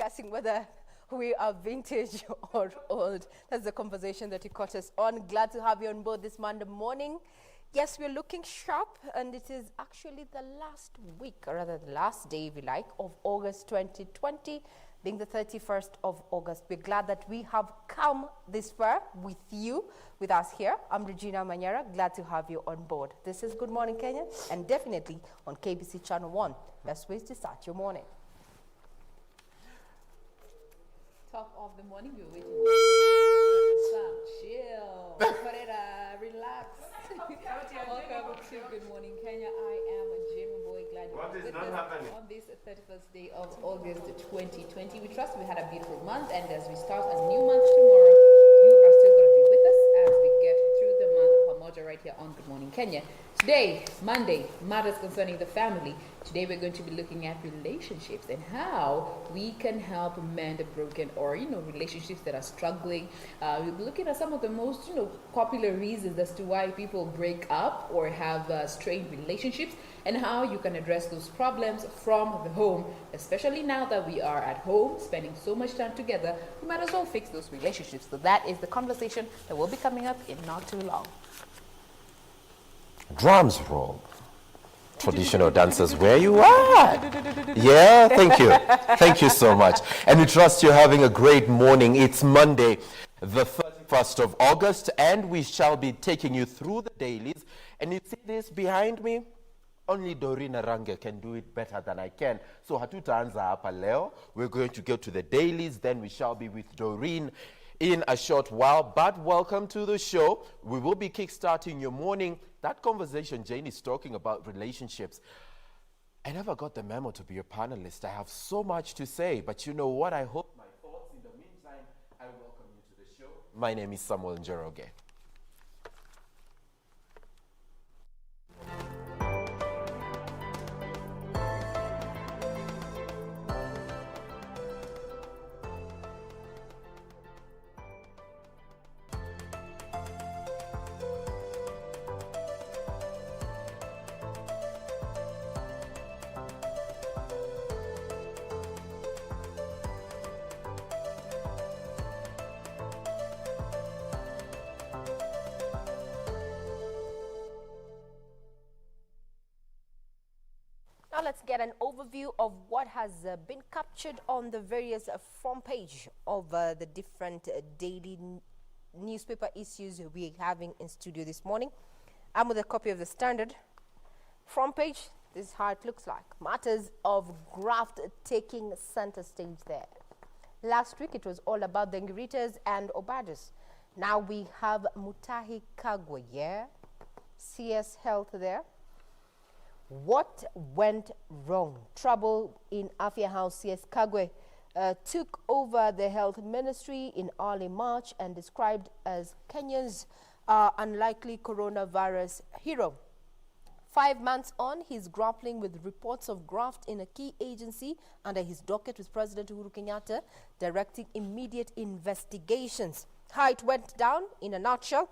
discussing whether we are vintage or old. That's the conversation that you caught us on. Glad to have you on board this Monday morning. Yes, we're looking sharp, and it is actually the last week, or rather the last day, if you like, of August 2020, being the 31st of August. We're glad that we have come this far with you, with us here. I'm Regina Manyara, glad to have you on board. This is Good Morning Kenya, and definitely on KBC Channel 1. Best ways to start your morning. Top of the morning, we're waiting. Some chill, relax. Welcome to Good Morning Kenya. I am Jimmy Boy. Glad you're with us on this 31st day of August 2020. We trust we had a beautiful month, and as we start a new month tomorrow, you are still going to be with us as we get through the month of Pamoja right here on Good Morning Kenya. Today, Monday, matters concerning the family. Today we're going to be looking at relationships and how we can help mend broken or, relationships that are struggling. We'll be looking at some of the most, popular reasons as to why people break up or have strained relationships and how you can address those problems from the home, especially now that we are at home spending so much time together. We might as well fix those relationships. So that is the conversation that will be coming up in not too long. Drums roll. Traditional dancers, where you at? Yeah, thank you. Thank you so much. And we trust you're having a great morning. It's Monday, the 31st of August, and we shall be taking you through the dailies. And you see this behind me? Only Doreen Arange can do it better than I can. So hatutaanza hapa leo. We're going to go to the dailies, then we shall be with Doreen in a short while. But welcome to the show. We will be kickstarting your morning. That conversation Jane is talking about relationships. I never got the memo to be a panelist. I have so much to say, but you know what? I hope my thoughts. In the meantime, I welcome you to the show. My name is Samuel Njoroge. Now let's get an overview of what has been captured on the various front page of the different daily newspaper issues we're having in studio this morning. I'm with a copy of the Standard. Front page, this is how it looks like. Matters of graft taking center stage there. Last week it was all about the Ngiritas and Obadas. Now we have Mutahi Kagwe, yeah? CS Health there. What went wrong? Trouble in Afya House. CS Kagwe took over the health ministry in early March and described as Kenya's unlikely coronavirus hero. 5 months on, he's grappling with reports of graft in a key agency under his docket, with President Uhuru Kenyatta directing immediate investigations. How it went down in a nutshell.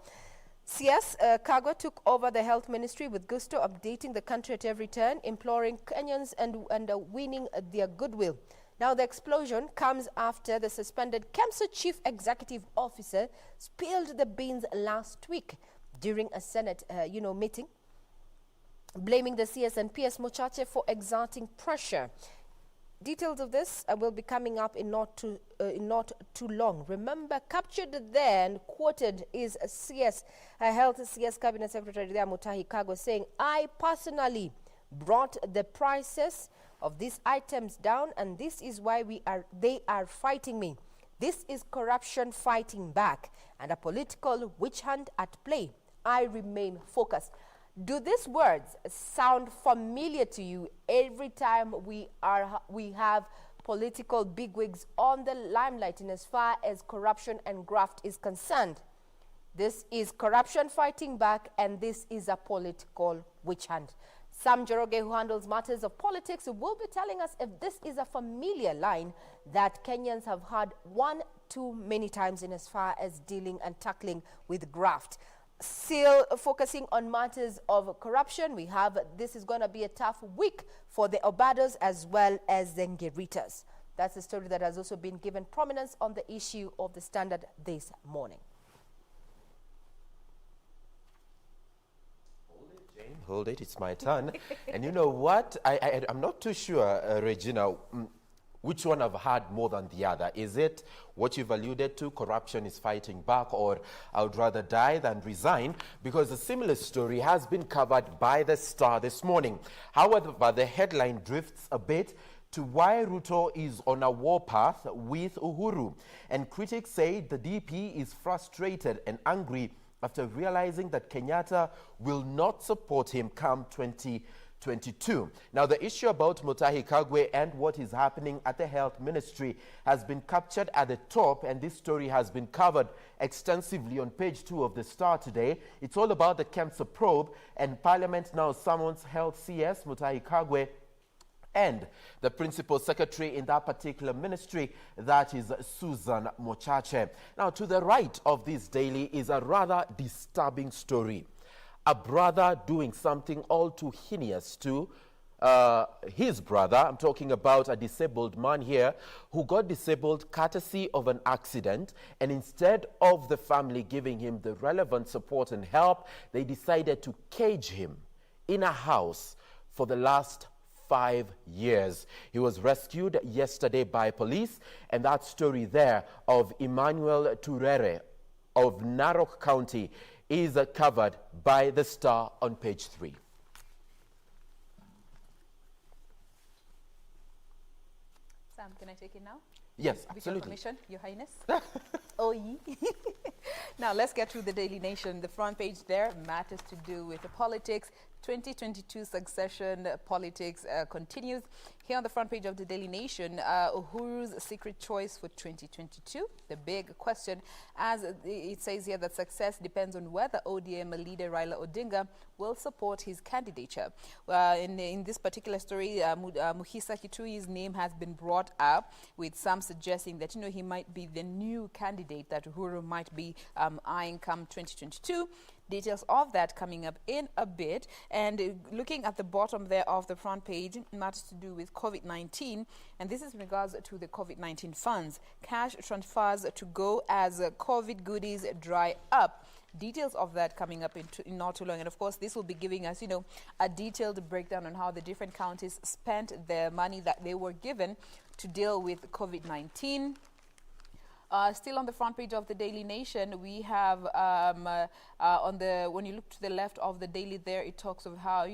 CS Kagwe took over the health ministry with gusto, updating the country at every turn, imploring Kenyans and winning their goodwill. Now the explosion comes after the suspended KEMSA chief executive officer spilled the beans last week during a Senate meeting, blaming the CS and PS Mochache for exerting pressure. Details of this will be coming up in not too long. Remember, captured there and quoted is Health CS Cabinet Secretary there, Mutahi Kagwe, saying, "I personally brought the prices of these items down, and this is why they are fighting me. This is corruption fighting back and a political witch hunt at play. I remain focused." Do these words sound familiar to you every time we have political bigwigs on the limelight in as far as corruption and graft is concerned? This is corruption fighting back, and this is a political witch hunt. Sam Njoroge, who handles matters of politics, will be telling us if this is a familiar line that Kenyans have heard one too many times in as far as dealing and tackling with graft. Still focusing on matters of corruption, this is going to be a tough week for the Obadas as well as the Ngiritas. That's a story that has also been given prominence on the issue of the Standard this morning. Jane, hold it, it's my turn. And you know what? I'm not too sure, Regina, which one I've had more than the other. Is it what you've alluded to, corruption is fighting back, or I would rather die than resign? Because a similar story has been covered by the Star this morning. However, the headline drifts a bit to why Ruto is on a warpath with Uhuru. And critics say the DP is frustrated and angry after realizing that Kenyatta will not support him come 2022. Now, the issue about Mutahi Kagwe and what is happening at the Health Ministry has been captured at the top, and this story has been covered extensively on page 2 of the Star today. It's all about the cancer probe, and Parliament now summons Health CS Mutahi Kagwe and the principal secretary in that particular ministry, that is Susan Mochache. Now, to the right of this daily is a rather disturbing story. A brother doing something all too heinous to his brother. I'm talking about a disabled man here who got disabled courtesy of an accident, and instead of the family giving him the relevant support and help, they decided to cage him in a house for the last 5 years. He was rescued yesterday by police, and that story there of Emmanuel Turere of Narok County is covered by the Star on page 3. Sam, can I take it now? Yes, With your absolutely. permission, Your Highness. Oh, ye. Now, let's get to the Daily Nation. The front page there matters to do with the politics. 2022 succession politics continues. Here on the front page of the Daily Nation, Uhuru's secret choice for 2022. The big question, as it says here, that success depends on whether ODM leader Raila Odinga will support his candidature. In this particular story, Muhisa Kitui's name has been brought up, with some suggesting that, he might be the new candidate that Uhuru might be eyeing come 2022. Details of that coming up in a bit. And looking at the bottom there of the front page, matters to do with COVID-19. And this is in regards to the COVID-19 funds. Cash transfers to go as COVID goodies dry up. Details of that coming up in not too long. And of course, this will be giving us, a detailed breakdown on how the different counties spent their money that they were given to deal with COVID-19. Still on the front page of the Daily Nation, we have when you look to the left of the Daily there, it talks of how,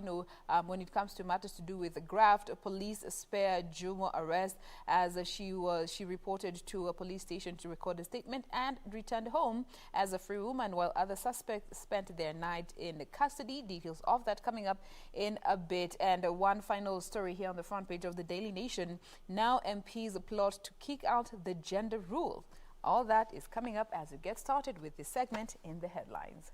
when it comes to matters to do with the graft, police spare Jumo arrest as she reported to a police station to record a statement and returned home as a free woman, while other suspects spent their night in custody. Details of that coming up in a bit. And one final story here on the front page of the Daily Nation. Now MPs plot to kick out the gender rule. All that is coming up as we get started with this segment in the headlines.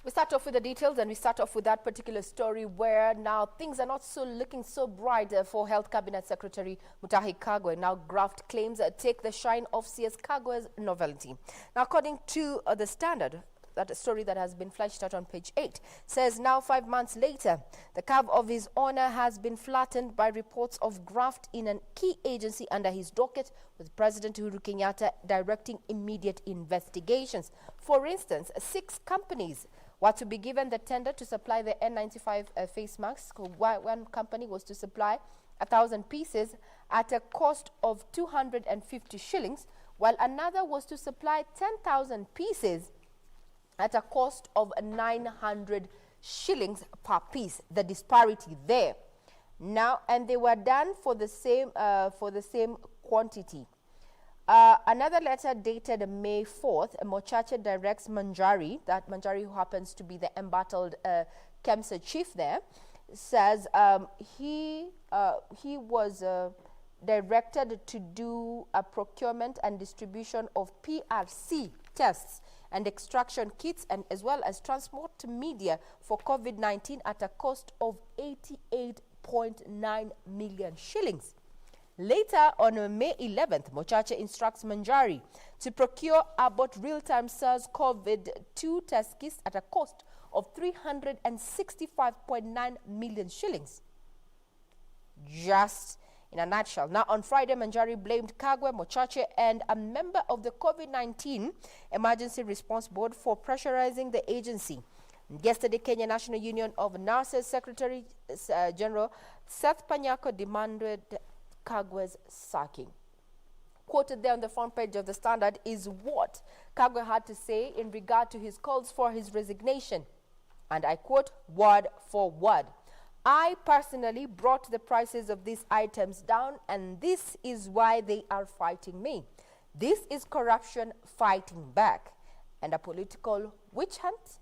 We start off with the details, and we start off with that particular story where now things are not looking so bright for Health Cabinet Secretary Mutahi Kagwe. Now graft claims take the shine of CS Kagwe's novelty. Now, according to the Standard, that story that has been flashed out on page 8 says now 5 months later, the curve of his honor has been flattened by reports of graft in a key agency under his docket, with President Uhuru Kenyatta directing immediate investigations. For instance, 6 companies were to be given the tender to supply the N95 face masks. One company was to supply 1,000 pieces at a cost of 250 shillings, while another was to supply 10,000 pieces at a cost of 900 shillings per piece. The disparity there. Now, and they were done for the same quantity. Another letter dated May 4th, Mochache directs Manjari, that Manjari who happens to be the embattled KEMSA chief there, says he was directed to do a procurement and distribution of PRC tests and extraction kits, and as well as transport media for COVID-19 at a cost of 88.9 million shillings. Later, on May 11th, Mochache instructs Manjari to procure Abbott real-time SARS-CoV-2 test kits at a cost of 365.9 million shillings. Just in a nutshell. Now, on Friday, Manjari blamed Kagwe, Mochache, and a member of the COVID-19 Emergency Response Board for pressurizing the agency. Yesterday, Kenya National Union of Nurses Secretary General Seth Panyako demanded Kagwe's sacking. Quoted there on the front page of the Standard is what Kagwe had to say in regard to his calls for his resignation. And I quote word for word. I personally brought the prices of these items down, and this is why they are fighting me. This is corruption fighting back, and a political witch hunt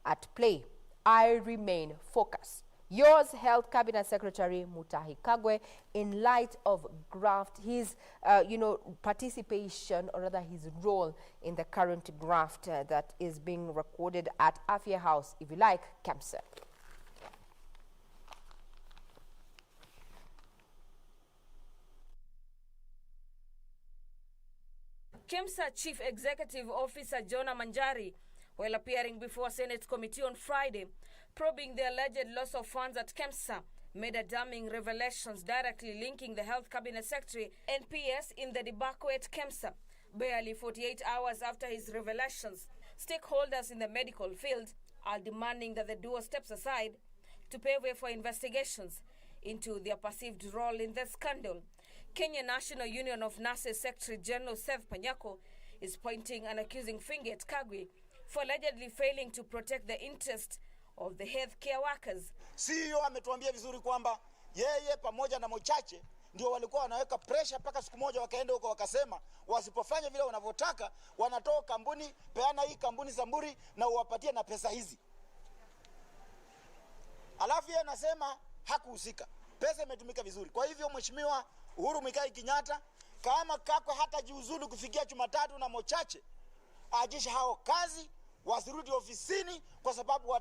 at play. I remain focused. Yours, Health Cabinet Secretary Mutahi Kagwe, in light of graft, his, participation, or rather his role in the current graft that is being recorded at Afya House, if you like, KEMSA. KEMSA Chief Executive Officer Jonah Manjari, while appearing before Senate committee on Friday, probing the alleged loss of funds at KEMSA, made a damning revelations directly linking the Health Cabinet Secretary NPS in the debacle at KEMSA. Barely 48 hours after his revelations, stakeholders in the medical field are demanding that the duo steps aside to pave way for investigations into their perceived role in the scandal. Kenya National Union of Nurses Secretary General Seth Panyako is pointing an accusing finger at Kagwe for allegedly failing to protect the interest of the healthcare workers. CEO ametuambia vizuri kwamba yeye pamoja na Mochache ndio walikuwa wanaweka pressure mpaka siku moja wakaenda huko wakasema wasipofanya vile wanavyotaka wanatoa kampuni, peana hii kampuni Samburi na uwapatie na pesa hizi. Alafu yeye anasema hakuhusika. Pesa imetumika vizuri. Kwa hivyo Mheshimiwa Uhuru Muigai Kenyatta, kama Kagwe hata jiuzulu kufikia Jumatatu na Mochache, ajisha hao kazi, wasirudi ofisini kwa sababu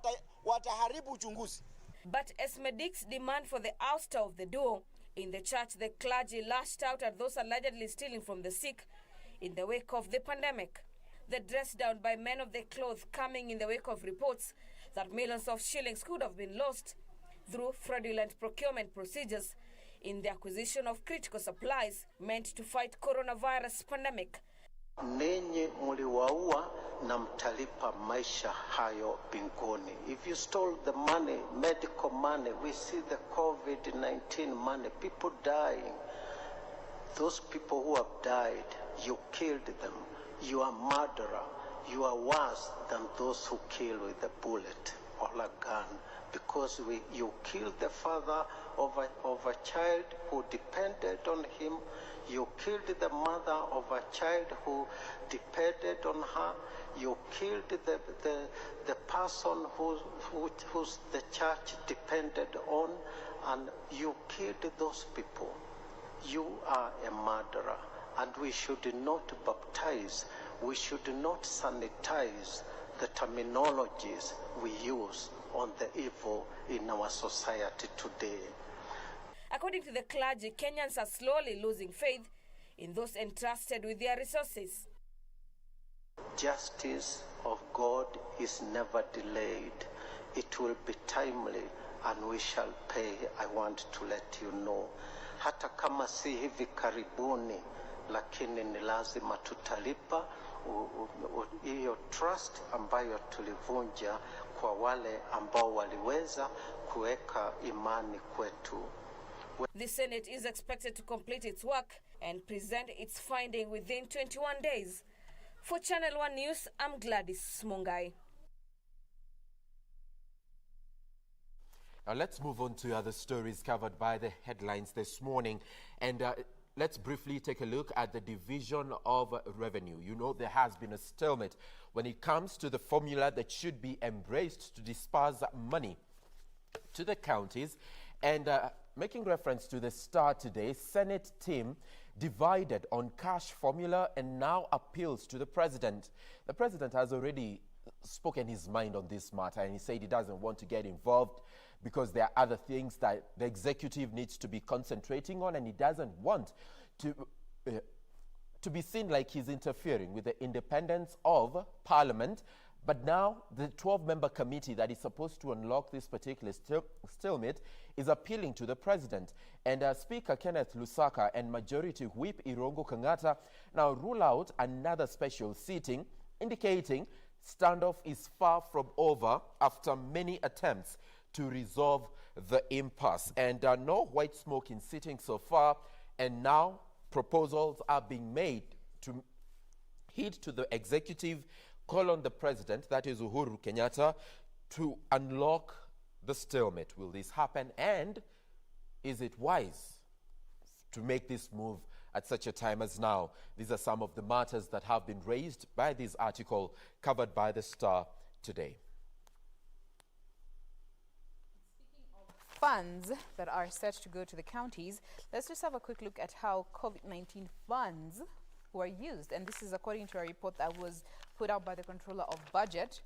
wataharibu uchunguzi. But as medics demand for the ouster of the duo, in the church the clergy lashed out at those allegedly stealing from the sick in the wake of the pandemic. The dress down by men of the cloth coming in the wake of reports that millions of shillings could have been lost through fraudulent procurement procedures in the acquisition of critical supplies meant to fight coronavirus pandemic. Nenye muliwaua na mtalipa maisha hayo binguni. If you stole the money, medical money, we see the COVID-19 money, people dying. Those people who have died, you killed them. You are a murderer. You are worse than those who kill with a bullet or a gun. Because you killed the father of a child who depended on him. You killed the mother of a child who depended on her. You killed the person who's the church depended on, and you killed those people. You are a murderer, and we should not baptize, we should not sanitize the terminologies we use on the evil in our society today. According to the clergy, Kenyans are slowly losing faith in those entrusted with their resources. Justice of God is never delayed. It will be timely and we shall pay. I want to let you know. Hata kama si hivi karibuni, lakini ni lazima tutalipa hiyo trust ambayo tulivunja kwa wale ambao waliweza kuweka imani kwetu. The Senate is expected to complete its work and present its finding within 21 days. For Channel 1 News, I'm Gladys Mungai. Now let's move on to other stories covered by the headlines this morning. And let's briefly take a look at the division of revenue. You know, there has been a stalemate when it comes to the formula that should be embraced to disperse money to the counties. And making reference to the Star today, Senate team divided on cash formula and now appeals to the president. The president has already spoken his mind on this matter, and he said he doesn't want to get involved because there are other things that the executive needs to be concentrating on, and he doesn't want to be seen like he's interfering with the independence of Parliament But now the 12-member committee that is supposed to unlock this particular stalemate is appealing to the president. And Speaker Kenneth Lusaka and Majority Whip Irongo Kangata now rule out another special sitting, indicating standoff is far from over after many attempts to resolve the impasse. And no white smoke in sitting so far, and now proposals are being made to heed to the executive, call on the president, that is Uhuru Kenyatta, to unlock the stalemate. Will this happen, and is it wise to make this move at such a time as now? These are some of the matters that have been raised by this article covered by the Star today. Funds that are set to go to the counties, let's just have a quick look at how COVID-19 funds were used. And this is according to a report that was put out by the Controller of Budget,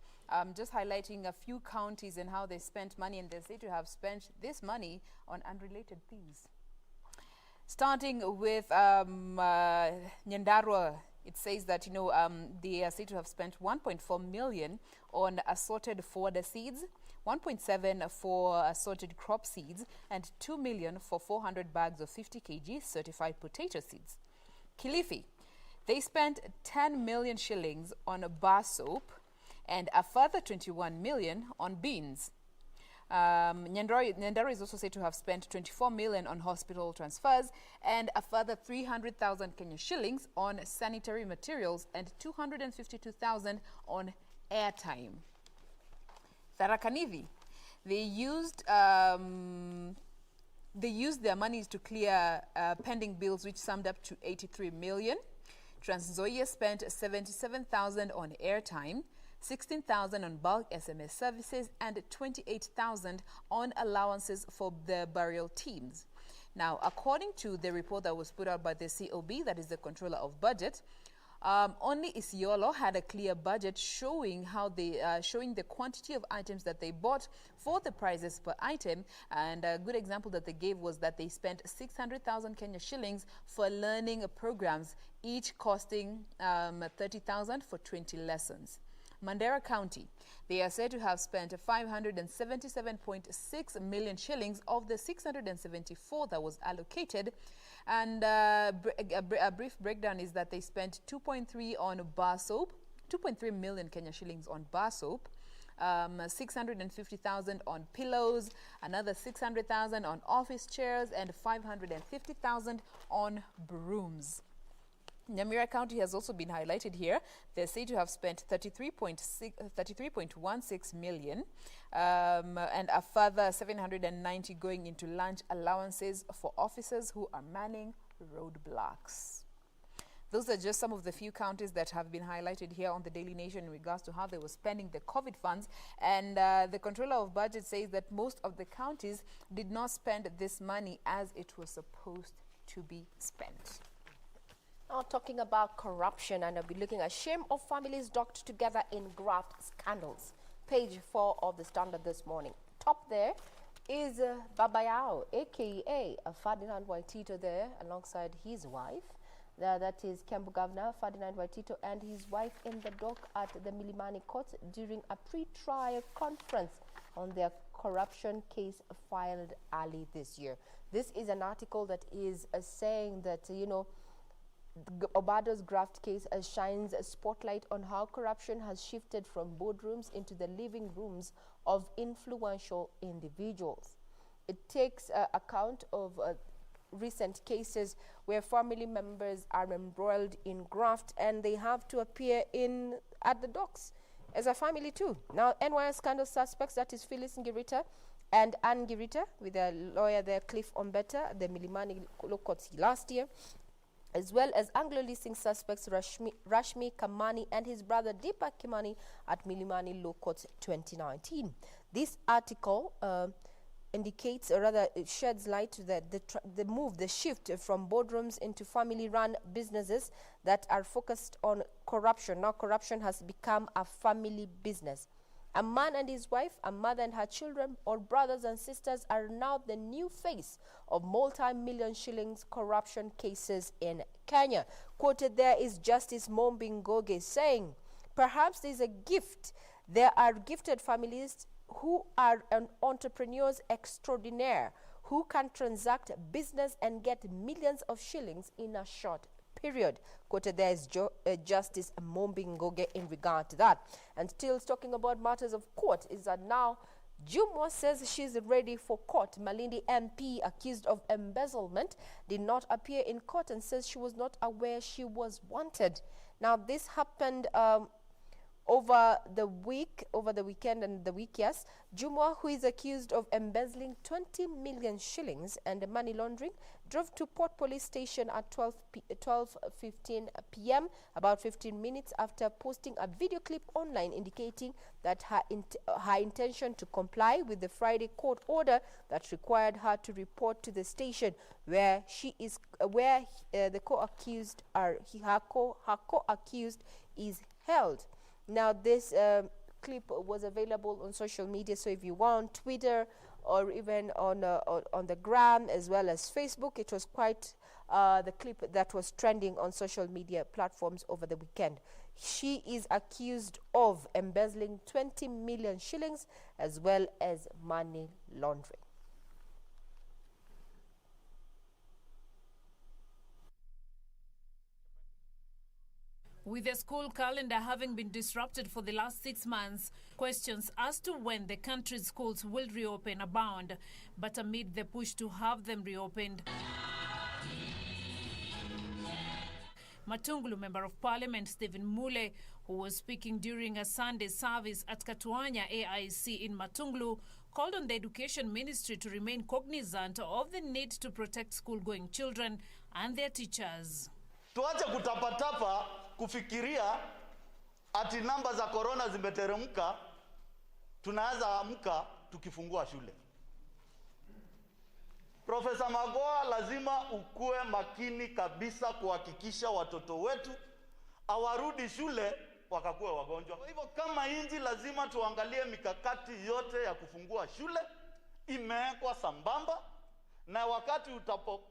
just highlighting a few counties and how they spent money, and they say to have spent this money on unrelated things. Starting with Nyandarua, it says that, they are said to have spent 1.4 million on assorted fodder seeds, 1.7 for assorted crop seeds, and 2 million for 400 bags of 50 kg certified potato seeds. Kilifi, they spent 10 million shillings on bar soap and a further 21 million on beans. Nyandarua is also said to have spent 24 million on hospital transfers and a further 300,000 Kenya shillings on sanitary materials and 252,000 on airtime. Tharaka Nithi, they used their monies to clear pending bills, which summed up to 83 million. Trans Nzoia spent 77,000 on airtime, 16,000 on bulk SMS services, and 28,000 on allowances for the burial teams. Now, according to the report that was put out by the COB, that is the Controller of Budget, only Isiolo had a clear budget showing showing the quantity of items that they bought for the prices per item. And a good example that they gave was that they spent 600,000 Kenya shillings for learning programs, each costing 30,000 for 20 lessons. Mandera County, they are said to have spent 577.6 million shillings of the 674 that was allocated. And a brief breakdown is that they spent 2.3 on bar soap, 2.3 million Kenya shillings on bar soap, 650,000 on pillows, another 600,000 on office chairs, and 550,000 on brooms. Nyamira County has also been highlighted here. They're said to have spent 33.16 million and a further 790 going into lunch allowances for officers who are manning roadblocks. Those are just some of the few counties that have been highlighted here on the Daily Nation in regards to how they were spending the COVID funds. And the Controller of Budget says that most of the counties did not spend this money as it was supposed to be spent. Now talking about corruption, and I'll be looking at shame of families docked together in graft scandals. Page 4 of the Standard this morning. Top there is Babayao, a.k.a. Ferdinand Waitito there, alongside his wife. That is Kiambu Governor Ferdinand Waitito and his wife in the dock at the Milimani Court during a pre-trial conference on their corruption case filed early this year. This is an article that is saying that, Obado's graft case shines a spotlight on how corruption has shifted from boardrooms into the living rooms of influential individuals. It takes account of recent cases where family members are embroiled in graft and they have to appear at the docks as a family too. Now, NYS scandal suspects, that is Phyllis Ngirita and Anne Ngirita, with their lawyer there, Cliff Ombeta, the Milimani Law Court last year, as well as Anglo-leasing suspects Rashmi Kamani and his brother Deepak Kimani at Milimani Law Court 2019. This article indicates, or rather it sheds light to the shift from boardrooms into family-run businesses that are focused on corruption. Now corruption has become a family business. A man and his wife, a mother and her children, or brothers and sisters are now the new face of multi-million shillings corruption cases in Kenya. Quoted there is Justice Mombi Ngoge saying, perhaps there's a gift. There are gifted families who are entrepreneurs extraordinaire, who can transact business and get millions of shillings in a short period. Quoted there is Justice Mombi Ngoge in regard to that. And still talking about matters of court is that now Jumwa says she's ready for court. Malindi MP, accused of embezzlement, did not appear in court and says she was not aware she was wanted. Now, this happened over the weekend and the week, yes. Jumwa, who is accused of embezzling 20 million shillings and money laundering, drove to Port Police Station at 12:15 p.m., about 15 minutes after posting a video clip online indicating that her intention to comply with the Friday court order that required her to report to the station where the co-accused her co-accused is held. Now, this clip was available on social media, so if you want Twitter or even on the Gram as well as Facebook, it was quite the clip that was trending on social media platforms over the weekend. She is accused of embezzling 20 million shillings as well as money laundering. With the school calendar having been disrupted for the last 6 months, questions as to when the country's schools will reopen abound. But amid the push to have them reopened, Matungulu Member of Parliament Stephen Mule, who was speaking during a Sunday service at Katuanya AIC in Matungulu, called on the Education Ministry to remain cognizant of the need to protect school-going children and their teachers. Tuache kutapatapa kufikiria ati namba za corona zimeteremka, tunaweza amka tukifungua shule. Profesa Magoha, lazima ukue makini kabisa kuhakikisha watoto wetu hawarudi shule wakakuwa wagonjwa. Kwa hivyo kama inji lazima tuangalie mikakati yote ya kufungua shule imewekwa sambamba, na wakati utapofika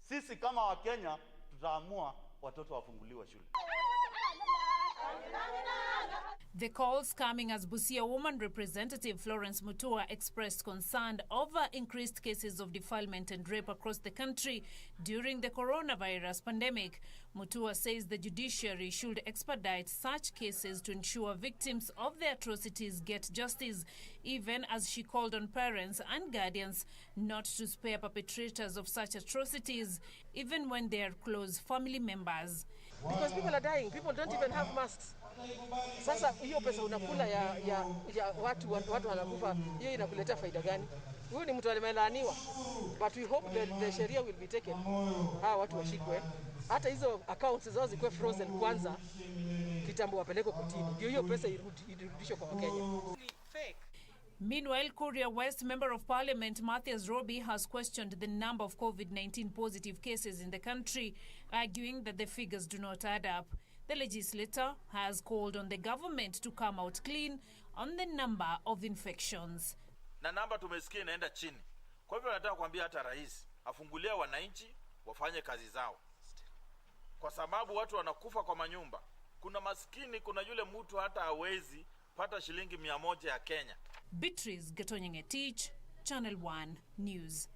sisi kama Wakenya tutaamua watoto wafunguliwe shule. The calls coming as Busia woman representative Florence Mutua expressed concern over increased cases of defilement and rape across the country during the coronavirus pandemic. Mutua says the judiciary should expedite such cases to ensure victims of the atrocities get justice, even as she called on parents and guardians not to spare perpetrators of such atrocities, even when they are close family members. Because people are dying, people don't even have masks. Sasa hiyo pesa unakula ya watu wanakufa, hiyo inakuletea faida gani? Huyu ni mtu alimelaaniwa. But we hope that the sheria will be taken. Hawa watu washikwe. Hata hizo accounts zao zikuwe frozen kwanza, kitambo wapelekwe kotini. Ndio hiyo pesa irudishwe kwa Wakenya. Meanwhile, Kuria West Member of Parliament Matthias Robi has questioned the number of COVID-19 positive cases in the country, arguing that the figures do not add up. The legislator has called on the government to come out clean on the number of infections. Na namba tumesikia inaenda chini. Kwa hivyo nataka kuambia hata rais afungulie wananchi wafanye kazi zao. Kwa sababu watu wanakufa kwa manyumba. Kuna maskini, kuna yule mtu hata hawezi pata shilingi 100 ya Kenya. Beatrice Getonyingetich, Channel 1 News.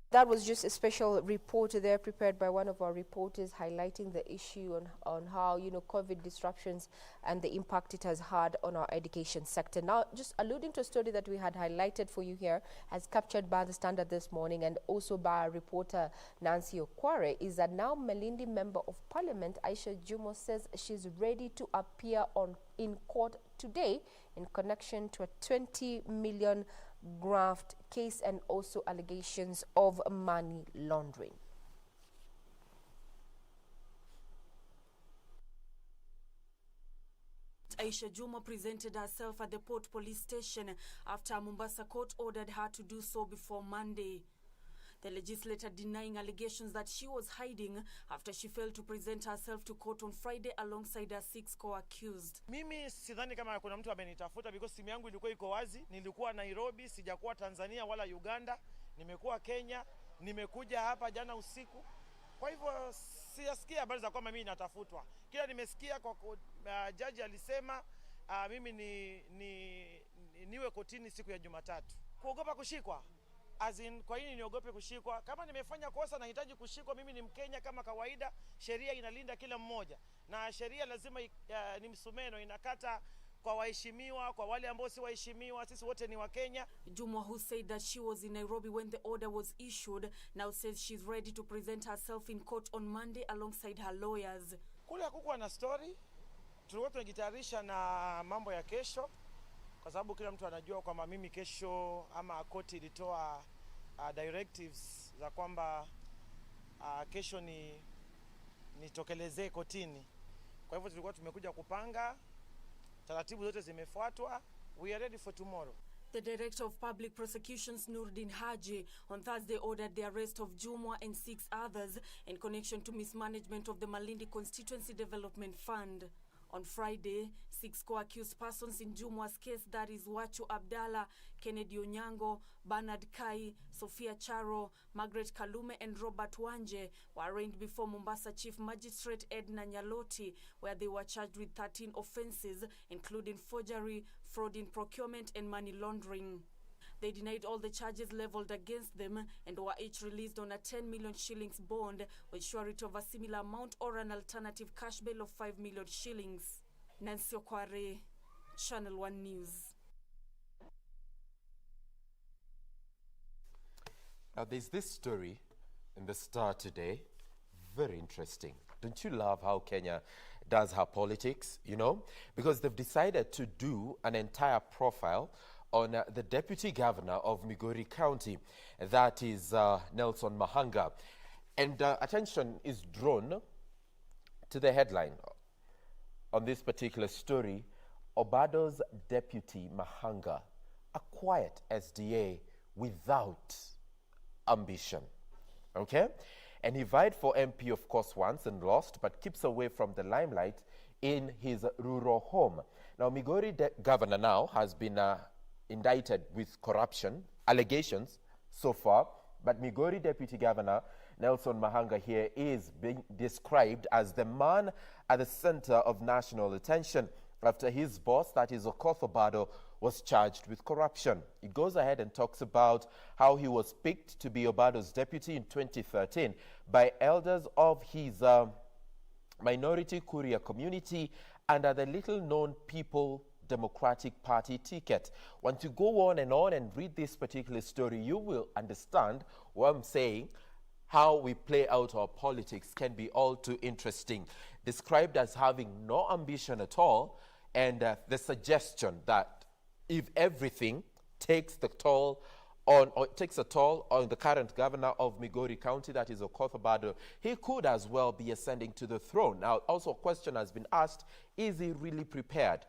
That was just a special report there prepared by one of our reporters highlighting the issue on how, COVID disruptions and the impact it has had on our education sector. Now, just alluding to a story that we had highlighted for you here, as captured by the Standard this morning and also by our reporter Nancy Okware, is that now Malindi Member of Parliament Aisha Jumwa says she's ready to appear in court today in connection to a 20 million graft case and also allegations of money laundering. Aisha Jumwa presented herself at the Port Police Station after Mombasa court ordered her to do so before Monday. The legislator denying allegations that she was hiding after she failed to present herself to court on Friday alongside her 6 co-accused. Mimi sidhani kama kuna mtu amenitafuta because simu yangu ilikuwa iko wazi. Nilikuwa Nairobi, sijakuwa Tanzania wala Uganda. Nimekuwa Kenya Nimekuja hapa jana usiku, kwa hivyo siyasikia habari za kwamba mimi natafutwa. Kila nimesikia kwa jaji alisema mimi niwe kotini siku ya Jumatatu. Kuogopa kushikwa? As in, kwa nini niogope kushikwa? Kama nimefanya kosa nahitaji kushikwa, mimi ni Mkenya kama kawaida. Sheria inalinda kila mmoja, na sheria lazima ni msumeno, inakata kwa waheshimiwa, kwa wale ambao si waheshimiwa. Sisi wote ni Wakenya. Jumwa, who said that she was in Nairobi when the order was issued, now says she's ready to present herself in court on Monday alongside her lawyers. Kule hakukuwa na story, tulikuwa tunajitayarisha na mambo ya kesho, kwa sababu kila mtu anajua kwamba mimi kesho ama koti ilitoa directives za kwamba kesho nitokelezee kotini. Kwa hivyo tulikuwa tumekuja kupanga, taratibu zote zimefuatwa. We are ready for tomorrow. The Director of Public Prosecutions, Nurdin Haji, on Thursday ordered the arrest of Jumwa and 6 others in connection to mismanagement of the Malindi Constituency Development Fund. On Friday, 6 co-accused persons in Jumwa's case, that is Wachu Abdallah, Kennedy Onyango, Bernard Kai, Sophia Charo, Margaret Kalume and Robert Wanje, were arraigned before Mombasa Chief Magistrate Edna Nyaloti, where they were charged with 13 offences, including forgery, fraud in procurement and money laundering. They denied all the charges leveled against them and were each released on a 10 million shillings bond with surety of a similar amount or an alternative cash bail of 5 million shillings. Nancy Okware, Channel 1 News. Now, there's this story in the Star today, very interesting. Don't you love how Kenya does her politics, you know? Because they've decided to do an entire profile on the Deputy Governor of Migori County, that is Nelson Mahanga. And attention is drawn to the headline on this particular story: Obado's Deputy Mahanga, a quiet SDA without ambition. Okay? And he vied for MP, of course, once and lost, but keeps away from the limelight in his rural home. Now, Migori governor now has been indicted with corruption allegations so far, but Migori Deputy Governor Nelson Mahanga here is being described as the man at the center of national attention after his boss, that is Okoth Obado, was charged with corruption. He goes ahead and talks about how he was picked to be Obado's deputy in 2013 by elders of his minority Kuria community under the little-known People Democratic Party ticket. Once you go on and read this particular story, you will understand what I'm saying. How we play out our politics can be all too interesting. Described as having no ambition at all, and the suggestion that if everything takes a toll on the current governor of Migori County, that is Okoth Obado, he could as well be ascending to the throne. Now, also a question has been asked: is he really prepared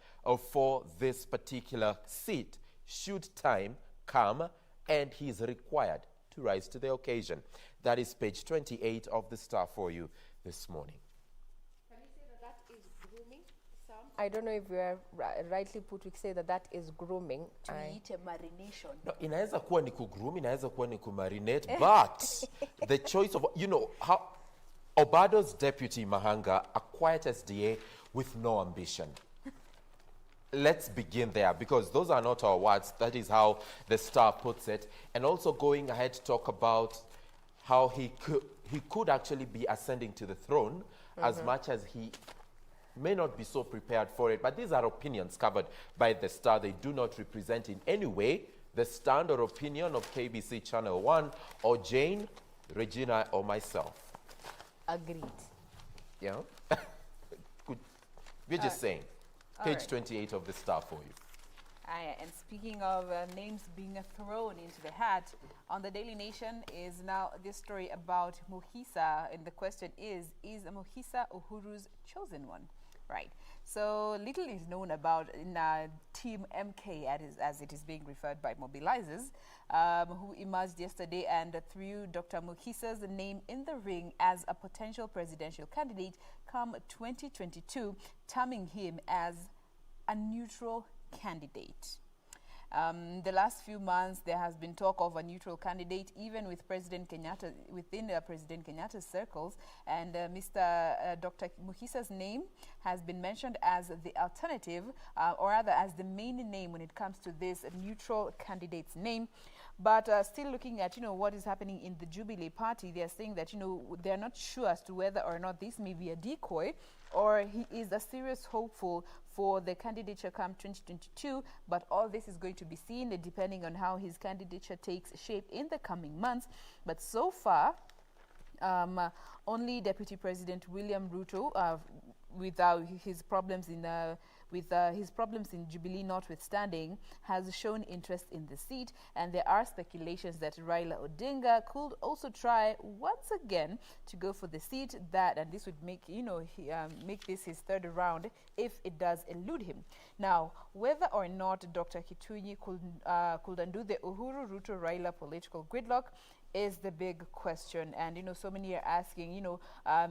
for this particular seat should time come and he's required to rise to the occasion? That is page 28 of the Star for you this morning. Can you say that is grooming, Sam? I don't know if we are rightly put, we say that is grooming. Tuiite marination. No, inaweza kuwa ni kugroom, inaweza kuwa ni kumarinate, but the choice of, you know, how Obado's deputy Mahanga, a quiet SDA with no ambition. Let's begin there, because those are not our words. That is how the Star puts it. And also going ahead to talk about how he could actually be ascending to the throne, as much as he may not be so prepared for it. But these are opinions covered by the Star. They do not represent in any way the stand or opinion of KBC Channel 1 or Jane, Regina, or myself. Agreed. Yeah? Good. We're just saying. Page 28 of the Star for you. And speaking of names being thrown into the hat, on the Daily Nation is now this story about Muhisa, and the question is Muhisa Uhuru's chosen one? Right. So little is known about Team MK, as it is being referred by mobilizers, who emerged yesterday and threw Dr. Muhisa's name in the ring as a potential presidential candidate come 2022, terming him as a neutral candidate. The last few months, there has been talk of a neutral candidate, even with President Kenyatta, within President Kenyatta's circles. And Dr. Muhisa's name has been mentioned as the alternative, or rather as the main name when it comes to this neutral candidate's name. But still looking at, what is happening in the Jubilee Party, they're saying that, they're not sure as to whether or not this may be a decoy or he is a serious hopeful for the candidature come 2022. But all this is going to be seen depending on how his candidature takes shape in the coming months. But so far, only Deputy President William Ruto, without his problems in Jubilee notwithstanding, has shown interest in the seat, and there are speculations that Raila Odinga could also try once again to go for the seat. And this would make make this his third round if it does elude him. Now, whether or not Dr. Kitunyi could undo the Uhuru Ruto Raila political gridlock is the big question. And so many are asking,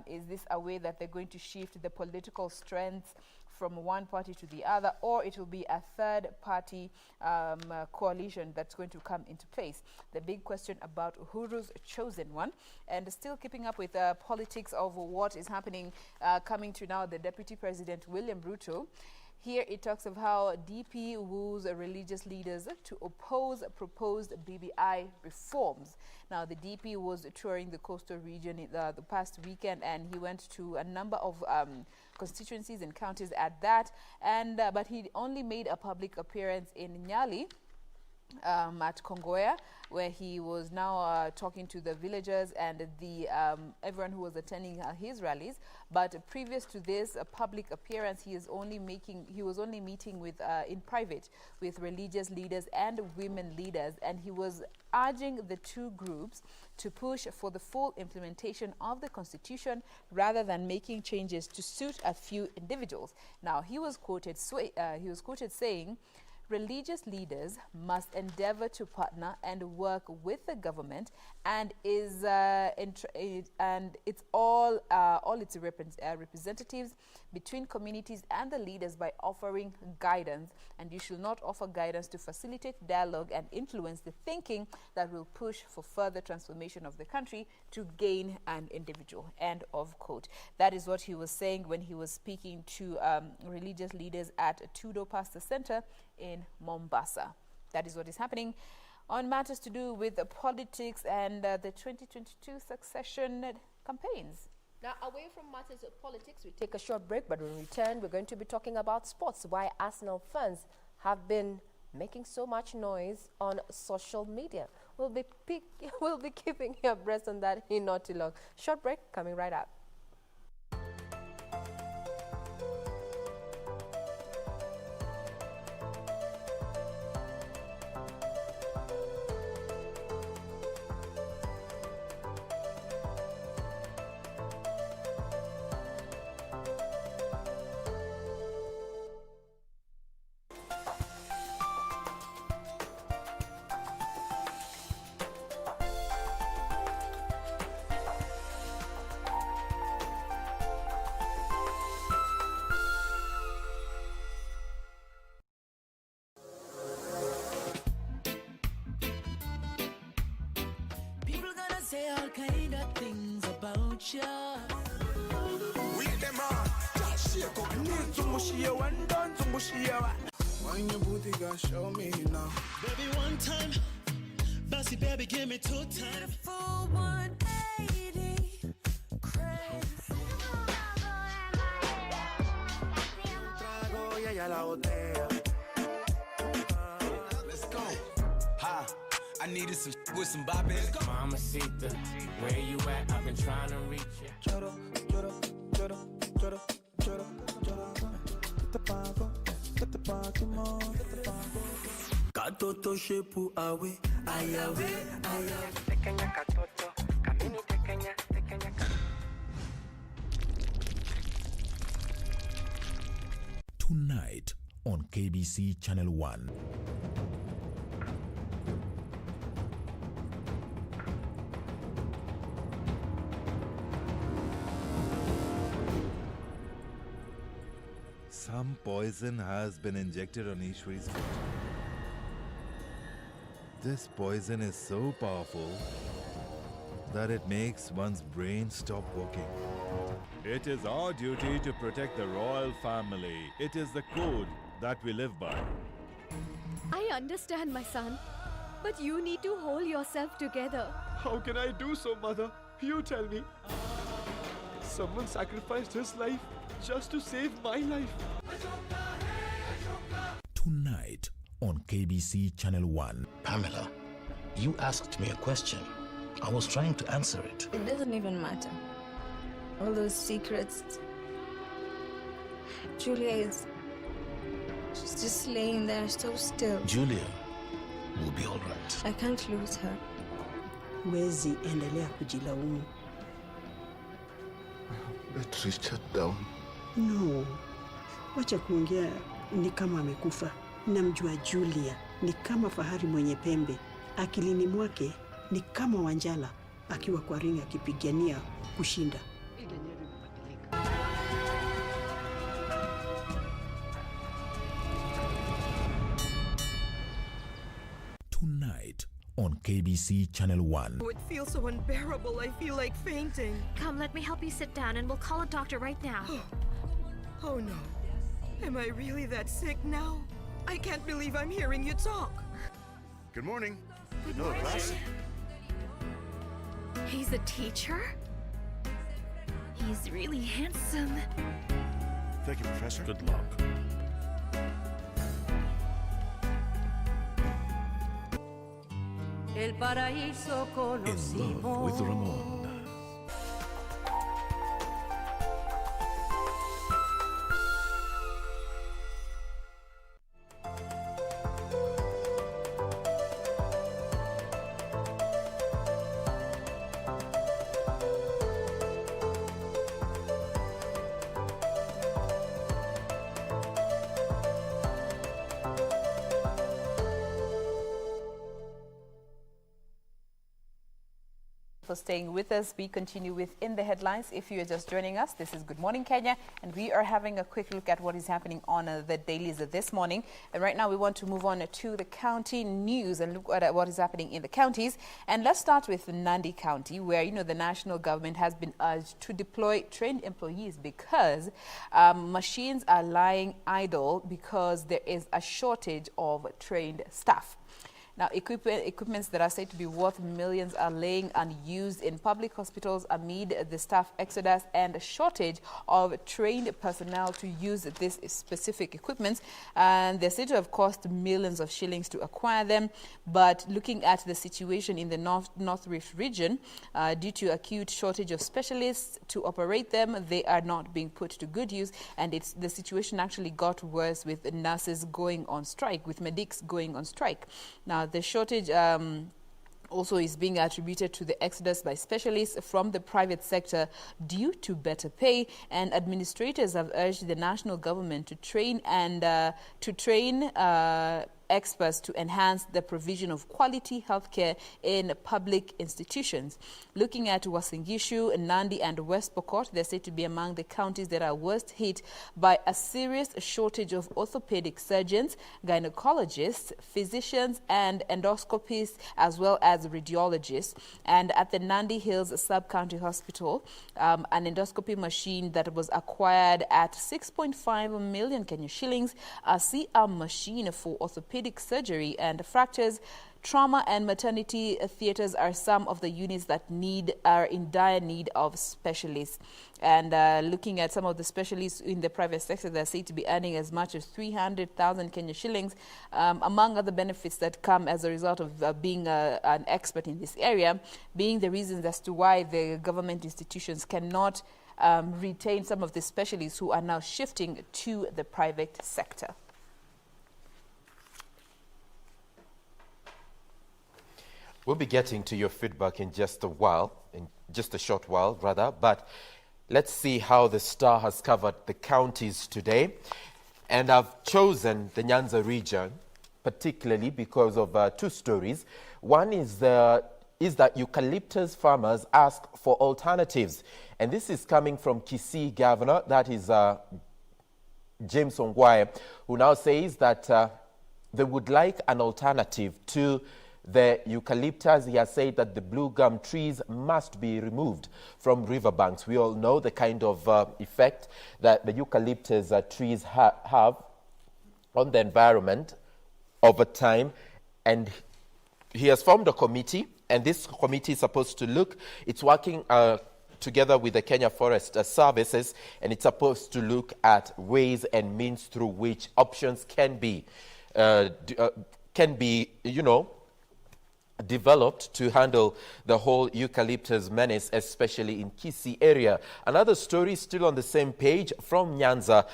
is this a way that they're going to shift the political strengths from one party to the other, or it will be a third party coalition that's going to come into place? The big question about Uhuru's chosen one. And still keeping up with politics of what is happening, coming to now the Deputy President William Ruto. Here it talks of how DP woos religious leaders to oppose proposed BBI reforms. Now, the DP was touring the coastal region the past weekend, and he went to a number of constituencies and counties at that. And but he only made a public appearance in Nyali, at Kongoya, where he was now talking to the villagers and the everyone who was attending his rallies. But previous to this public appearance, he was only meeting with in private with religious leaders and women leaders, and he was urging the two groups to push for the full implementation of the constitution rather than making changes to suit a few individuals. Now, he was quoted saying, religious leaders must endeavor to partner and work with the government, and it's all its representatives between communities and the leaders by offering guidance. And you should not offer guidance to facilitate dialogue and influence the thinking that will push for further transformation of the country to gain an individual. End of quote. That is what he was saying when he was speaking to religious leaders at Tudo Pastor Center in Mombasa. That is what is happening on matters to do with politics and the 2022 succession campaigns. Now, away from matters of politics, we take a short break, but when we return, we're going to be talking about sports, why Arsenal fans have been making so much noise on social media. We'll be keeping you abreast on that in not too long. Short break coming right up. Say all kind of things about you. With them on, just shake up. Need to mush you and done to mush you. When your booty got show me now. Baby, one time. Bossy baby, give me 2 times. Full 180. Crazy. Trago ya la botella. Let's go. Ha. I needed some with some bop in. Mamacita, where you at? I've been trying to reach you. Choro, choro, choro, choro, choro, choro. Te pago, te pago, te pago. Katoto shepu awe, ayawe, ayawe. Pequeña katoto, camini pequeña, pequeña. Tonight on KBC Channel 1. Some poison has been injected on Ishwari's body. This poison is so powerful that it makes one's brain stop working. It is our duty to protect the royal family. It is the code that we live by. I understand, my son, but you need to hold yourself together. How can I do so, Mother? You tell me. Someone sacrificed his life just to save my life. Tonight on KBC Channel 1. Pamela, you asked me a question. I was trying to answer it. It doesn't even matter. All those secrets. Julia is. She's just laying there so still. Julia will be all right. I can't lose her. Huwezi endelea kujilaumu. Let Richard down. No. Wacha kuongea ni kama amekufa. Namjua Julia ni kama fahari mwenye pembe. Akilini mwake ni kama Wanjala akiwa kwa ringi akipigania kushinda. Tonight on KBC Channel 1. Oh, it feels so unbearable. I feel like fainting. Come, let me help you sit down and we'll call a doctor right now. Oh no. Am I really that sick now? I can't believe I'm hearing you talk. Good morning. Good morning. He's a teacher? He's really handsome. Thank you, Professor. Good luck. El paraíso In Love with Ramon. For staying with us. We continue with In the Headlines. If you are just joining us, this is Good Morning Kenya, and we are having a quick look at what is happening on the dailies this morning. And right now we want to move on to the county news and look at what is happening in the counties. And let's start with Nandi County, where, you know, the national government has been urged to deploy trained employees because machines are lying idle because there is a shortage of trained staff. Now, equipments that are said to be worth millions are laying unused in public hospitals amid the staff exodus and a shortage of trained personnel to use this specific equipment. And they're said to have cost millions of shillings to acquire them. But looking at the situation in the North Rift region, due to acute shortage of specialists to operate them, they are not being put to good use. And the situation actually got worse with nurses going on strike, with medics going on strike. Now, the shortage also is being attributed to the exodus by specialists from the private sector due to better pay, and administrators have urged the national government to train experts to enhance the provision of quality healthcare in public institutions. Looking at Uasin Gishu, Nandi and West Pokot, they're said to be among the counties that are worst hit by a serious shortage of orthopedic surgeons, gynecologists, physicians and endoscopists, as well as radiologists. And at the Nandi Hills Sub-County Hospital, an endoscopy machine that was acquired at 6.5 million Kenya shillings, a C-arm machine for orthopedic surgery and fractures, trauma and maternity theaters are some of the units that are in dire need of specialists. And looking at some of the specialists in the private sector, they're said to be earning as much as 300,000 Kenya shillings, among other benefits that come as a result of being an expert in this area, being the reasons as to why the government institutions cannot retain some of the specialists who are now shifting to the private sector. We'll be getting to your feedback in just a short while, rather. But let's see how the Star has covered the counties today. And I've chosen the Nyanza region, particularly because of two stories. One is that eucalyptus farmers ask for alternatives. And this is coming from Kisii Governor, that is James Ongwae, who now says that they would like an alternative to the eucalyptus. He has said that the blue gum trees must be removed from riverbanks. We all know the kind of effect that the eucalyptus trees have on the environment over time. And he has formed a committee, and this committee is supposed to look, it's working together with the Kenya Forest Services, and it's supposed to look at ways and means through which options can be, developed to handle the whole eucalyptus menace, especially in Kisii area. Another story still on the same page from Nyanza.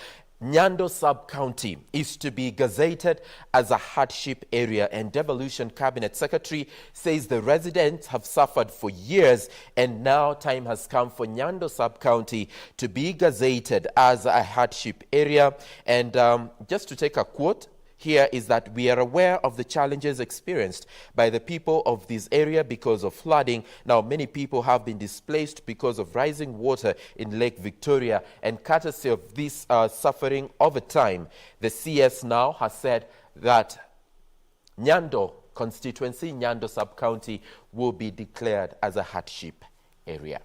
Nyando Sub-County is to be gazetted as a hardship area, and Devolution Cabinet Secretary says the residents have suffered for years, and now time has come for Nyando Sub-County to be gazetted as a hardship area. And just to take a quote here is that we are aware of the challenges experienced by the people of this area because of flooding. Now, many people have been displaced because of rising water in Lake Victoria, and courtesy of this suffering over time, the CS now has said that Nyando constituency, Nyando Sub-County, will be declared as a hardship area.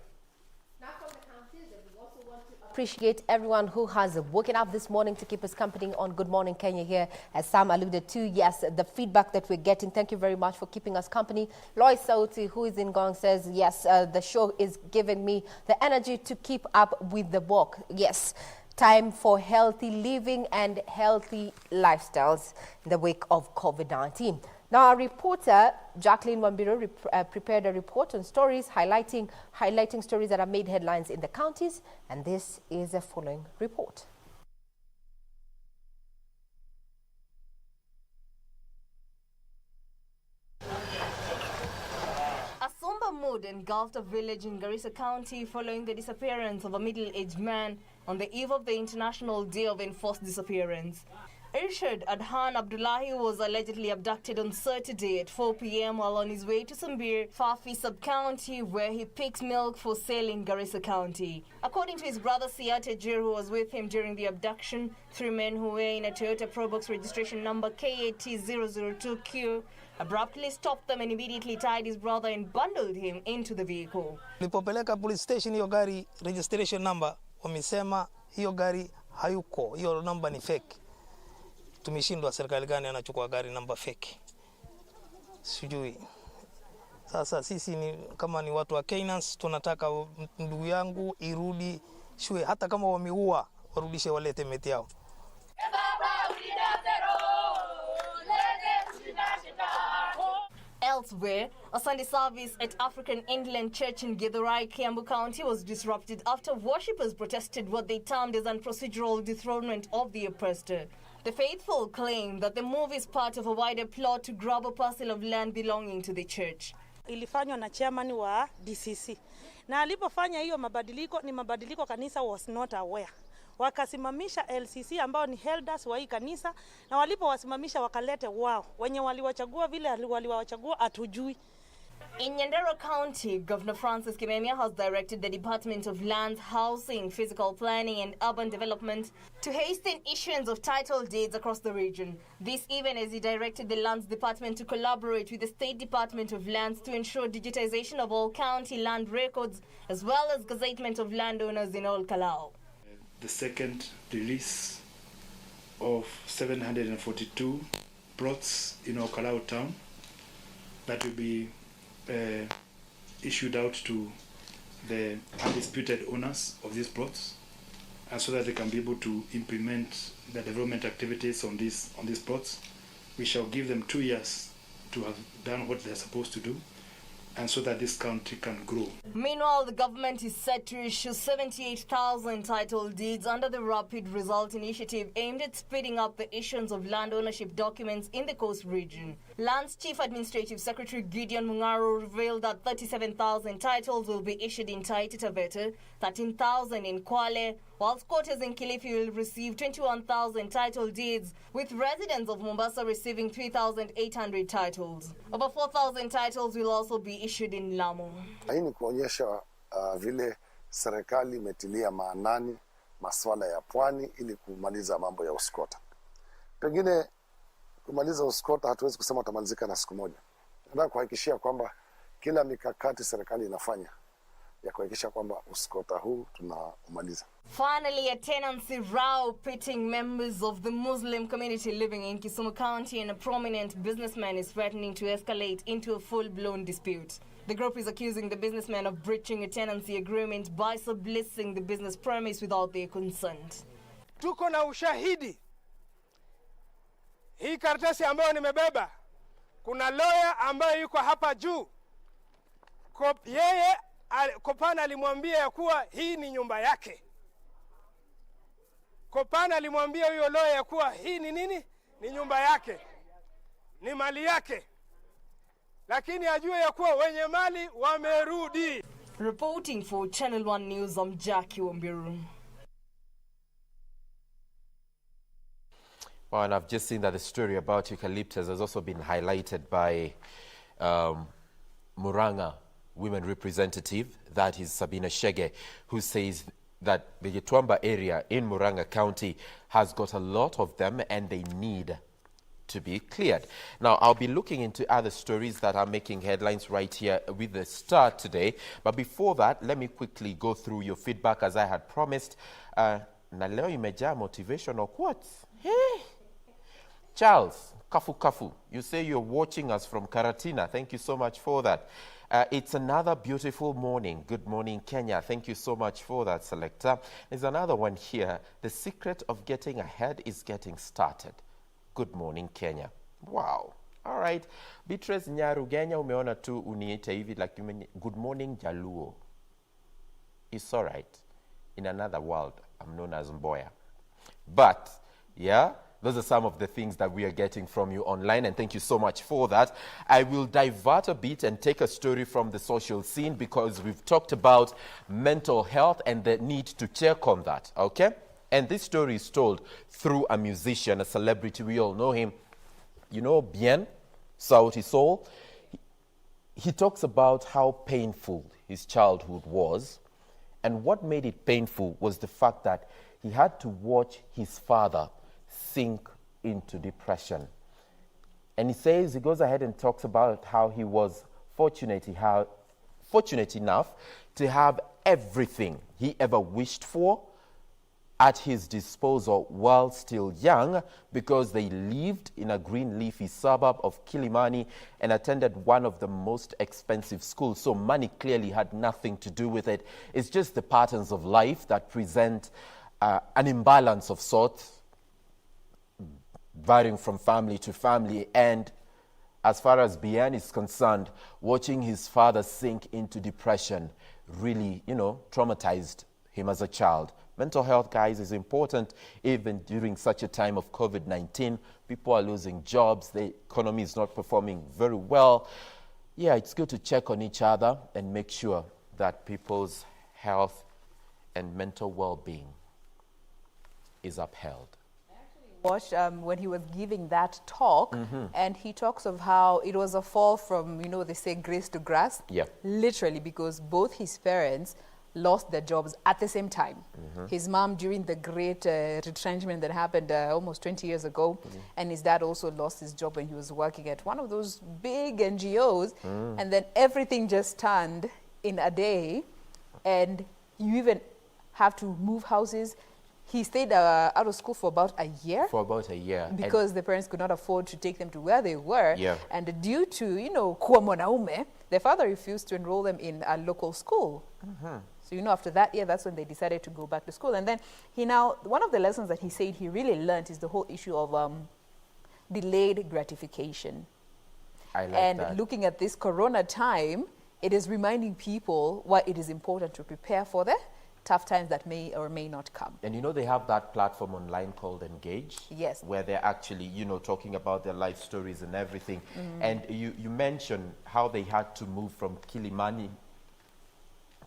Appreciate everyone who has woken up this morning to keep us company on Good Morning Kenya here. As Sam alluded to, yes, the feedback that we're getting, thank you very much for keeping us company. Lois Sauti, who is in Gong, says, yes, the show is giving me the energy to keep up with the work. Yes, time for healthy living and healthy lifestyles in the wake of COVID-19. Now, our reporter, Jacqueline Wambiro, prepared a report on stories highlighting stories that have made headlines in the counties, and this is a following report. A somber mood engulfed a village in Garissa County following the disappearance of a middle-aged man on the eve of the International Day of Enforced Disappearance. Irshad Adhan Abdullahi was allegedly abducted on Saturday at 4 p.m. while on his way to Sambir, Fafi sub-county, where he picks milk for sale in Garissa County. According to his brother Siate Jir, who was with him during the abduction, 3 men who were in a Toyota Probox registration number KAT002Q abruptly stopped them and immediately tied his brother and bundled him into the vehicle. Nilipopeleka police station hiyo gari registration number, wamesema hiyo gari hayuko, hiyo number ni fake. Tumeshindwa, serikali gani anachukua gari namba fake? Sijui. Sasa sisi kama ni watu wa Kenyans, tunataka ndugu yangu irudi shule, hata kama wameua warudishe, walete meti yao. Elsewhere, a Sunday service at African Inland Church in Githurai, Kiambu County was disrupted after worshippers protested what they termed as unprocedural dethronement of the oppressed. The faithful claim that the move is part of a wider plot to grab a parcel of land belonging to the church. Ilifanywa na chairman wa DCC. Na alipofanya hiyo mabadiliko kanisa was not aware. Wakasimamisha LCC ambao ni elders wa hii kanisa, na walipowasimamisha wakalete wao. Wenye waliwachagua vile waliwachagua hatujui. In Nyandera County, Governor Francis Kimemia has directed the Department of Lands, Housing, Physical Planning and Urban Development to hasten issuance of title deeds across the region. This even as he directed the Lands Department to collaborate with the State Department of Lands to ensure digitization of all county land records as well as gazettement of landowners in all Kalau. The second release of 742 plots in our Kalau town that will be issued out to the undisputed owners of these plots, and so that they can be able to implement the development activities on these plots. We shall give them 2 years to have done what they're supposed to do, and so that this county can grow. Meanwhile, the government is set to issue 78,000 title deeds under the Rapid Result Initiative aimed at speeding up the issuance of land ownership documents in the coast region. Lands Chief Administrative Secretary Gideon Mungaro revealed that 37,000 titles will be issued in Taita Taveta, 13,000 in Kwale, while squatters in Kilifi will receive 21,000 title deeds, with residents of Mombasa receiving 3,800 titles. Over 4,000 titles will also be issued in Lamu. Hii ni kuonyesha vile serikali imetilia maanani masuala ya pwani ili kumaliza mambo ya uskota. Pengine kumaliza uskota hatuwezi kusema utamalizika na siku moja, Nataka kuhakikishia kwamba kila mikakati serikali inafanya ya kuhakikisha kwamba uskota huu tunaumaliza. Finally, a tenancy row pitting members of the Muslim community living in Kisumu County and a prominent businessman is threatening to escalate into a full-blown dispute. The group is accusing the businessman of breaching a tenancy agreement by subleasing the business premise without their consent. Tuko na ushahidi. Hii karatasi ambayo nimebeba, kuna lawyer ambaye yuko hapa juu. Yeye Kopana alimwambia ya kuwa hii ni nyumba yake. Kopana alimwambia huyo lawyer ya kuwa hii ni nini? Ni nyumba yake. Ni mali yake. Lakini ajue ya kuwa wenye mali wamerudi. Reporting for Channel 1 News, I'm Jackie Wambiru. Well, and I've just seen that the story about eucalyptus has also been highlighted by Muranga women representative, that is Sabina Shege, who says that the Gitwamba area in Muranga County has got a lot of them and they need to be cleared. Now, I'll be looking into other stories that are making headlines right here with the Star today. But before that, let me quickly go through your feedback as I had promised. Na leo imejaa motivational quotes. Hey. Charles, Kafu, you say you're watching us from Karatina. Thank you so much for that. It's another beautiful morning. Good morning, Kenya. Thank you so much for that, Selector. There's another one here. The secret of getting ahead is getting started. Good morning, Kenya. Wow. All right. Beatrice Nyarugenya, umeona tu uniite hivi like good morning, Jaluo. It's all right. In another world, I'm known as Mboya. But, yeah, those are some of the things that we are getting from you online, and thank you so much for that. I will divert a bit and take a story from the social scene because we've talked about mental health and the need to check on that, okay? And this story is told through a musician, a celebrity. We all know him. You know Bien, Sauti Sol. He talks about how painful his childhood was, and what made it painful was the fact that he had to watch his father sink into depression. And he goes ahead and talks about how he was fortunate enough to have everything he ever wished for at his disposal while still young, because they lived in a green leafy suburb of Kilimani and attended one of the most expensive schools. So money clearly had nothing to do with it. It's just the patterns of life that present an imbalance of sorts, varying from family to family. And as far as Bien is concerned, watching his father sink into depression really, traumatized him as a child. Mental health, guys, is important even during such a time of COVID-19. People are losing jobs. The economy is not performing very well. Yeah, it's good to check on each other and make sure that people's health and mental well-being is upheld. Watched when he was giving that talk, and he talks of how it was a fall from, they say grace to grass. Yeah. Literally, because both his parents lost their jobs at the same time. His mom during the great retrenchment that happened almost 20 years ago, and his dad also lost his job when he was working at one of those big NGOs, and then everything just turned in a day, and you even have to move houses. He stayed out of school for about a year. Because the parents could not afford to take them to where they were. Yeah. And due to, kuwa mwanaume, their father refused to enroll them in a local school. So, after that year, that's when they decided to go back to school. And then one of the lessons that he said he really learned is the whole issue of delayed gratification. I like that. Looking at this corona time, it is reminding people why it is important to prepare for the tough times that may or may not come. And they have that platform online called Engage. Yes. Where they're actually, talking about their life stories and everything. And you mentioned how they had to move from Kilimani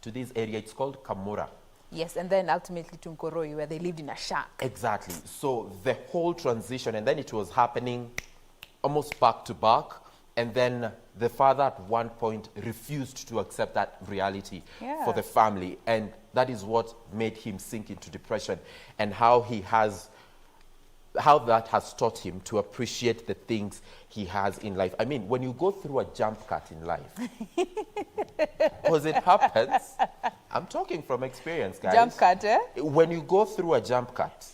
to this area. It's called Kamura. Yes, and then ultimately to Nkoroi, where they lived in a shack. Exactly. So the whole transition, and then it was happening almost back to back. And then the father at one point refused to accept that reality for the family. And that is what made him sink into depression. And how he has how that has taught him to appreciate the things he has in life. I mean, when you go through a jump cut in life, because it happens, I'm talking from experience, guys. Jump cut, eh? When you go through a jump cut,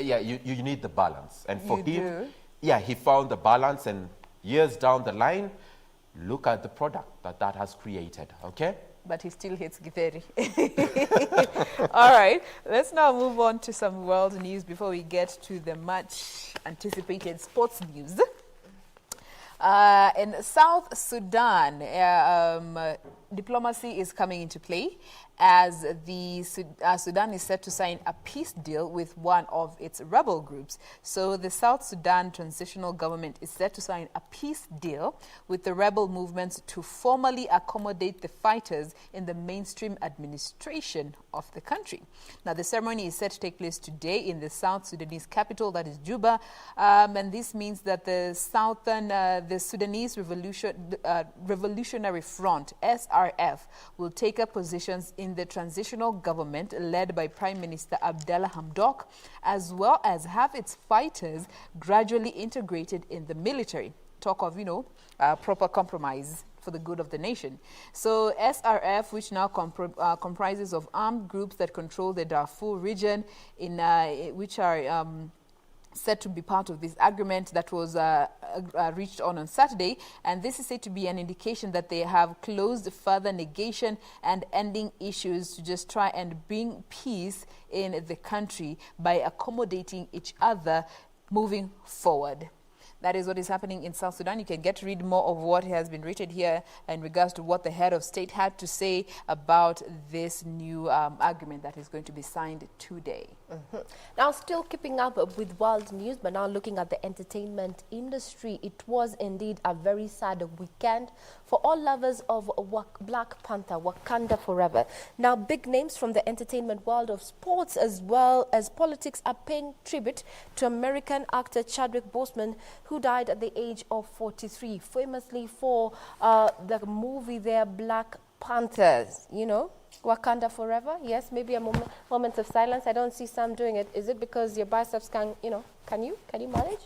yeah, you need the balance. And for him, yeah, he found the balance, and years down the line, look at the product that has created, okay? But he still hates Githeri. All right, let's now move on to some world news before we get to the much anticipated sports news. In South Sudan, diplomacy is coming into play as the Sudan is set to sign a peace deal with one of its rebel groups. So the South Sudan transitional government is set to sign a peace deal with the rebel movements to formally accommodate the fighters in the mainstream administration of the country. Now, the ceremony is set to take place today in the South Sudanese capital, that is Juba, and this means that the Sudanese Revolutionary Front, SRF, will take up positions in the transitional government led by Prime Minister Abdallah Hamdok, as well as have its fighters gradually integrated in the military. Talk of, proper compromise for the good of the nation. So SRF, which now comprises of armed groups that control the Darfur region, which are said to be part of this agreement that was reached on Saturday, and this is said to be an indication that they have closed further negation and ending issues to just try and bring peace in the country by accommodating each other moving forward. That is what is happening in South Sudan. You can get to read more of what has been written here in regards to what the head of state had to say about this new agreement that is going to be signed today. Now, still keeping up with world news, but now looking at the entertainment industry, it was indeed a very sad weekend for all lovers of Black Panther, Wakanda Forever. Now, big names from the entertainment world of sports as well as politics are paying tribute to American actor Chadwick Boseman, who died at the age of 43, famously for the movie there, Black Panthers, Wakanda Forever. Yes, maybe a moment of silence. I don't see Sam doing it. Is it because your biceps can you manage?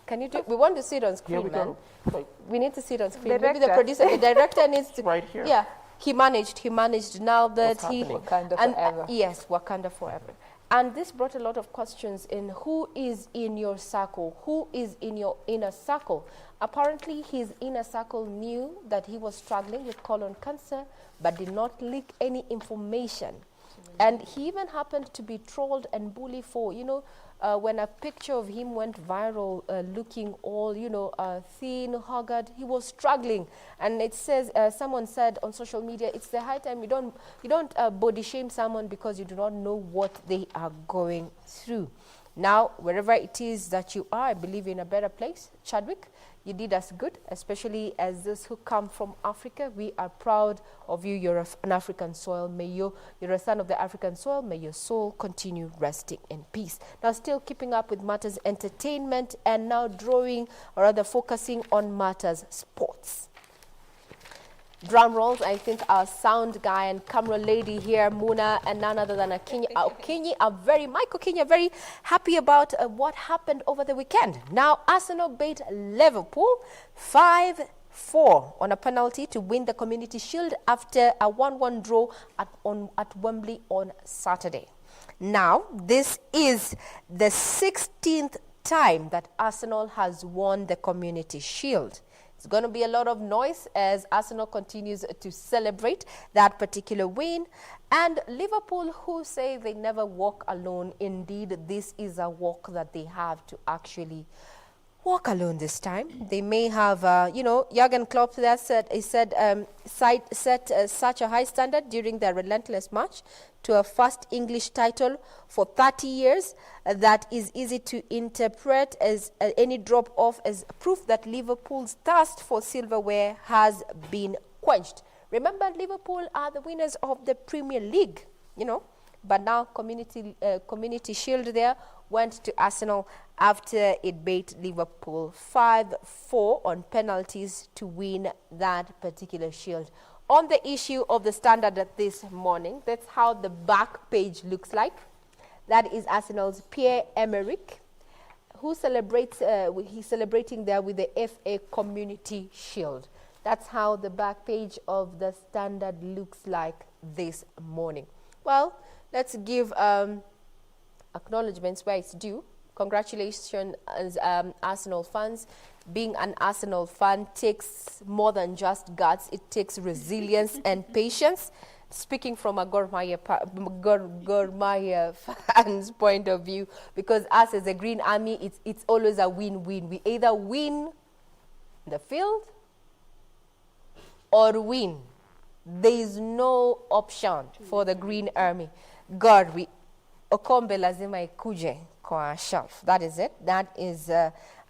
Can you do it? We want to see it on screen, man. We need to see it on screen. Maybe the producer, the director needs to. Right here. Yeah, he managed now that Wakanda Forever. Yes, Wakanda Forever. And this brought a lot of questions in who is in your circle, who is in your inner circle. Apparently, his inner circle knew that he was struggling with colon cancer, but did not leak any information. And he even happened to be trolled and bullied for, when a picture of him went viral, looking all, thin, haggard, he was struggling. And it says, someone said on social media, it's the high time you don't body shame someone because you do not know what they are going through. Now, wherever it is that you are, I believe you're in a better place. Chadwick, you did us good, especially as those who come from Africa. We are proud of you. You're an African soil. You're a son of the African soil. May your soul continue resting in peace. Now, still keeping up with matters entertainment and now focusing on matters sports. Drum rolls, I think our sound guy and camera lady here, Muna, and none other than Michael Okinyi, very happy about what happened over the weekend. Now, Arsenal beat Liverpool 5-4 on a penalty to win the Community Shield after a 1-1 draw at Wembley on Saturday. Now, this is the 16th time that Arsenal has won the Community Shield. It's going to be a lot of noise as Arsenal continues to celebrate that particular win. And Liverpool, who say they never walk alone, indeed, this is a walk that they have to actually walk alone this time. They may have, Jurgen Klopp there set such a high standard during their relentless march to a first English title for 30 years that is easy to interpret as any drop-off as proof that Liverpool's thirst for silverware has been quenched. Remember, Liverpool are the winners of the Premier League, but now Community Shield there went to Arsenal after it beat Liverpool 5-4 on penalties to win that particular shield. On the issue of the Standard this morning, that's how the back page looks like. That is Arsenal's Pierre-Emerick, who celebrates, he's celebrating there with the FA Community Shield. That's how the back page of the Standard looks like this morning. Well, let's give acknowledgements where it's due. Congratulations, Arsenal fans. Being an Arsenal fan takes more than just guts. It takes resilience and patience. Speaking from a Gor Mahia fans' point of view, because us as a Green Army, it's always a win-win. We either win the field or win. There is no option for the Green Army. God, Okombe lazima ikuje kwa shelf. That is it. That is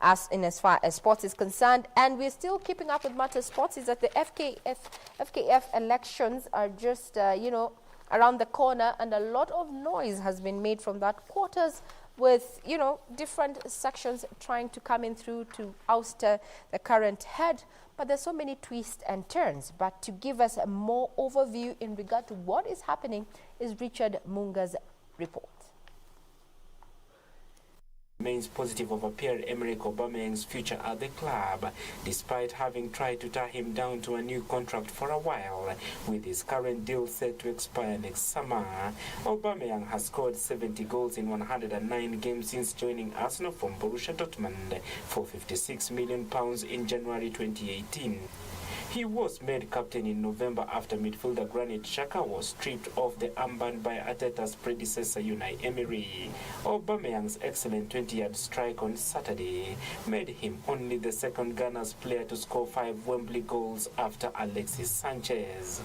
as far as sports is concerned. And we're still keeping up with matters sports. Is that the FKF elections are just, around the corner, and a lot of noise has been made from that quarters with, different sections trying to come in through to oust the current head. But there's so many twists and turns. But to give us a more overview in regard to what is happening is Richard Munga's report. Remains positive over Pierre-Emerick Aubameyang's future at the club, despite having tried to tie him down to a new contract for a while, with his current deal set to expire next summer. Aubameyang has scored 70 goals in 109 games since joining Arsenal from Borussia Dortmund for £56 million in January 2018. He was made captain in November after midfielder Granit Xhaka was stripped of the armband by Arteta's predecessor Unai Emery. Aubameyang's excellent 20-yard strike on Saturday made him only the second Ghana's player to score 5 Wembley goals after Alexis Sanchez.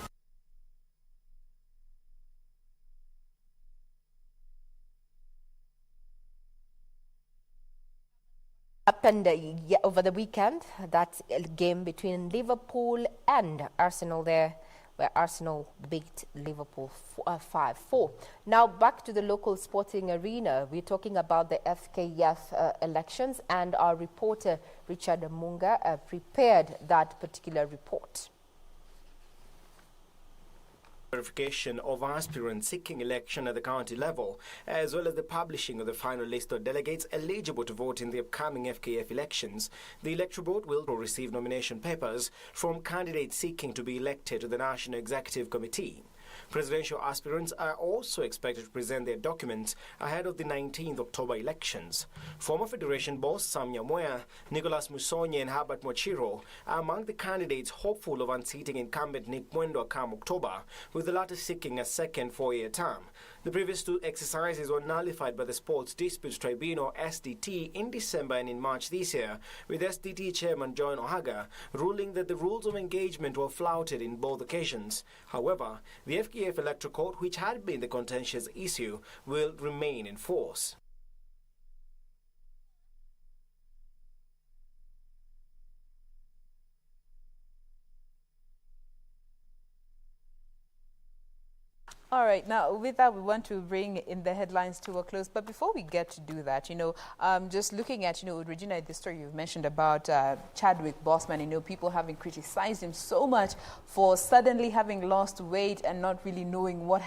Happened over the weekend, that game between Liverpool and Arsenal there, where Arsenal beat Liverpool 5-4. Now back to the local sporting arena. We're talking about the FKF elections, and our reporter Richard Munga prepared that particular report. Verification of aspirants seeking election at the county level, as well as the publishing of the final list of delegates eligible to vote in the upcoming FKF elections. The Electoral Board will receive nomination papers from candidates seeking to be elected to the National Executive Committee. Presidential aspirants are also expected to present their documents ahead of the 19th October elections. Former Federation boss Sam Nyamoya, Nicholas Musonye and Herbert Mochiro are among the candidates hopeful of unseating incumbent Nick Mwendwa come October, with the latter seeking a second 4-year term. The previous two exercises were nullified by the Sports Disputes Tribunal (SDT) in December and in March this year, with SDT Chairman John Ohaga ruling that the rules of engagement were flouted in both occasions. However, the FKF Electoral Court, which had been the contentious issue, will remain in force. All right, now with that, we want to bring in the headlines to a close. But before we get to do that, just looking at, Regina, the story you've mentioned about Chadwick Boseman, people having criticized him so much for suddenly having lost weight and not really knowing what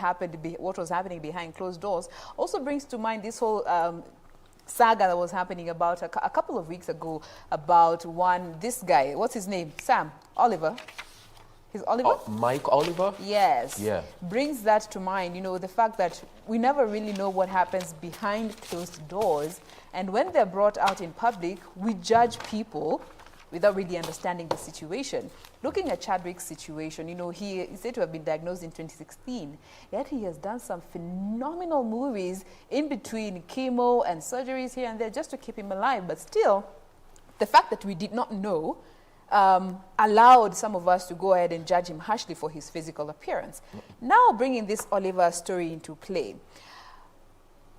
was happening behind closed doors, also brings to mind this whole saga that was happening about a couple of weeks ago about this guy, what's his name? Sam Oliver. Is Oliver? Mike Oliver? Yes. Yeah. Brings that to mind, the fact that we never really know what happens behind closed doors. And when they're brought out in public, we judge people without really understanding the situation. Looking at Chadwick's situation, he is said to have been diagnosed in 2016, yet he has done some phenomenal movies in between chemo and surgeries here and there just to keep him alive. But still, the fact that we did not know allowed some of us to go ahead and judge him harshly for his physical appearance. Now bringing this Oliver story into play,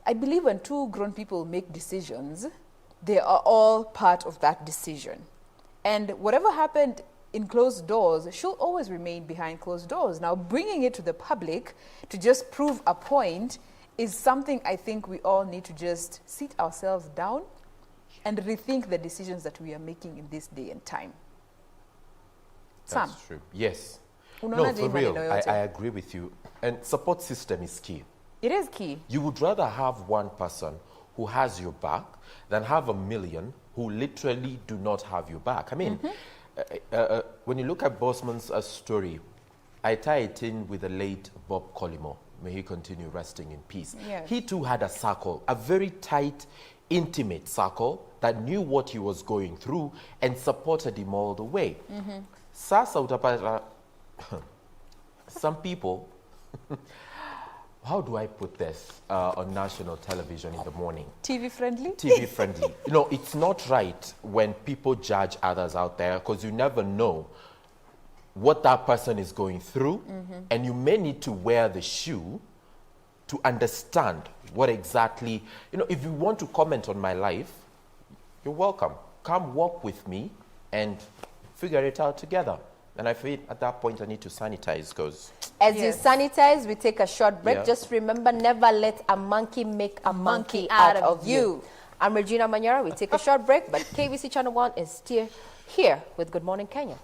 I believe when two grown people make decisions, they are all part of that decision. And whatever happened in closed doors should always remain behind closed doors. Now bringing it to the public to just prove a point is something I think we all need to just sit ourselves down and rethink the decisions that we are making in this day and time. That's Sam. true. Yes. No, for real, I agree with you. And support system is key. It is key. You would rather have one person who has your back than have a million who literally do not have your back. I mean, when you look at Bosman's story, I tie it in with the late Bob Collymore. May he continue resting in peace. Yes. He too had a circle, a very tight, intimate circle that knew what he was going through and supported him all the way. Sasa utapata some people, how do I put this on national television in the morning? TV friendly? TV friendly. You know, it's not right when people judge others out there because you never know what that person is going through, and you may need to wear the shoe to understand what exactly, you know, if you want to comment on my life, you're welcome. Come walk with me and figure it out together. And I feel at that point I need to sanitize because... As you sanitize, we take a short break. Yeah. Just remember, never let a monkey make a monkey out of you. I'm Regina Manyara. We take a short break, but KBC Channel 1 is still here with Good Morning Kenya.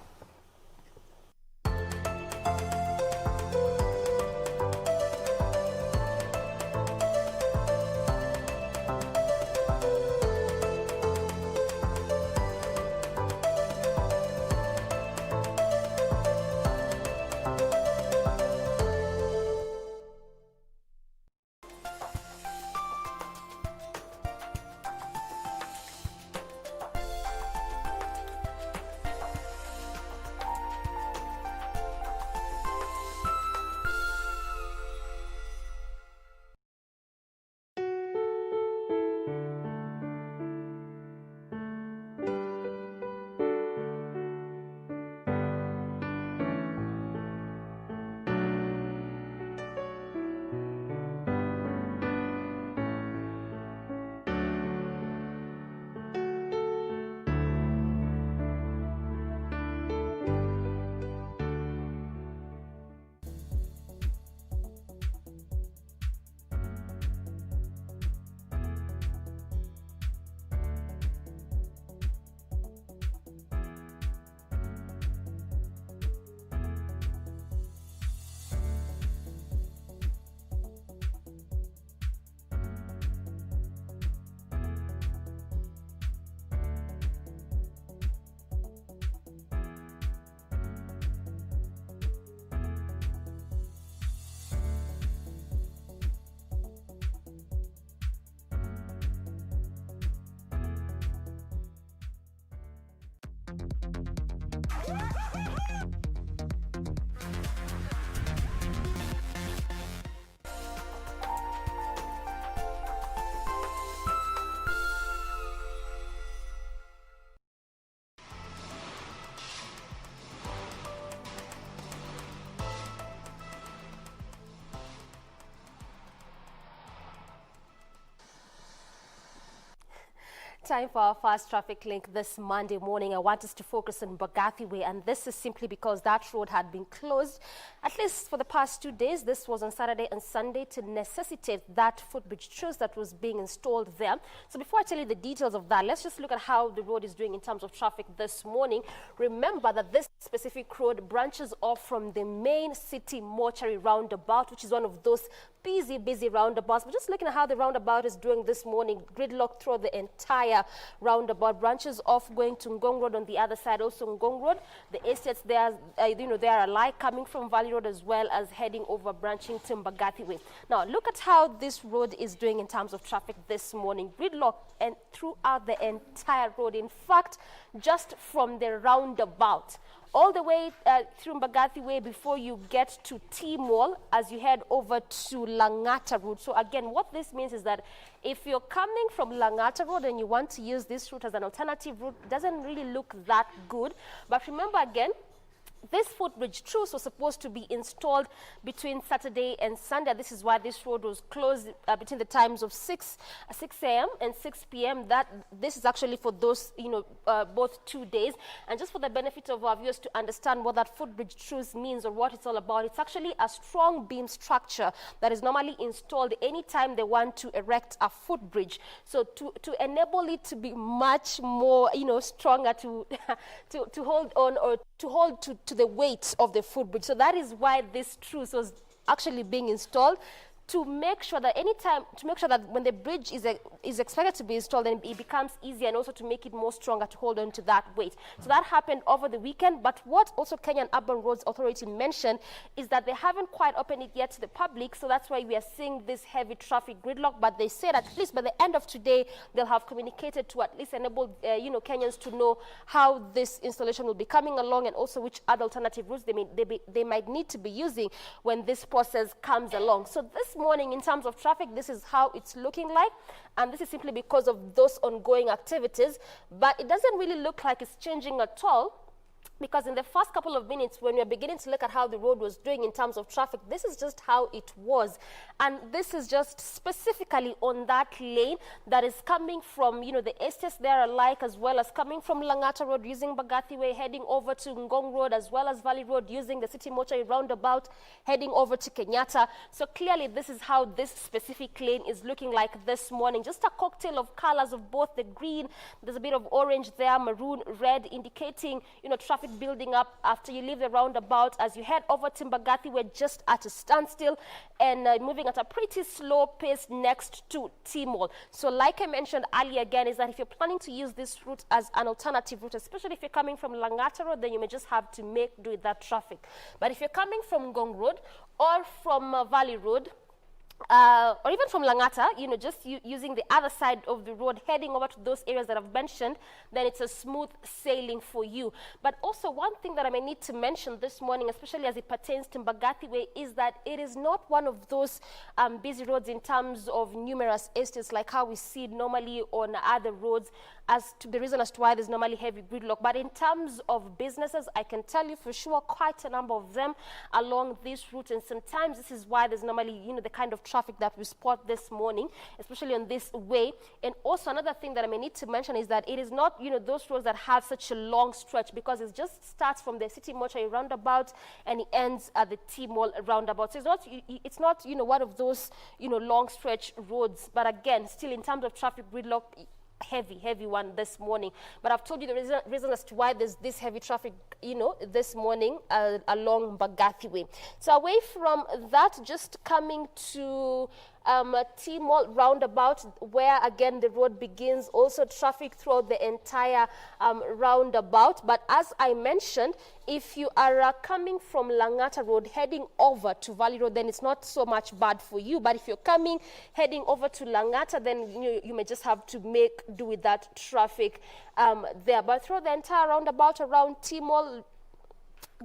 Time for our fast traffic link this Monday morning. I want us to focus on Mbagathi Way, and this is simply because that road had been closed at least for the past 2 days. This was on Saturday and Sunday to necessitate that footbridge truce that was being installed there. So before I tell you the details of that, let's just look at how the road is doing in terms of traffic this morning. Remember that this specific road branches off from the main city mortuary roundabout, which is one of those busy roundabouts. But just looking at how the roundabout is doing this morning, gridlock through the entire roundabout, branches off going to Ngong Road on the other side, also Ngong Road. The estates there, they are alike, coming from Valley Road as well as heading over, branching to Mbagathi Way. Now, look at how this road is doing in terms of traffic this morning. Gridlock and throughout the entire road. In fact, just from the roundabout all the way through Mbagathi Way before you get to T-Mall as you head over to Langata Road. So again, what this means is that if you're coming from Langata Road and you want to use this route as an alternative route, it doesn't really look that good. But remember again, this footbridge truce was supposed to be installed between Saturday and Sunday. This is why this road was closed between the times of 6 a.m. and 6 p.m. This is actually for those, both 2 days. And just for the benefit of our viewers to understand what that footbridge truce means or what it's all about, it's actually a strong beam structure that is normally installed anytime they want to erect a footbridge. So to enable it to be much more, stronger to hold on or to hold to the weight of the footbridge. So that is why this truce was actually being installed to make sure that when the bridge is expected to be installed, then it becomes easier, and also to make it more stronger to hold on to that weight. So that happened over the weekend. But what also Kenyan Urban Roads Authority mentioned is that they haven't quite opened it yet to the public, so that's why we are seeing this heavy traffic gridlock. But they said at least by the end of today, they'll have communicated to at least enable Kenyans to know how this installation will be coming along, and also which other alternative routes they might need to be using when this process comes along. So this morning, in terms of traffic, this is how it's looking like, and this is simply because of those ongoing activities. But it doesn't really look like it's changing at all, because in the first couple of minutes, when we are beginning to look at how the road was doing in terms of traffic, this is just how it was. And this is just specifically on that lane that is coming from, the estates there alike, as well as coming from Langata Road using Mbagathi Way, heading over to Ngong Road, as well as Valley Road using the City Mortuary roundabout, heading over to Kenyatta. So clearly, this is how this specific lane is looking like this morning. Just a cocktail of colors of both the green, there's a bit of orange there, maroon, red, indicating, traffic building up after you leave the roundabout. As you head over to Mbagathi, we're just at a standstill and moving at a pretty slow pace next to T-Mall. So like I mentioned earlier again, is that if you're planning to use this route as an alternative route, especially if you're coming from Langata Road, then you may just have to make do with that traffic. But if you're coming from Ngong Road or from Valley Road, or even from Langata, just using the other side of the road, heading over to those areas that I've mentioned, then it's a smooth sailing for you. But also one thing that I may need to mention this morning, especially as it pertains to Mbagathi Way, is that it is not one of those busy roads in terms of numerous estates like how we see it normally on other roads, as to the reason as to why there's normally heavy gridlock. But in terms of businesses, I can tell you for sure quite a number of them along this route, and sometimes this is why there's normally, the kind of traffic that we spot this morning, especially on this way. And also another thing that I may need to mention is that it is not, those roads that have such a long stretch, because it just starts from the City Mortuary roundabout and it ends at the T-Mall roundabout. So it's not, one of those, long stretch roads. But again, still in terms of traffic gridlock, heavy one this morning. But I've told you the reason as to why there's this heavy traffic, this morning along Mbagathi Way. So away from that, just coming to T-Mall roundabout, where again the road begins, also traffic throughout the entire roundabout. But as I mentioned, if you are coming from Langata Road heading over to Valley Road, then it's not so much bad for you. But if you're heading over to Langata, then you may just have to make do with that traffic there. But through the entire roundabout around T-Mall,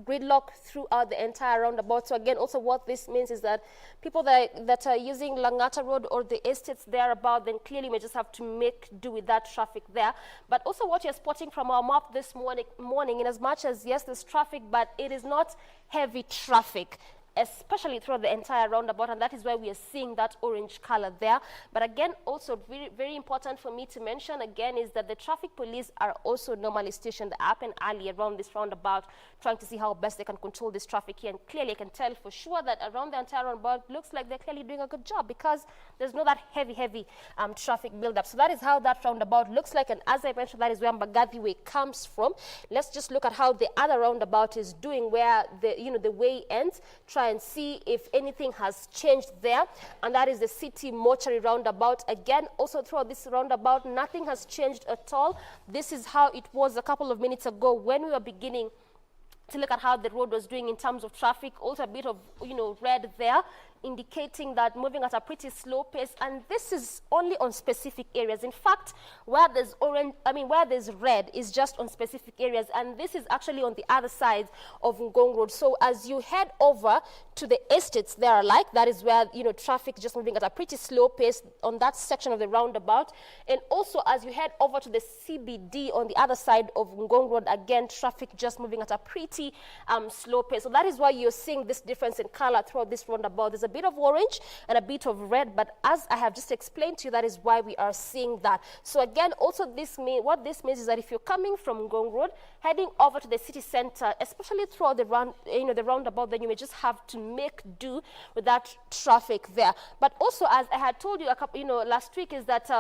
gridlock throughout the entire roundabout. So again, also what this means is that people that are using Langata Road or the estates thereabout, then clearly may just have to make do with that traffic there. But also what you're spotting from our map this morning, in as much as yes, there's traffic, but it is not heavy traffic, especially throughout the entire roundabout, and that is why we are seeing that orange color there. But again, also very, very important for me to mention again is that the traffic police are also normally stationed up and early around this roundabout, trying to see how best they can control this traffic here. And clearly I can tell for sure that around the entire roundabout looks like they're clearly doing a good job, because there's no that heavy traffic buildup. So that is how that roundabout looks like, and as I mentioned, that is where Mbagathi Way comes from. Let's just look at how the other roundabout is doing, where the way ends, try and see if anything has changed there, and that is the City Mortuary roundabout. Again, also throughout this roundabout, nothing has changed at all. This is how it was a couple of minutes ago when we were beginning to look at how the road was doing in terms of traffic. Also a bit of red there, indicating that moving at a pretty slow pace, and this is only on specific areas. In fact, where there's where there's red is just on specific areas, and this is actually on the other side of Ngong Road. So as you head over to the estates there alike, that is where traffic just moving at a pretty slow pace on that section of the roundabout. And also as you head over to the CBD on the other side of Ngong Road, again traffic just moving at a pretty slow pace. So that is why you're seeing this difference in color throughout this roundabout. There's a bit of orange and a bit of red, but as I have just explained to you, that is why we are seeing that. So again, also what this means is that if you're coming from Ngong Road heading over to the city center, especially throughout the roundabout, then you may just have to make do with that traffic there. But also, as I had told you last week, is that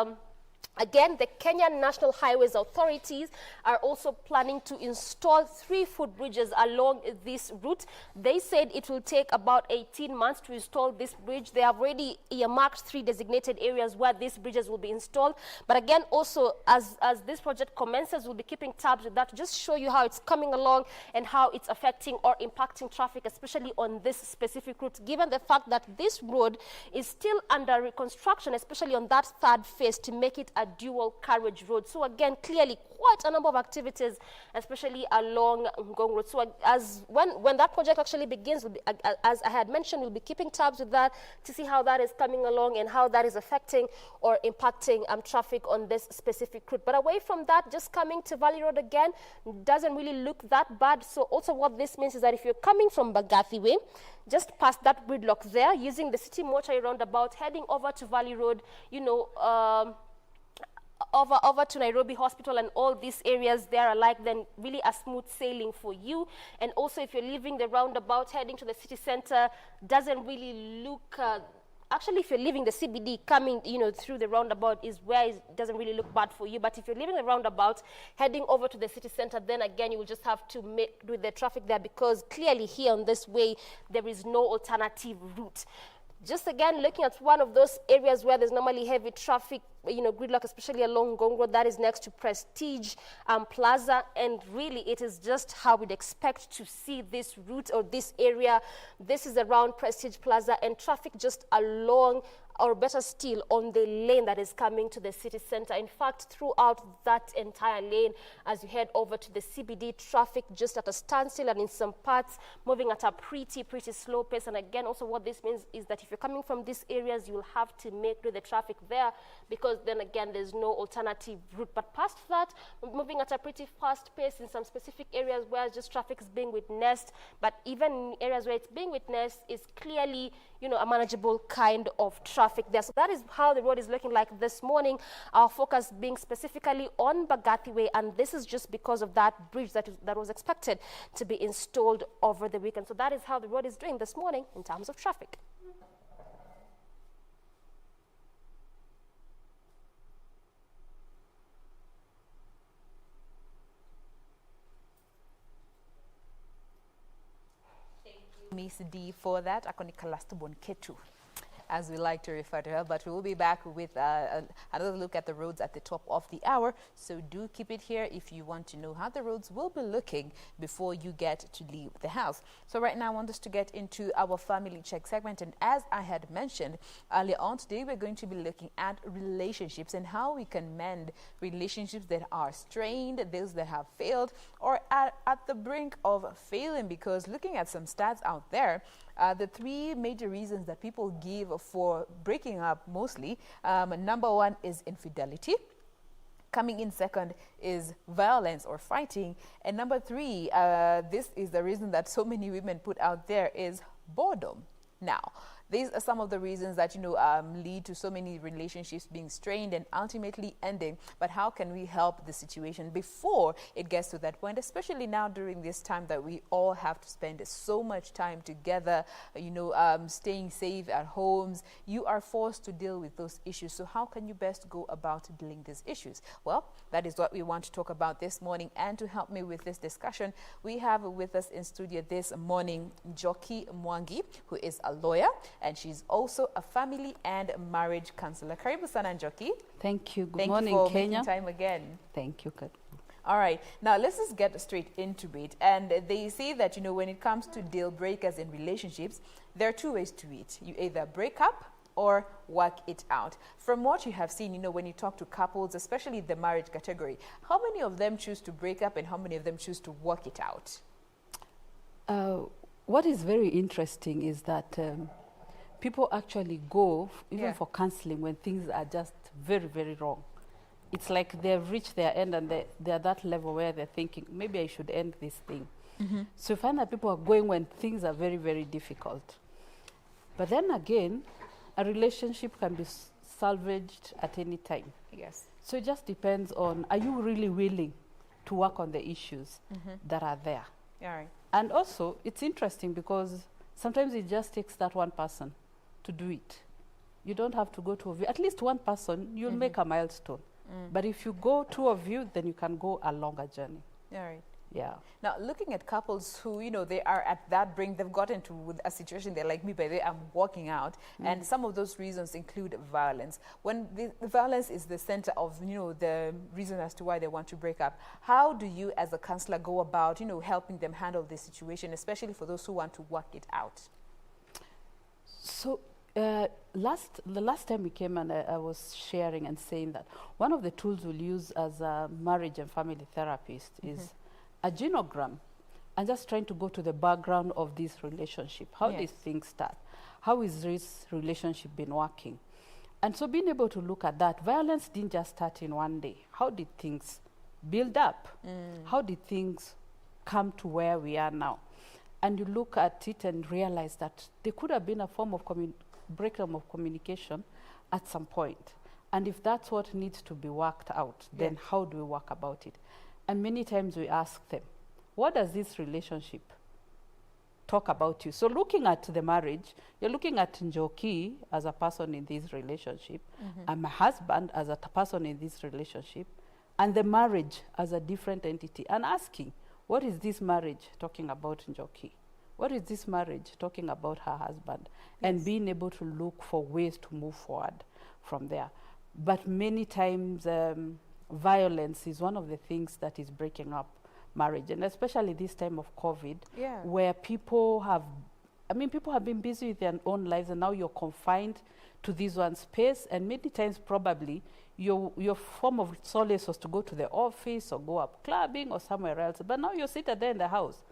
Again, the Kenyan National Highways Authorities are also planning to install 3 footbridges along this route. They said it will take about 18 months to install this bridge. They have already earmarked 3 designated areas where these bridges will be installed. But again, also, as this project commences, we'll be keeping tabs with that to just show you how it's coming along and how it's affecting or impacting traffic, especially on this specific route, given the fact that this road is still under reconstruction, especially on that 3rd phase to make it a dual carriage road. So again, clearly quite a number of activities, especially along Ngong Road. So as when that project actually begins, we'll be, as I had mentioned, we'll be keeping tabs with that to see how that is coming along and how that is affecting or impacting traffic on this specific route. But away from that, just coming to Valley Road again doesn't really look that bad. So also what this means is that if you're coming from Bagathi Way, just past that gridlock there, using the City Mortuary roundabout, heading over to Valley Road, you know, over to Nairobi Hospital and all these areas there are like, then really a smooth sailing for you. And also if you're leaving the roundabout heading to the city center, doesn't really look actually, if you're leaving the CBD coming, you know, through the roundabout is where it doesn't really look bad for you. But if you're leaving the roundabout, heading over to the city center, then again, you will just have to make do the traffic there, because clearly here on this way, there is no alternative route. Just again, looking at one of those areas where there's normally heavy traffic, you know, gridlock, especially along Ngong Road, that is next to Prestige Plaza. And really, it is just how we'd expect to see this route or this area. This is around Prestige Plaza, and traffic just along, or better still, on the lane that is coming to the city center. In fact, throughout that entire lane, as you head over to the CBD, traffic just at a standstill, and in some parts moving at a pretty slow pace. And again, also what this means is that if you're coming from these areas, you'll have to make do the traffic there, because then again, there's no alternative route. But past that, moving at a pretty fast pace in some specific areas where just traffic is being witnessed, but even in areas where it's being witnessed, is clearly, you know, a manageable kind of traffic there. So that is how the road is looking like this morning. Our focus being specifically on Bagathi Way, and this is just because of that bridge that was expected to be installed over the weekend. So that is how the road is doing this morning in terms of traffic. Miss D for that. Akoni Kalastubon Ketu, as we like to refer to her. But we will be back with another look at the roads at the top of the hour. So do keep it here if you want to know how the roads will be looking before you get to leave the house. So right now I want us to get into our family check segment. And as I had mentioned earlier on today, we're going to be looking at relationships and how we can mend relationships that are strained, those that have failed, or at the brink of failing. Because looking at some stats out there, the 3 major reasons that people give for breaking up mostly, number 1 is infidelity. Coming in second is violence or fighting. And number 3, this is the reason that so many women put out there, is boredom. Now, these are some of the reasons that, you know, lead to so many relationships being strained and ultimately ending. But how can we help the situation before it gets to that point, especially now during this time that we all have to spend so much time together, you know, staying safe at homes. You are forced to deal with those issues. So how can you best go about dealing these issues? Well, that is what we want to talk about this morning. And to help me with this discussion, we have with us in studio this morning Njoki Mwangi, who is a lawyer, and she's also a family and marriage counselor. Karibu sana, Njoki. Thank you. Good Thank morning, you for Kenya. making time again. Thank you. All right. Now, let's just get straight into it. And they say that, you know, when it comes to deal breakers in relationships, there are 2 ways to it. You either break up or work it out. From what you have seen, you know, when you talk to couples, especially the marriage category, how many of them choose to break up and how many of them choose to work it out? What is very interesting is that people actually go even for counseling when things are just very wrong. It's like they've reached their end and they're at that level where they're thinking, maybe I should end this thing. So you find that people are going when things are very difficult. But then again, a relationship can be salvaged at any time. Yes. So it just depends on, are you really willing to work on the issues that are there? All right. And also, it's interesting because sometimes it just takes that one person to do it. You don't have to go to at least one person, you'll make a milestone. But if you go two of you, then you can go a longer journey. All right. Yeah. Now, looking at couples who, you know, they are at that brink, they've got into with a situation, they're like me, by the way, I'm walking out. And some of those reasons include violence. When the violence is the center of, you know, the reason as to why they want to break up, how do you as a counselor go about, you know, helping them handle this situation, especially for those who want to work it out? So the last time we came and I was sharing and saying that one of the tools we'll use as a marriage and family therapist is a genogram, and just trying to go to the background of this relationship. How did things start? How is this relationship been working? And so being able to look at that, violence didn't just start in one day. How did things build up? How did things come to where we are now? And you look at it and realize that there could have been a form of breakdown of communication at some point. And if that's what needs to be worked out, then how do we work about it? And many times we ask them, what does this relationship talk about you? So looking at the marriage, you're looking at Njoki as a person in this relationship, and my husband as a person in this relationship, and the marriage as a different entity, and asking, what is this marriage talking about Njoki? What is this marriage talking about her husband? And being able to look for ways to move forward from there. But many times, violence is one of the things that is breaking up marriage, and especially this time of COVID, where people have been busy with their own lives, and now you're confined to this one space, and many times probably your form of solace was to go to the office or go up clubbing or somewhere else, but now you're sitting there in the house.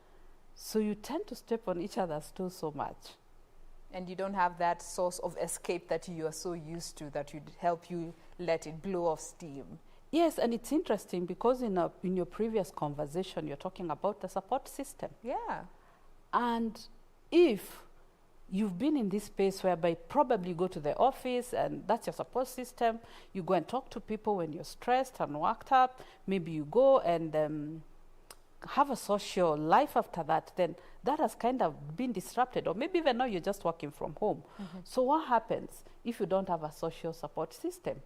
So you tend to step on each other's toes so much. And you don't have that source of escape that you are so used to that would help you let it blow off steam. Yes, and it's interesting because in your previous conversation, you're talking about the support system. Yeah. And if you've been in this space whereby probably you go to the office and that's your support system, you go and talk to people when you're stressed and worked up, maybe you go and have a social life after that, then that has kind of been disrupted. Or maybe even now you're just working from home. So what happens if you don't have a social support system?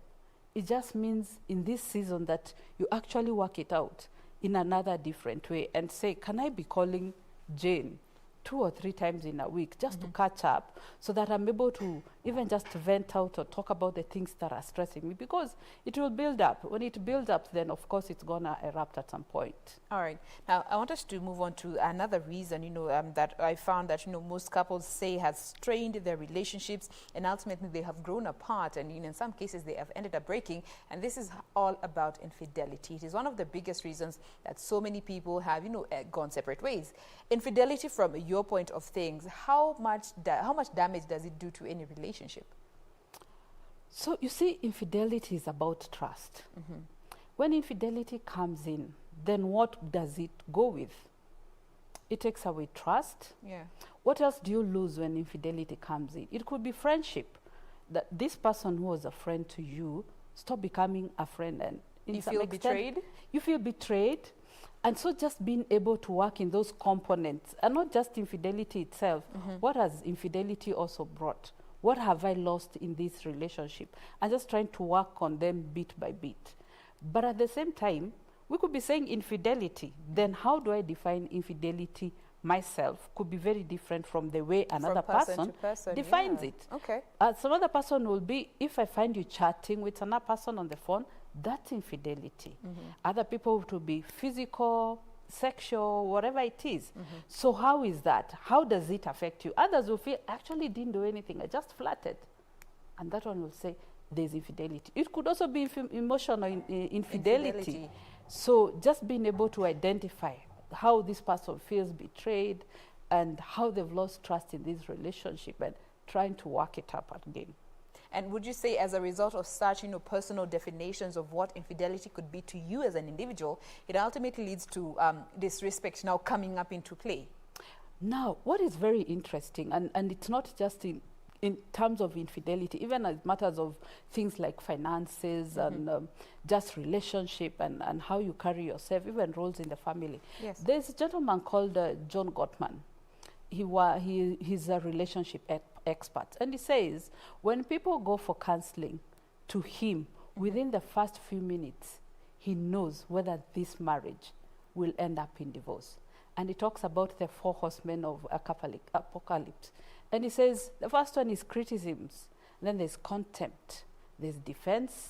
It just means in this season that you actually work it out in another different way and say, can I be calling Jane 2 or 3 times in a week just to catch up, so that I'm able to even just vent out or talk about the things that are stressing me, because it will build up. When it builds up, then of course it's gonna erupt at some point. All right. Now I want us to move on to another reason, that I found that, most couples say has strained their relationships, and ultimately they have grown apart, and in some cases they have ended up breaking. And this is all about infidelity. It is one of the biggest reasons that so many people have, gone separate ways. Infidelity, from your point of things, how much damage does it do to any relationship? So you see, infidelity is about trust. When infidelity comes in, then what does it go with? It takes away trust. Yeah. What else do you lose when infidelity comes in? It could be friendship. That this person who was a friend to you stop becoming a friend, and you feel betrayed. You feel betrayed. And so just being able to work in those components, and not just infidelity itself. What has infidelity also brought? What have I lost in this relationship? And just trying to work on them bit by bit. But at the same time, we could be saying infidelity. Then how do I define infidelity myself? Could be very different from the way another person defines it. Okay. Some other person will be, if I find you chatting with another person on the phone, that's infidelity. Other people will be physical, sexual, whatever it is. So how is that? How does it affect you? Others will feel, actually didn't do anything, I just flirted. And that one will say, there's infidelity. It could also be emotional infidelity. So just being able to identify how this person feels betrayed and how they've lost trust in this relationship, and trying to work it up again. And would you say, as a result of such, personal definitions of what infidelity could be to you as an individual, it ultimately leads to disrespect now coming up into play? Now, what is very interesting, and it's not just in terms of infidelity, even as matters of things like finances and just relationship and how you carry yourself, even roles in the family. Yes. There's a gentleman called John Gottman. He's a relationship expert, and he says when people go for counseling, to him, within the first few minutes, he knows whether this marriage will end up in divorce. And he talks about the 4 horsemen of apocalypse. And he says the first one is criticisms, then there's contempt, there's defensive,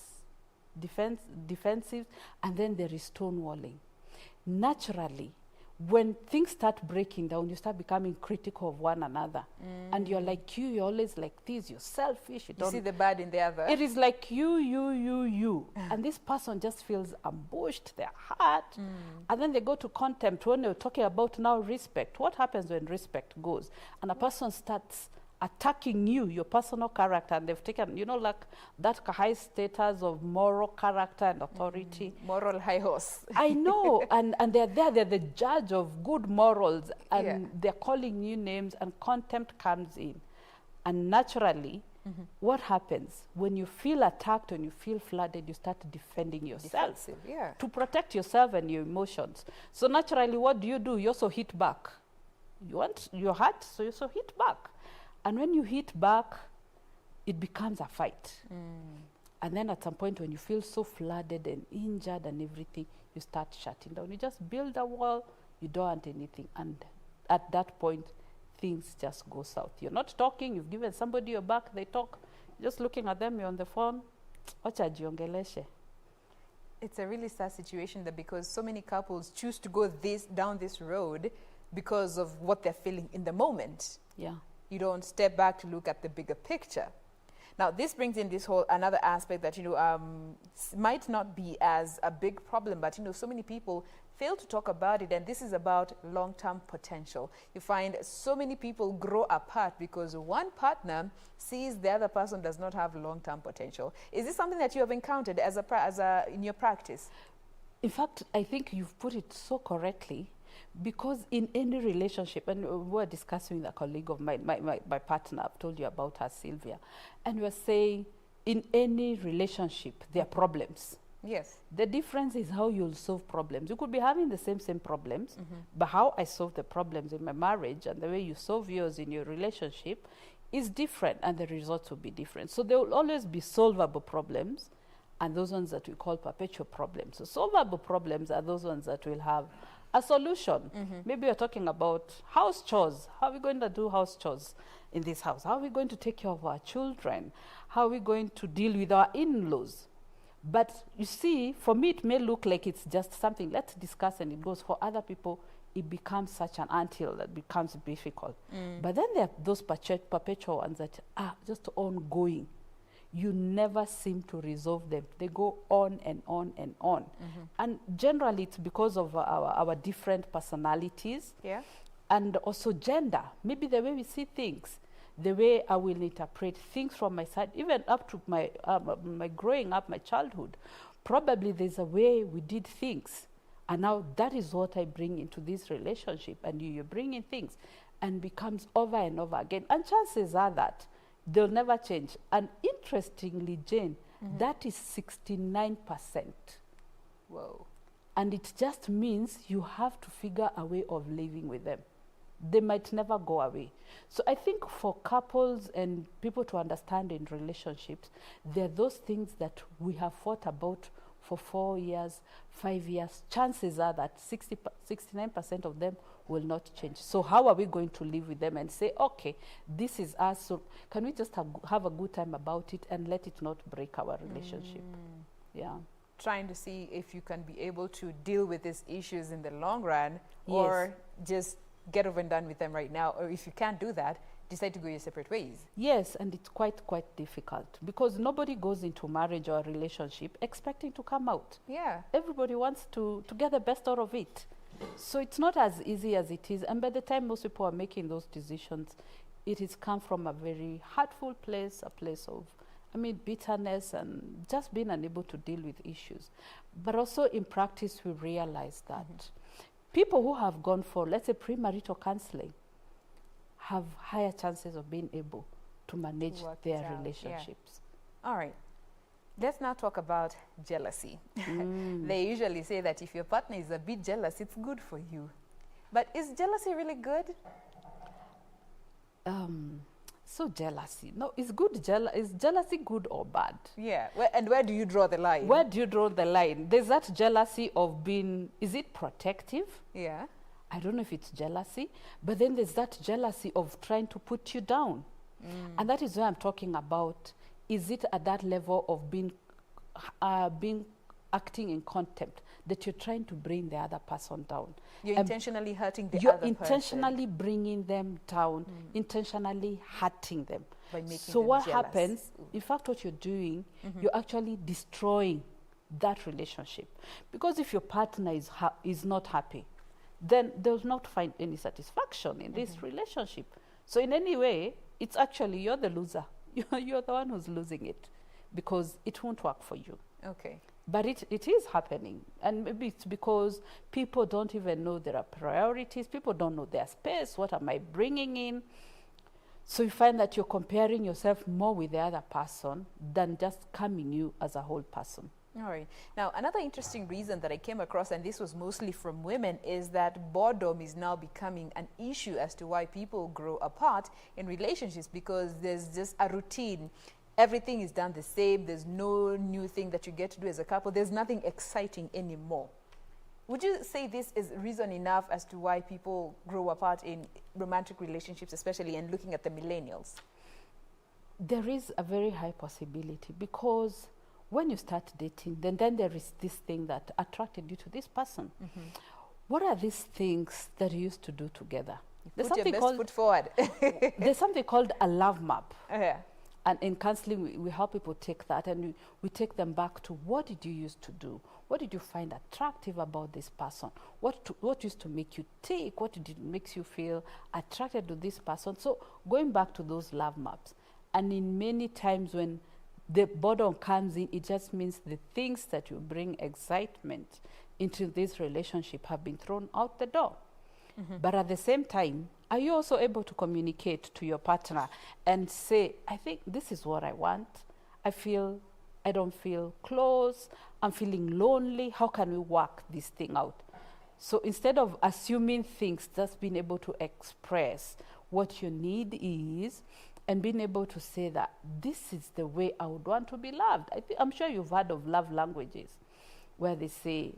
and then there is stonewalling. Naturally, when things start breaking down, you start becoming critical of one another. And you're like, you're always like this, you're selfish. You see the bad in the other. It is like you. And this person just feels ambushed, they're hurt. And then they go to contempt when they're talking about now respect. What happens when respect goes? And a person starts attacking you, your personal character, and they've taken, like that high status of moral character and authority. Moral high horse. I know, and they're there, they're the judge of good morals, and they're calling you names, and contempt comes in. And naturally, what happens? When you feel attacked and you feel flooded, you start defending yourself. To protect yourself and your emotions. So naturally, what do? You also hit back. You're hurt, so you also hit back. And when you hit back, it becomes a fight. And then at some point when you feel so flooded and injured and everything, you start shutting down. You just build a wall, you don't want anything. And at that point, things just go south. You're not talking, you've given somebody your back, they talk. You're just looking at them, you're on the phone. Wacha. It's a really sad situation that because so many couples choose to go down this road because of what they're feeling in the moment. Yeah. You don't step back to look at the bigger picture. Now, this brings in this whole another aspect that, might not be as a big problem, but, so many people fail to talk about it, and this is about long-term potential. You find so many people grow apart because one partner sees the other person does not have long-term potential. Is this something that you have encountered in your practice? In fact, I think you've put it so correctly. Because in any relationship, and we were discussing with a colleague of mine, my partner, I've told you about her, Sylvia, and we're saying in any relationship, there are problems. Yes. The difference is how you'll solve problems. You could be having the same problems, but how I solve the problems in my marriage and the way you solve yours in your relationship is different, and the results will be different. So there will always be solvable problems, and those ones that we call perpetual problems. So solvable problems are those ones that will have a solution. Maybe you're talking about house chores. How are we going to do house chores in this house? How are we going to take care of our children? How are we going to deal with our in-laws? But you see, for me, it may look like it's just something, let's discuss, and it goes. For other people, it becomes such an anthill that becomes difficult. But then there are those perpetual ones that are just ongoing. You never seem to resolve them. They go on and on and on. And generally, it's because of our different personalities. Yeah. And also gender. Maybe the way we see things, the way I will interpret things from my side, even up to my growing up, my childhood. Probably there's a way we did things. And now that is what I bring into this relationship. And you bring in things and becomes over and over again. And chances are that they'll never change. And interestingly, Jane, that is 69%. Whoa. And it just means you have to figure a way of living with them. They might never go away. So I think for couples and people to understand in relationships, there are those things that we have fought about for 4 years, 5 years. Chances are that 69% of them will not change. So how are we going to live with them and say, okay, this is us, so can we just have a good time about it and let it not break our relationship? Yeah. Trying to see if you can be able to deal with these issues in the long run, or just get over and done with them right now. Or if you can't do that, decide to go your separate ways. Yes, and it's quite difficult because nobody goes into marriage or a relationship expecting to come out. Yeah. Everybody wants to get the best out of it. So it's not as easy as it is. And by the time most people are making those decisions, it has come from a very hurtful place, a place of, bitterness and just being unable to deal with issues. But also in practice, we realize that people who have gone for, let's say, premarital counseling have higher chances of being able to manage their relationships. Yeah. All right. Let's now talk about jealousy. They usually say that if your partner is a bit jealous, it's good for you. But is jealousy really good? So jealousy. No, is jealousy good or bad? Yeah. And where do you draw the line? Where do you draw the line? There's that jealousy of being, is it protective? Yeah. I don't know if it's jealousy, but then there's that jealousy of trying to put you down. And that is why I'm talking about, is it at that level of being acting in contempt, that you're trying to bring the other person down? You're intentionally hurting the you're other person. You're intentionally bringing them down, intentionally hurting them. By making so them what jealous. happens, in fact, what you're doing, you're actually destroying that relationship. Because if your partner is not happy, then they'll not find any satisfaction in this relationship. So in any way, it's actually, you're the loser. You're the one who's losing it, because it won't work for you. Okay. But it is happening. And maybe it's because people don't even know there are priorities. People don't know their space. What am I bringing in? So you find that you're comparing yourself more with the other person than just coming you as a whole person. All right. Now, another interesting reason that I came across, and this was mostly from women, is that boredom is now becoming an issue as to why people grow apart in relationships, because there's just a routine. Everything is done the same. There's no new thing that you get to do as a couple. There's nothing exciting anymore. Would you say this is reason enough as to why people grow apart in romantic relationships, especially, and looking at the millennials? There is a very high possibility, because when you start dating, then there is this thing that attracted you to this person. What are these things that you used to do together? There's put your best foot forward. There's something called a love map. Yeah. And in counseling, we help people take that, and we take them back to, what did you used to do? What did you find attractive about this person? What used to make you tick? What makes you feel attracted to this person? So going back to those love maps. And in many times when the boredom comes in, it just means the things that you bring excitement into this relationship have been thrown out the door. But at the same time, are you also able to communicate to your partner and say, I think this is what I want. I don't feel close. I'm feeling lonely. How can we work this thing out? So instead of assuming things, just being able to express what your need is, and being able to say that this is the way I would want to be loved. I'm sure you've heard of love languages, where they say,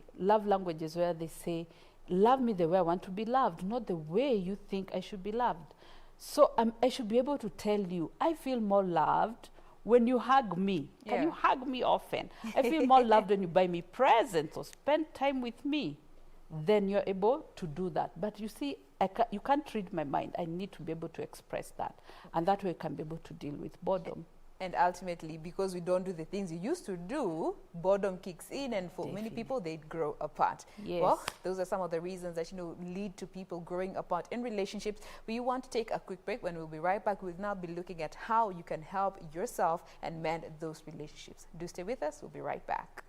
love me the way I want to be loved, not the way you think I should be loved. So I should be able to tell you, I feel more loved when you hug me. Can you hug me often? I feel more loved when you buy me presents or spend time with me. Then you're able to do that. But you see, you can't read my mind. I need to be able to express that. And that way I can be able to deal with boredom. And ultimately, because we don't do the things we used to do, boredom kicks in, and for many people, they grow apart. Yes. Well, those are some of the reasons that, lead to people growing apart in relationships. We want to take a quick break. When we'll be right back, we'll now be looking at how you can help yourself and mend those relationships. Do stay with us. We'll be right back.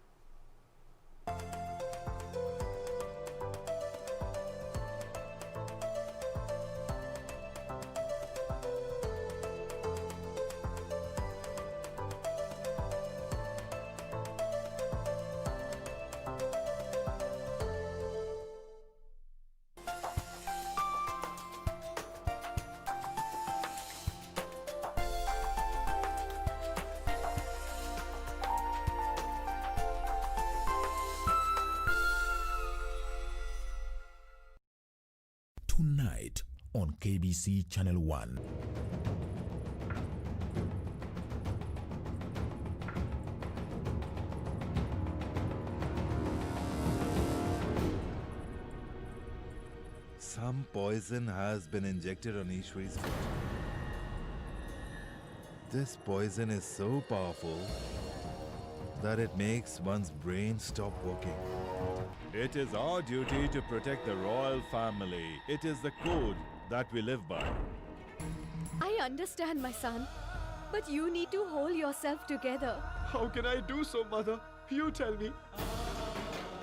Tonight on KBC Channel 1. Some poison has been injected on Ishwari's foot. This poison is so powerful that it makes one's brain stop working. It is our duty to protect the royal family. It is the code that we live by. I understand, my son, but you need to hold yourself together. How can I do so, Mother? You tell me.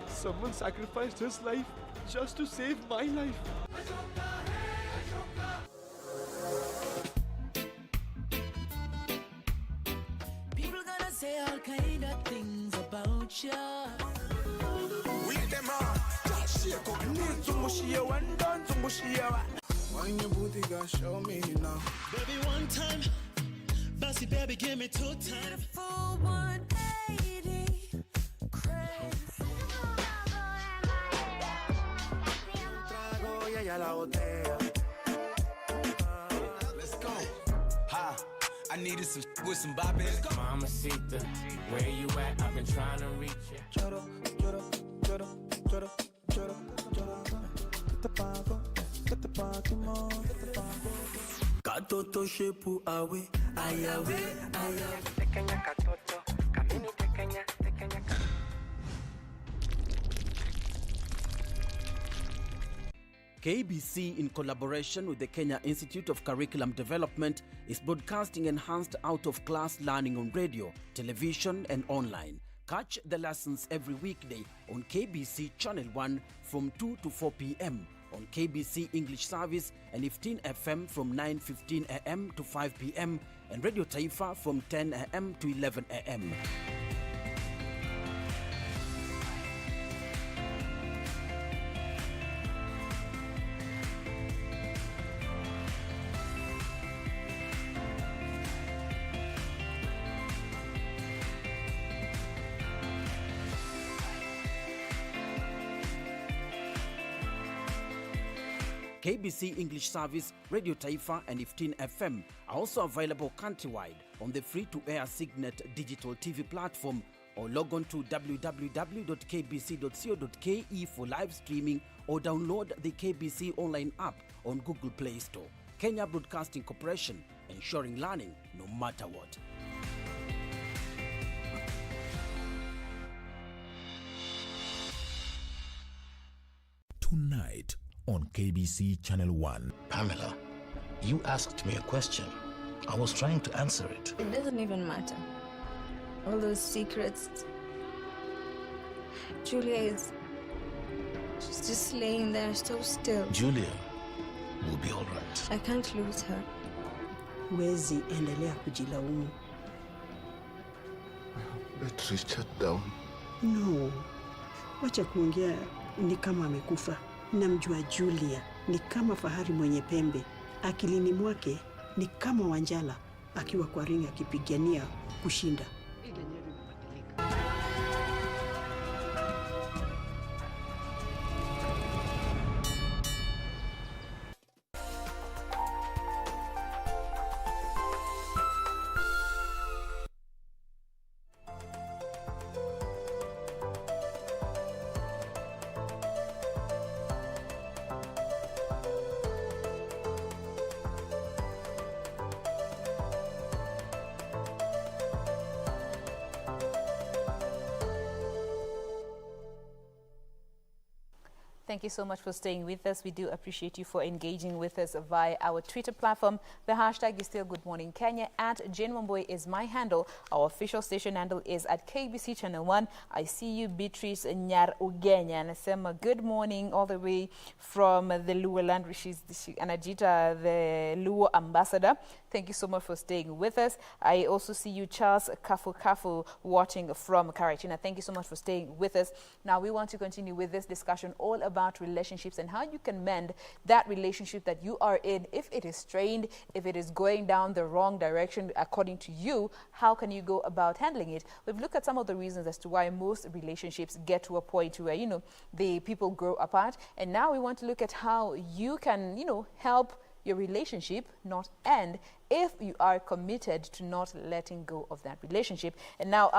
Someone sacrificed his life just to save my life. People gonna say all kind of things about you. Wake them up. Just shake up. Need to mush you and done to mush you. When your booty got show me now. Baby, one time. Bossy baby, give me 2 times. Full 180. Crazy. Let's go. Ha. I needed some with some bop in it. Mamacita, where you at? I've been trying to reach you. Katoto shepu awe, ayawe, ayawe. KBC, in collaboration with the Kenya Institute of Curriculum Development, is broadcasting enhanced out-of-class learning on radio, television, and online. Catch the lessons every weekday on KBC Channel 1 from 2 to 4 p.m. on KBC English Service and 15 FM from 9:15 a.m. to 5 p.m. and Radio Taifa from 10 a.m. to 11 a.m. KBC English Service, Radio Taifa, and 15 FM are also available countrywide on the free-to-air Signet digital TV platform, or log on to www.kbc.co.ke for live streaming, or download the KBC online app on Google Play Store. Kenya Broadcasting Corporation, ensuring learning no matter what. Tonight on KBC Channel 1. Pamela, you asked me a question. I was trying to answer it. It doesn't even matter. All those secrets. Julia is... she's just laying there so still. Julia will be all right. I can't lose her. Huwezi endelea kujilaumu. Battery shut down. No, wacha kuongea ni kama amekufa. Namjua Julia ni kama fahari mwenye pembe. Akilini mwake ni kama Wanjala akiwa kwa ringi akipigania kushinda. Thank you so much for staying with us. We do appreciate you for engaging with us via our Twitter platform. The hashtag is still Good Morning Kenya. @Jane Wambui is my handle. Our official station handle is at KBC Channel 1. I see you, Beatrice Nyar Ugenya. Anasema good morning all the way from the Luo land. She's Anajita, the Luo ambassador. Thank you so much for staying with us. I also see you, Charles Kafu, watching from Karatina. Thank you so much for staying with us. Now we want to continue with this discussion all about relationships and how you can mend that relationship that you are in. If it is strained, if it is going down the wrong direction according to you, how can you go about handling it? We've looked at some of the reasons as to why most relationships get to a point where, you know, the people grow apart. And now we want to look at how you can, you know, help your relationship not end if you are committed to not letting go of that relationship. And now,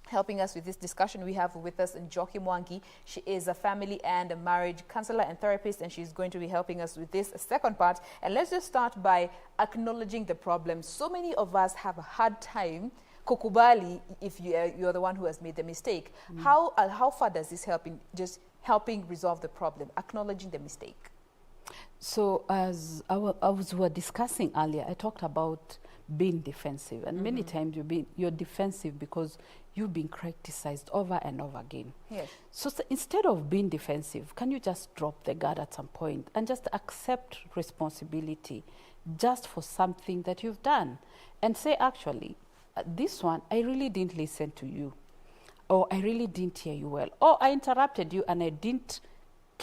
helping us with this discussion, we have with us Njoki Mwangi. She is a family and a marriage counselor and therapist, and she's going to be helping us with this second part. And let's just start by acknowledging the problem. So many of us have a hard time kukubali if you're the one who has made the mistake. How far does this help in just helping resolve the problem, acknowledging the mistake? So as we were discussing earlier, I talked about being defensive, and many times you're defensive because you've been criticized over and over again. Yes. So instead of being defensive, can you just drop the guard at some point and just accept responsibility just for something that you've done and say, actually, this one, I really didn't listen to you, or I really didn't hear you well, or I interrupted you and I didn't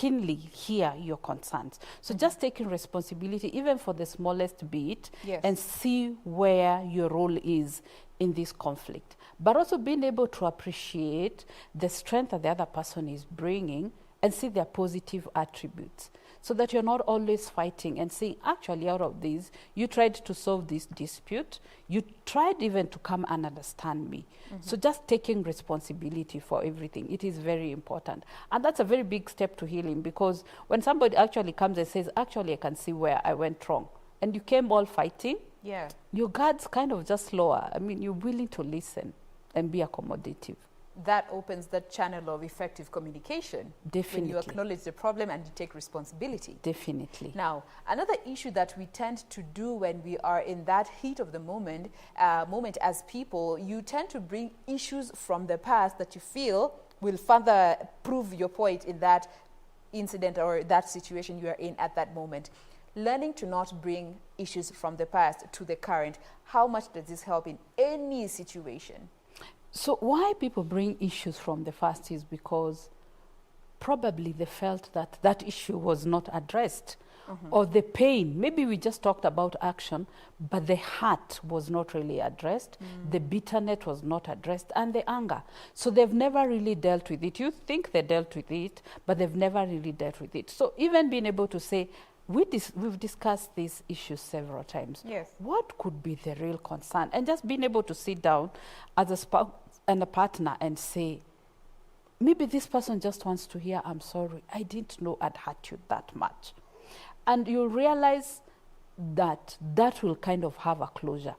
keenly hear your concerns. So just taking responsibility, even for the smallest bit, Yes. and see where your role is in this conflict. But also being able to appreciate the strength that the other person is bringing and see their positive attributes, so that you're not always fighting and saying, actually, out of this, you tried to solve this dispute, you tried even to come and understand me. So just taking responsibility for everything, it is very important. And that's a very big step to healing, because when somebody actually comes and says, actually, I can see where I went wrong, and you came all fighting, Yeah. your guards kind of just lower. I mean, you're willing to listen and be accommodative. That opens that channel of effective communication. Definitely. When you acknowledge the problem and you take responsibility. Definitely. Now, another issue that we tend to do when we are in that heat of the moment as people, you tend to bring issues from the past that you feel will further prove your point in that incident or that situation you are in at that moment. Learning to not bring issues from the past to the current, how much does this help in any situation? So why people bring issues from the past is because probably they felt that that issue was not addressed, or the pain. Maybe we just talked about action, but the heart was not really addressed, the bitterness was not addressed, and the anger. So they've never really dealt with it. You think they dealt with it, but they've never really dealt with it. So even being able to say, we've discussed these issues several times. Yes. What could be the real concern? And just being able to sit down as a spouse and a partner and say, maybe this person just wants to hear, I'm sorry, I didn't know I'd hurt you that much. And you'll realize that that will kind of have a closure.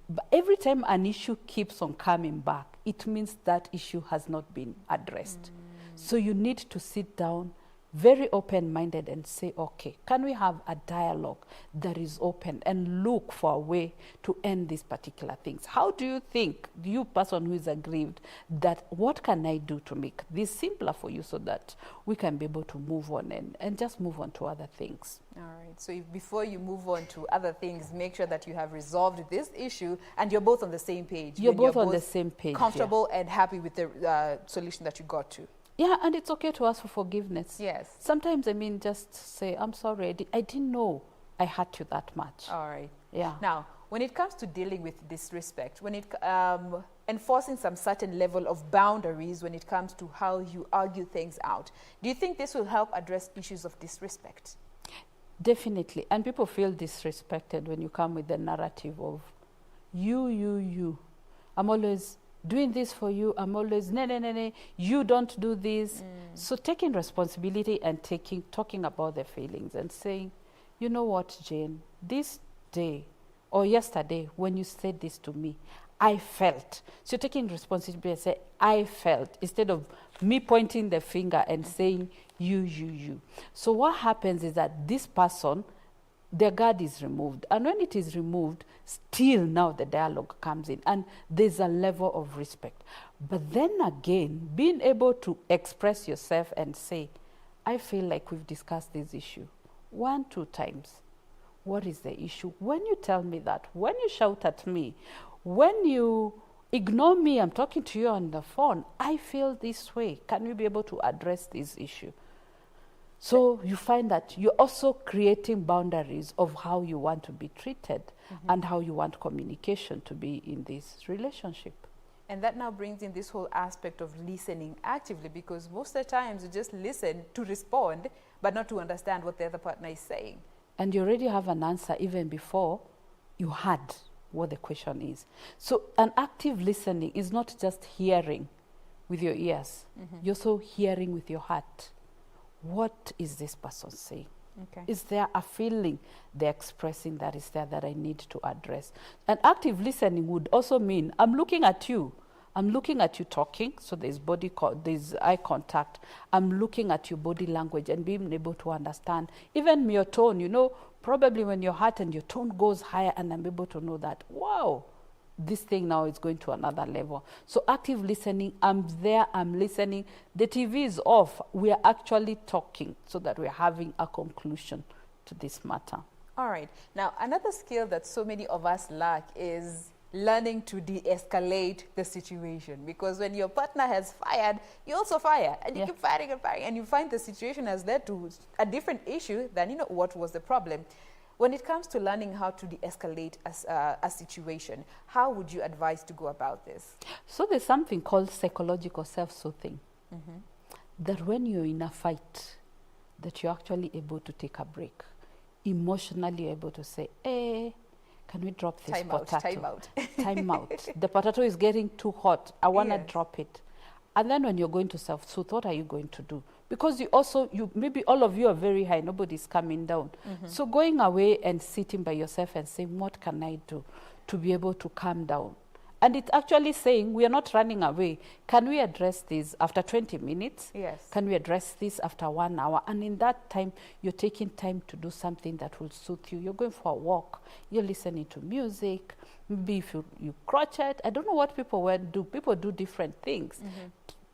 But every time an issue keeps on coming back, it means that issue has not been addressed. So you need to sit down very open-minded and say, okay, can we have a dialogue that is open and look for a way to end these particular things? How do you think, you person who is aggrieved, that what can I do to make this simpler for you so that we can be able to move on and just move on to other things? All right. So before you move on to other things, make sure that you have resolved this issue and you're both on the same page. You're when both on the same page. Comfortable and happy with the solution that you got to. Yeah, and it's okay to ask for forgiveness. Yes. Sometimes, I mean, just say, I'm sorry, I didn't know I hurt you that much. All right. Yeah. Now, when it comes to dealing with disrespect, when it enforcing some certain level of boundaries when it comes to how you argue things out, do you think this will help address issues of disrespect? Definitely. And people feel disrespected when you come with the narrative of you. I'm always doing this for you. I'm always, no, you don't do this. So taking responsibility and talking about their feelings and saying, you know what, Jane, this day or yesterday when you said this to me, I felt. So taking responsibility and say, I felt, instead of me pointing the finger and saying, you. So what happens is that this person, their guard is removed. And when it is removed, still now the dialogue comes in and there's a level of respect. But then again, being able to express yourself and say, I feel like we've discussed this issue 1, 2 times. What is the issue? When you tell me that, when you shout at me, when you ignore me, I'm talking to you on the phone, I feel this way. Can we be able to address this issue? So you find that you're also creating boundaries of how you want to be treated and how you want communication to be in this relationship. And that now brings in this whole aspect of listening actively, because most of the times you just listen to respond, but not to understand what the other partner is saying. And you already have an answer even before you heard what the question is. So an active listening is not just hearing with your ears. You're also hearing with your heart. What is this person saying? Okay. Is there a feeling they're expressing that is there that I need to address? And active listening would also mean I'm looking at you. I'm looking at you talking, so there's there's eye contact. I'm looking at your body language and being able to understand even your tone. You know, probably when your heart and your tone goes higher, and I'm able to know that, wow, this thing now is going to another level. So active listening, I'm there, I'm listening. The TV is off. We are actually talking so that we're having a conclusion to this matter. All right. Now, another skill that so many of us lack is learning to de-escalate the situation, because when your partner has fired, you also fire, and you keep firing and firing, and you find the situation has led to a different issue than what was the problem. When it comes to learning how to de-escalate a situation, how would you advise to go about this? So there's something called psychological self-soothing. That when you're in a fight, that you're actually able to take a break. Emotionally, you're able to say, hey, can we drop this potato? Time out. Time out. The potato is getting too hot. I want to drop it. And then when you're going to self-soothe, what are you going to do? Because maybe all of you are very high, nobody's coming down. So going away and sitting by yourself and saying, what can I do to be able to calm down? And it's actually saying, we are not running away. Can we address this after 20 minutes? Yes. Can we address this after 1 hour? And in that time, you're taking time to do something that will soothe you. You're going for a walk. You're listening to music. Maybe if you crochet. I don't know what people do. People do different things.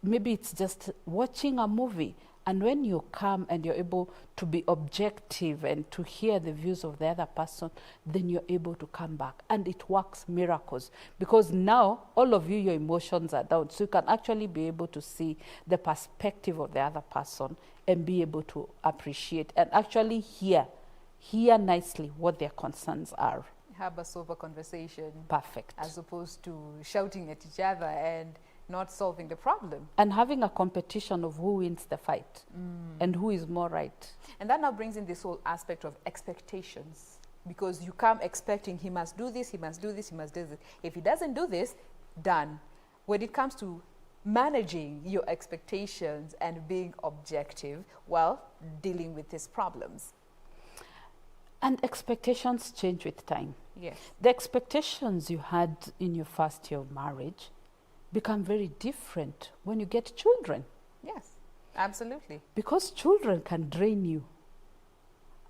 Maybe it's just watching a movie. And when you come and you're able to be objective and to hear the views of the other person, then you're able to come back. And it works miracles. Because now, all of you, your emotions are down. So you can actually be able to see the perspective of the other person and be able to appreciate and actually hear nicely what their concerns are. Have a sober conversation. Perfect. As opposed to shouting at each other and not solving the problem. And having a competition of who wins the fight and who is more right. And that now brings in this whole aspect of expectations. Because you come expecting he must do this, he must do this, he must do this. If he doesn't do this, done. When it comes to managing your expectations and being objective while dealing with these problems. And expectations change with time. Yes. The expectations you had in your first year of marriage become very different when you get children. Yes, absolutely. Because children can drain you.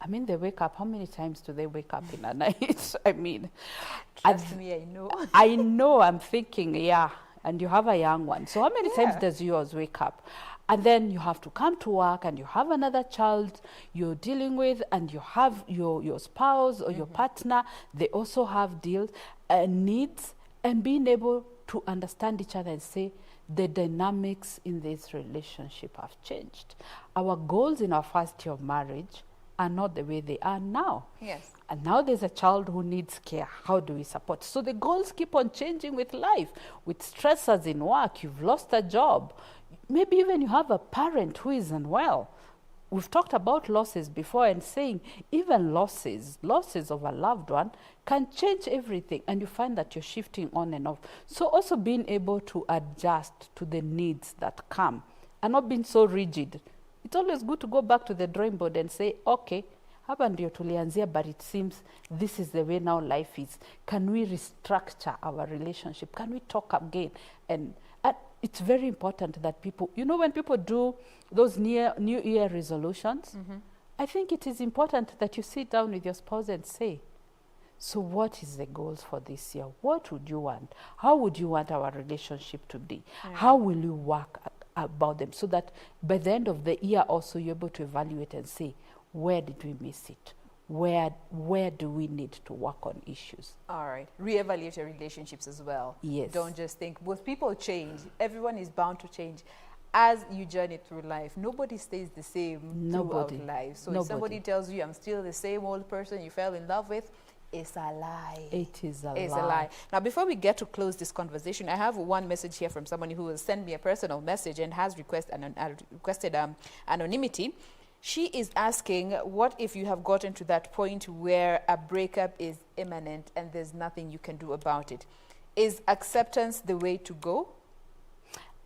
I mean, they wake up. How many times do they wake up in a night? I mean, trust me, I know. I know. I'm thinking, and you have a young one. So how many times does yours wake up? And then you have to come to work and you have another child you're dealing with, and you have your spouse or your partner. They also have deals, needs, and being able to understand each other and say the dynamics in this relationship have changed. Our goals in our first year of marriage are not the way they are now. Yes. And now there's a child who needs care. How do we support? So the goals keep on changing with life, with stressors in work. You've lost a job. Maybe even you have a parent who is unwell. We've talked about losses before and saying even losses of a loved one can change everything, and you find that you're shifting on and off. So also being able to adjust to the needs that come and not being so rigid. It's always good to go back to the drawing board and say, okay, hapa ndio tulianzia, but it seems this is the way now life is. Can we restructure our relationship? Can we talk again? And it's very important that people, when people do those New Year resolutions, I think it is important that you sit down with your spouse and say, so what is the goals for this year? What would you want? How would you want our relationship to be? How will you work about them? So that by the end of the year also you're able to evaluate and say, where did we miss it? Where do we need to work on issues? All right. Reevaluate your relationships as well. Yes. Don't just think, both people change. Everyone is bound to change. As you journey through life, nobody stays the same throughout life. So if somebody tells you, I'm still the same old person you fell in love with, it's a lie. It is a lie. It's a lie. Now, before we get to close this conversation, I have one message here from somebody who has sent me a personal message and has requested anonymity. She is asking, what if you have gotten to that point where a breakup is imminent and there's nothing you can do about it? Is acceptance the way to go?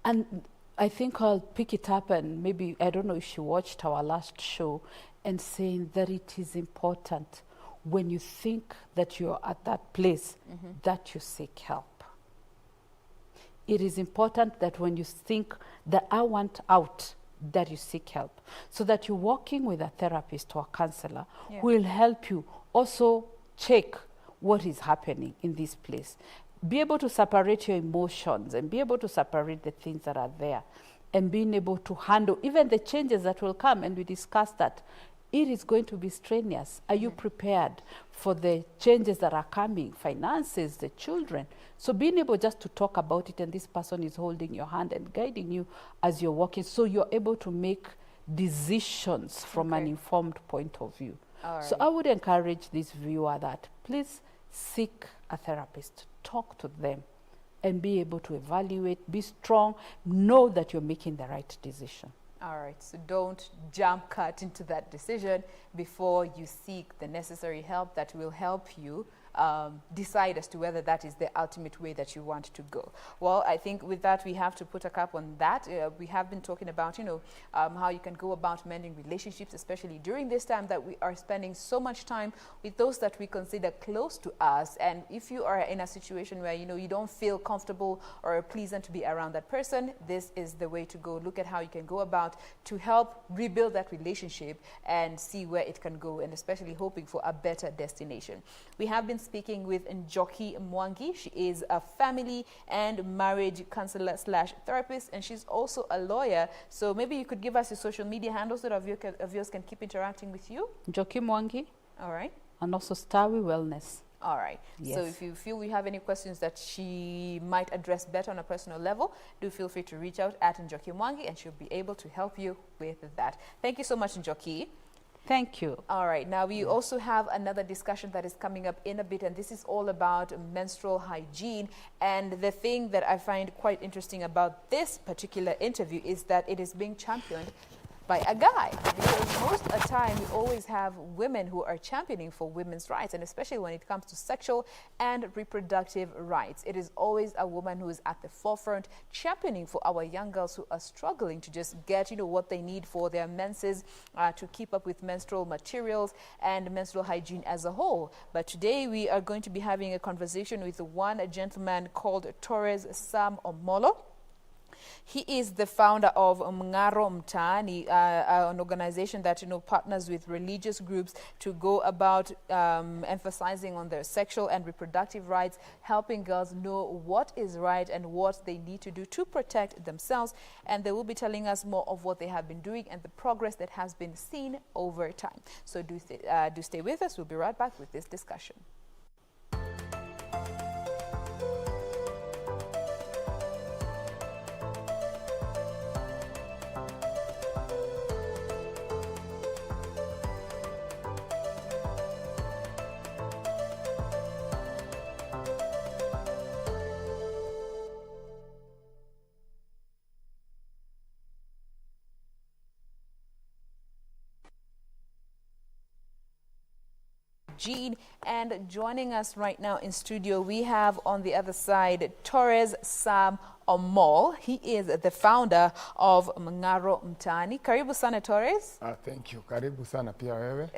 And I think I'll pick it up, and maybe, I don't know if she watched our last show, and saying that it is important when you think that you're at that place that you seek help. It is important that when you think that I want out, that you seek help, so that you're working with a therapist or a counselor who will help you also check what is happening in this place. Be able to separate your emotions and be able to separate the things that are there, and being able to handle even the changes that will come. And we discussed that it is going to be strenuous. Are you prepared for the changes that are coming, finances, the children? So being able just to talk about it, and this person is holding your hand and guiding you as you're walking, so you're able to make decisions from an informed point of view. So I would encourage this viewer that please seek a therapist, talk to them, and be able to evaluate, be strong, know that you're making the right decision. All right, so don't jump cut into that decision before you seek the necessary help that will help you decide as to whether that is the ultimate way that you want to go. Well, I think with that, we have to put a cap on that. We have been talking about, how you can go about mending relationships, especially during this time that we are spending so much time with those that we consider close to us. And if you are in a situation where, you don't feel comfortable or pleasant to be around that person, this is the way to go. Look at how you can go about to help rebuild that relationship and see where it can go, and especially hoping for a better destination. We have been speaking with Njoki Mwangi. She is a family and marriage counselor / therapist, and she's also a lawyer. So maybe you could give us your social media handles so that of yours can keep interacting with you. Njoki Mwangi. All right. And also Starwi Wellness. All right. Yes. So if you feel we have any questions that she might address better on a personal level, do feel free to reach out at Njoki Mwangi, and she'll be able to help you with that. Thank you so much, Njoki. Thank you. All right. Now, we also have another discussion that is coming up in a bit, and this is all about menstrual hygiene. And the thing that I find quite interesting about this particular interview is that it is being championed by a guy, because most of the time we always have women who are championing for women's rights, and especially when it comes to sexual and reproductive rights. It is always a woman who is at the forefront championing for our young girls who are struggling to just get, what they need for their menses, to keep up with menstrual materials and menstrual hygiene as a whole. But today we are going to be having a conversation with one gentleman called Torres Sam Omolo. He is the founder of Mngaro Mtaani, an organization that partners with religious groups to go about emphasizing on their sexual and reproductive rights, helping girls know what is right and what they need to do to protect themselves. And they will be telling us more of what they have been doing and the progress that has been seen over time. So do stay with us. We'll be right back with this discussion. Gene, and joining us right now in studio, we have on the other side Torres Sam Omolo. He is the founder of Mngaro Mtaani. Karibu sana, Torres. Thank you. Karibu sana pia wewe.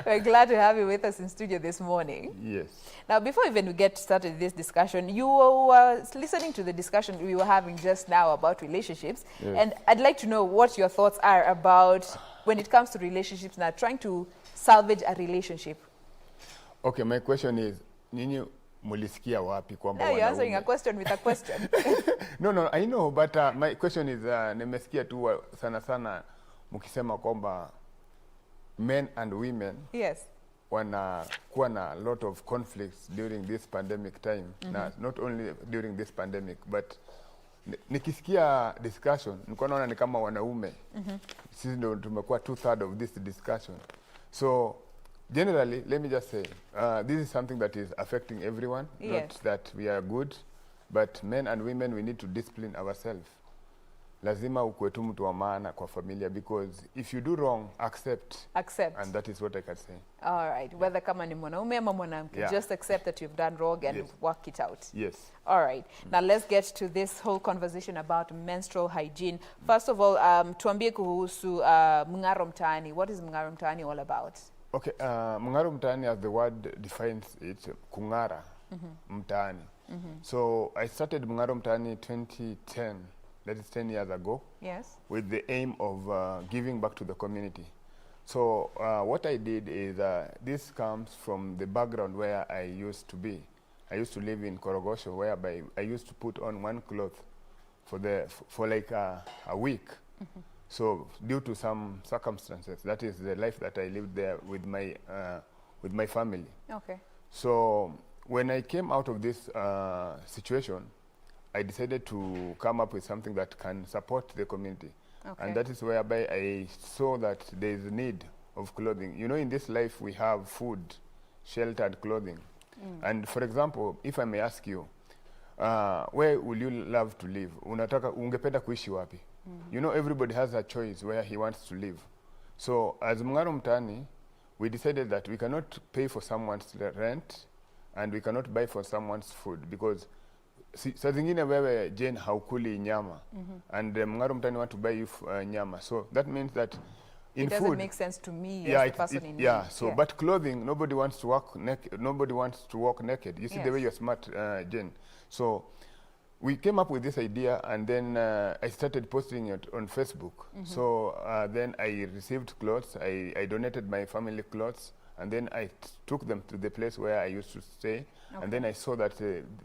We're glad to have you with us in studio this morning. Yes. Now, before even we get started with this discussion, you were listening to the discussion we were having just now about relationships. Yes. And I'd like to know what your thoughts are about when it comes to relationships now, trying to salvage a relationship. Okay, my question is, nini mulisikia wapi kwamba Now you're answering a question with a question. No, I know, but my question is, nimesikia tu sana sana mukisema kwamba men and women yes, wanakuwa na a lot of conflicts during this pandemic time. Na not only during this pandemic, but nikisikia discussion, nilikuwa naona ni kama wanaume. Sisi ndio tumekuwa 2/3 of this discussion. So generally, let me just say, this is something that is affecting everyone. Yes. Not that we are good, but men and women, we need to discipline ourselves. Lazima ukuwe tu mtu wa maana kwa familia, because if you do wrong, accept. And that is what I can say. All right. Whether kama ni mwanaume ama mwanamke, just accept that you've done wrong and work it out. Yes. All right. Now let's get to this whole conversation about menstrual hygiene. First of all, tuambie kuhusu Mngaro Mtaani. What is Mngaro Mtaani all about? Okay, Mngaro Mtaani, as the word defines it, kungara mtaani. So I started Mngaro Mtaani 2010. That is 10 years ago. Yes. With the aim of giving back to the community. So what I did is, this comes from the background where I used to be. I used to live in Korogosho, whereby I used to put on one cloth for like a week. So due to some circumstances, that is the life that I lived there with my family. Okay. So when I came out of this situation, I decided to come up with something that can support the community. Okay. And that is whereby I saw that there is a need of clothing. You know, in this life we have food, shelter, and clothing. And for example, if I may ask you, where will you love to live? Ungependa kuishi wapi? You know, everybody has a choice where he wants to live. So as Mung'aro Mtaani, we decided that we cannot pay for someone's rent and we cannot buy for someone's food, because saa zingine wewe Jane haukuli nyama and Mung'aro Mtaani want to buy you nyama. So that means that in it doesn't food, make sense to me yeah, as a person in need. So but clothing, nobody wants to walk naked. Nobody wants to walk naked. You see the way you're smart, Jane. So we came up with this idea, and then I started posting it on Facebook. So then I received clothes. I donated my family clothes, and then I took them to the place where I used to stay. And then I saw that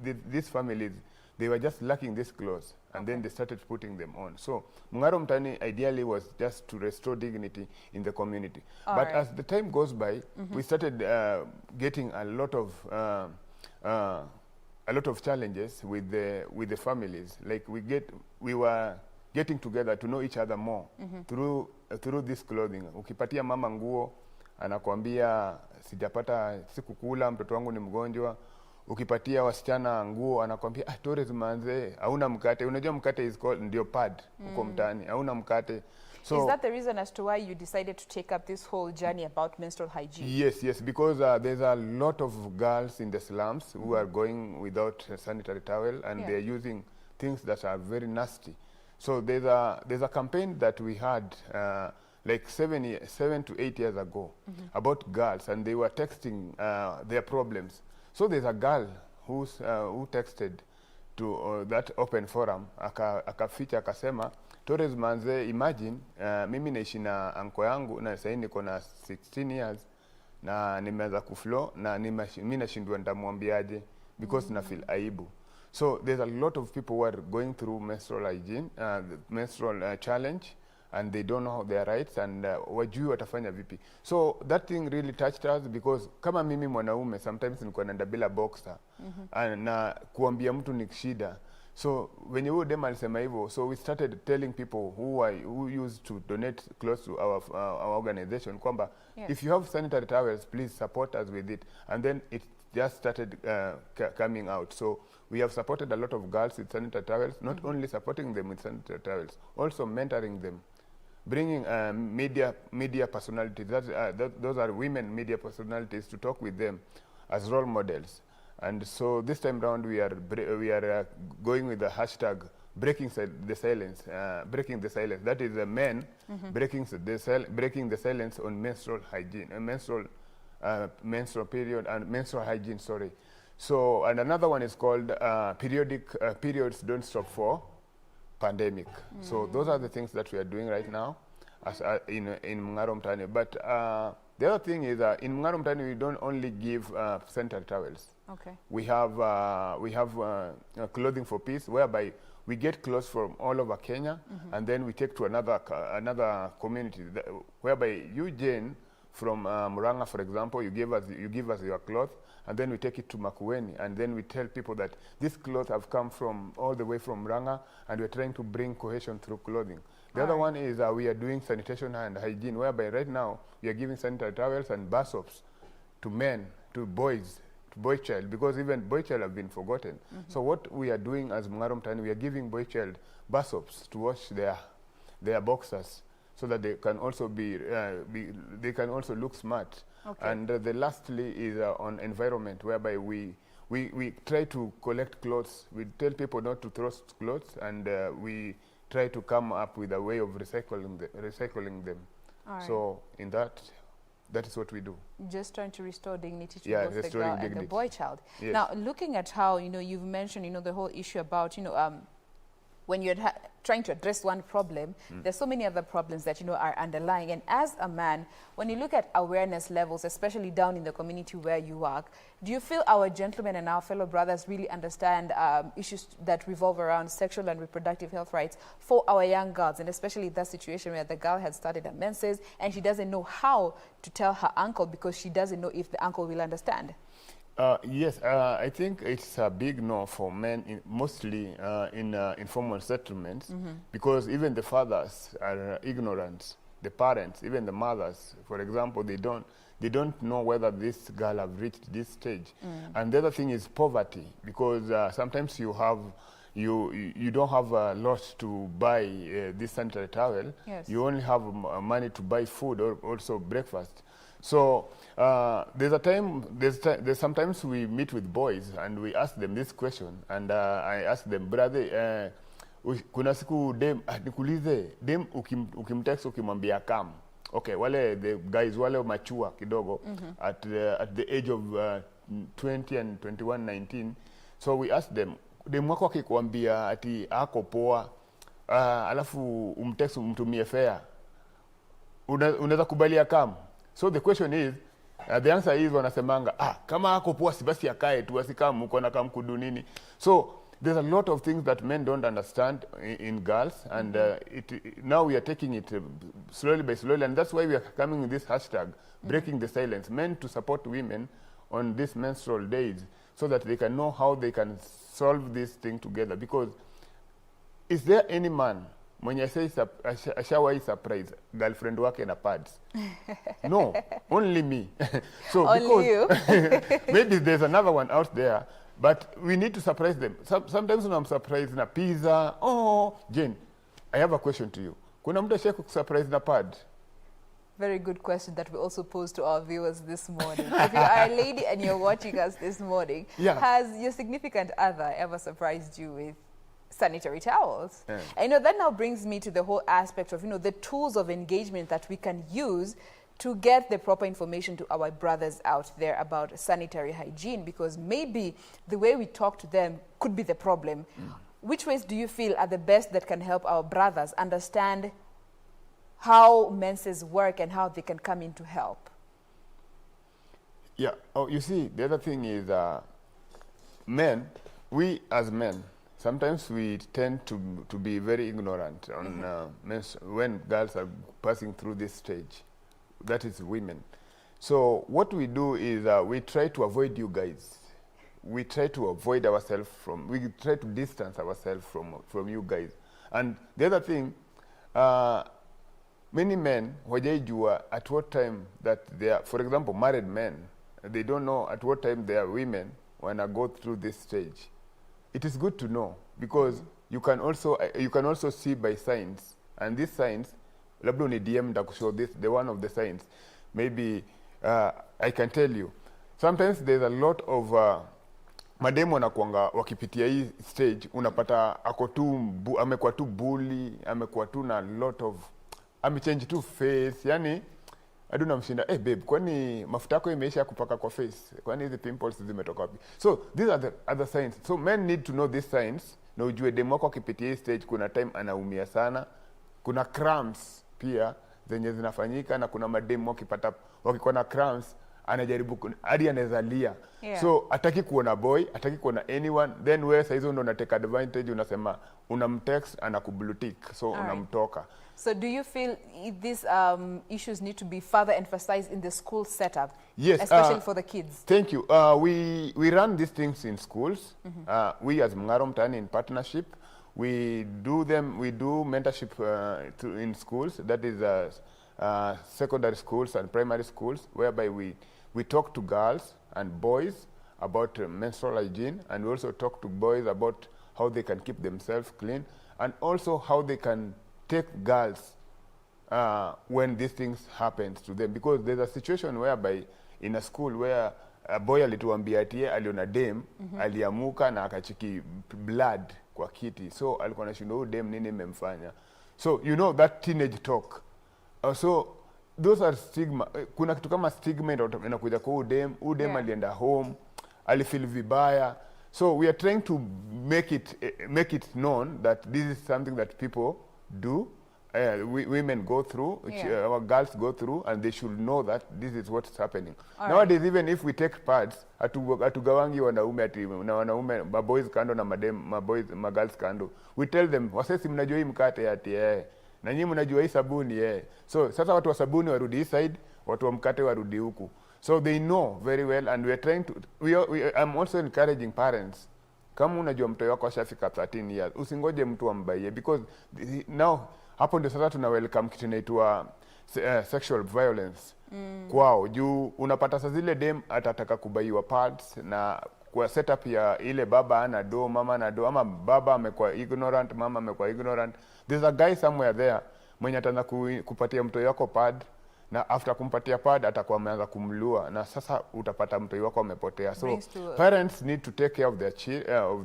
these families, they were just lacking these clothes, and then they started putting them on. So Mung'aro Mtaani ideally was just to restore dignity in the community. But as the time goes by, we started getting a lot of challenges with the families. Like we were getting together to know each other more through this clothing. Ukipatia mama nguo anakuambia sijapata sikukula, mtoto wangu ni mgonjwa. Ukipatia wasichana nguo anakuambia Torres manze hauna mkate. Unajua mkate is called ndio pad huko mtaani. Hauna mkate. So is that the reason as to why you decided to take up this whole journey about menstrual hygiene? Yes, because there's a lot of girls in the slums who are going without a sanitary towel, and they're using things that are very nasty. So there's a campaign that we had like 7 to 8 years ago about girls, and they were texting their problems. So there's a girl who texted to that open forum, akaficha akasema, Torres manze, imagine mimi naishi na anko yangu na sasa niko na 16 years na nimeanza kuflow na mimi nashindwa nitamwambiaje because na feel aibu. So there's a lot of people who are going through menstrual hygiene, menstrual challenge, and they don't know their rights and wajui watafanya vipi. So that thing really touched us, because kama mimi mwanaume sometimes niko naenda bila boxer na kuambia mtu ni shida. So when you dem alisema hivyo, so we started telling people who used to donate clothes to our organization kwamba if you have sanitary towels, please support us with it. And then it just started coming out. So we have supported a lot of girls with sanitary towels, not only supporting them with sanitary towels, also mentoring them, bringing media personalities. Those are women media personalities to talk with them as role models. And so this time round we are going with the hashtag breaking the silence. That is the men breaking the silence on menstrual hygiene, menstrual period and menstrual hygiene. Sorry. So and another one is called periods don't stop for pandemic. So those are the things that we are doing right now as in Mung'aro Mtaani. But the other thing is in Mung'aro Mtaani we don't only give sanitary towels. Okay. We have clothing for peace, whereby we get clothes from all over Kenya, and then we take to another community, whereby you, Jane, from Murang'a, for example, you give us your cloth, and then we take it to Makueni, and then we tell people that these clothes have come from all the way from Murang'a, and we're trying to bring cohesion through clothing. The other one is we are doing sanitation and hygiene, whereby right now we are giving sanitary towels and bath soaps to men, to boys, to boy child, because even boy child have been forgotten. So what we are doing as Mung'aro Mtaani, we are giving boy child bath soaps to wash their boxers, so that they can also they can also look smart. Okay. And the lastly is on environment, whereby we try to collect clothes. We tell people not to throw clothes, and we try to come up with a way of recycling them. So in that is what we do. Just trying to restore dignity to both the girl and the boy child. Yes. Now, looking at how, you've mentioned, the whole issue about, when you had trying to address one problem, there's so many other problems that, you know, are underlying. And as a man, when you look at awareness levels, especially down in the community where you work, do you feel our gentlemen and our fellow brothers really understand issues that revolve around sexual and reproductive health rights for our young girls, and especially that situation where the girl has started her menses and she doesn't know how to tell her uncle because she doesn't know if the uncle will understand? Yes, I think it's a big no for men, mostly in informal settlements, because even the fathers are ignorant. The parents, even the mothers, for example, they don't know whether this girl have reached this stage. And the other thing is poverty, because sometimes you don't have a lot to buy this sanitary towel. Yes. You only have money to buy food or also breakfast. So there's sometimes we meet with boys and we ask them this question, and I ask them, brother, kuna siku dem, nikuulize, dem ukimtext ukimwambia come. Okay, wale the guys wale mature kidogo at the age of 20 and 21, 19. So we ask them, dem wako akikwambia ati ako poa, alafu umtext umtumie fare, unaweza kubalia come? So the question is, the answer is wanasemanga, kama ako poa si basi akae tu, asikamu uko na kamkudu nini. So there's a lot of things that men don't understand in girls, and now we are taking it slowly by slowly, and that's why we are coming with this hashtag, breaking the silence, men to support women on these menstrual days, so that they can know how they can solve this thing together. Because is there any man when you say ashawahi surprise girlfriend wake na pads? No, only me. So only you. Maybe there's another one out there, but we need to surprise them. Sometimes when I'm surprised na pizza, Jane, I have a question to you. Kuna mtu ashawahi kusurprise na pad? Very good question that we also posed to our viewers this morning. If you are a lady and you're watching us this morning, has your significant other ever surprised you with sanitary towels? And that now brings me to the whole aspect of, the tools of engagement that we can use to get the proper information to our brothers out there about sanitary hygiene, because maybe the way we talk to them could be the problem. Which ways do you feel are the best that can help our brothers understand how menses work and how they can come in to help? Yeah. Oh, you see, the other thing is men, we as men, sometimes we tend to be very ignorant on when girls are passing through this stage. That is women. So what we do is we try to avoid you guys. We try to avoid ourselves we try to distance ourselves from you guys. And the other thing, many men, wajaijua at what time that they are, for example, married men, they don't know at what time their women when I go through this stage. It is good to know, because you can also see by signs, and these signs, labda ni DM ndakushow this, the one of the signs. Maybe I can tell you. Sometimes there's a lot of mademo wanakuanga wakipitia hii stage, unapata amekuwa tu bully, amekuwa tu na lot of amechange tu face, yani adu namshinda, babe, kwani mafuta yako imeisha kupaka kwa face? Kwani hizi pimples zimetoka wapi? So these are the other signs. So men need to know these signs, na ujue demo wako akipitia hii stage kuna time anaumia sana. Kuna cramps pia zenye zinafanyika, na kuna mademo wakikuwa na cramps anajaribu hadi anazalia. So ataki kuona boy, ataki kuona anyone, then wewe saizo ndo unatake advantage, unasema unamtext anakublue tick, so unamtoka. So do you feel these issues need to be further emphasized in the school setup? Yes, especially for the kids. Thank you. We run these things in schools. We as Mngaro Mtaani in partnership, we do mentorship in schools. That is secondary schools and primary schools, whereby we talk to girls and boys about menstrual hygiene, and we also talk to boys about how they can keep themselves clean, and also how they can take girls when these things happen to them. Because there's a situation whereby in a school where a boy alituambia ati aliona dem, aliamuka na akachiki blood kwa kiti, so alikuwa anashinda dem nini memfanya. So that teenage talk. So those are stigma. Kuna kitu kama stigma inakuja kwa udem alienda home, alifeel vibaya. So we are trying to make it known that this is something that people do, women go through, our girls go through, and they should know that this is what's happening. Nowadays, even if we take pads, hatugawangi wanaume ati na wanaume maboys kando na magirls kando. We tell them, wasesi mnajua hii mkate ati na nyinyi mnajua hii sabuni So sasa watu wa sabuni warudi hii side, watu wa mkate warudi huku. So they know very well, and we are trying to, I'm also encouraging parents, kama unajua mtoto wako ashafika 13 years, usingoje mtu ambaye, because now hapo ndio sasa tuna welcome kitu inaitwa sexual violence kwao. Juu unapata saa zile dem atataka kubaiwa pads na kwa setup ya ile baba ana do, mama ana do, ama baba amekuwa ignorant, mama amekuwa ignorant. There's a guy somewhere there mwenye ataanza kupatia mtoto wako pad, na after kumpatia pad atakuwa ameanza kumlua, na sasa utapata mtoto wako amepotea. So parents need to take care of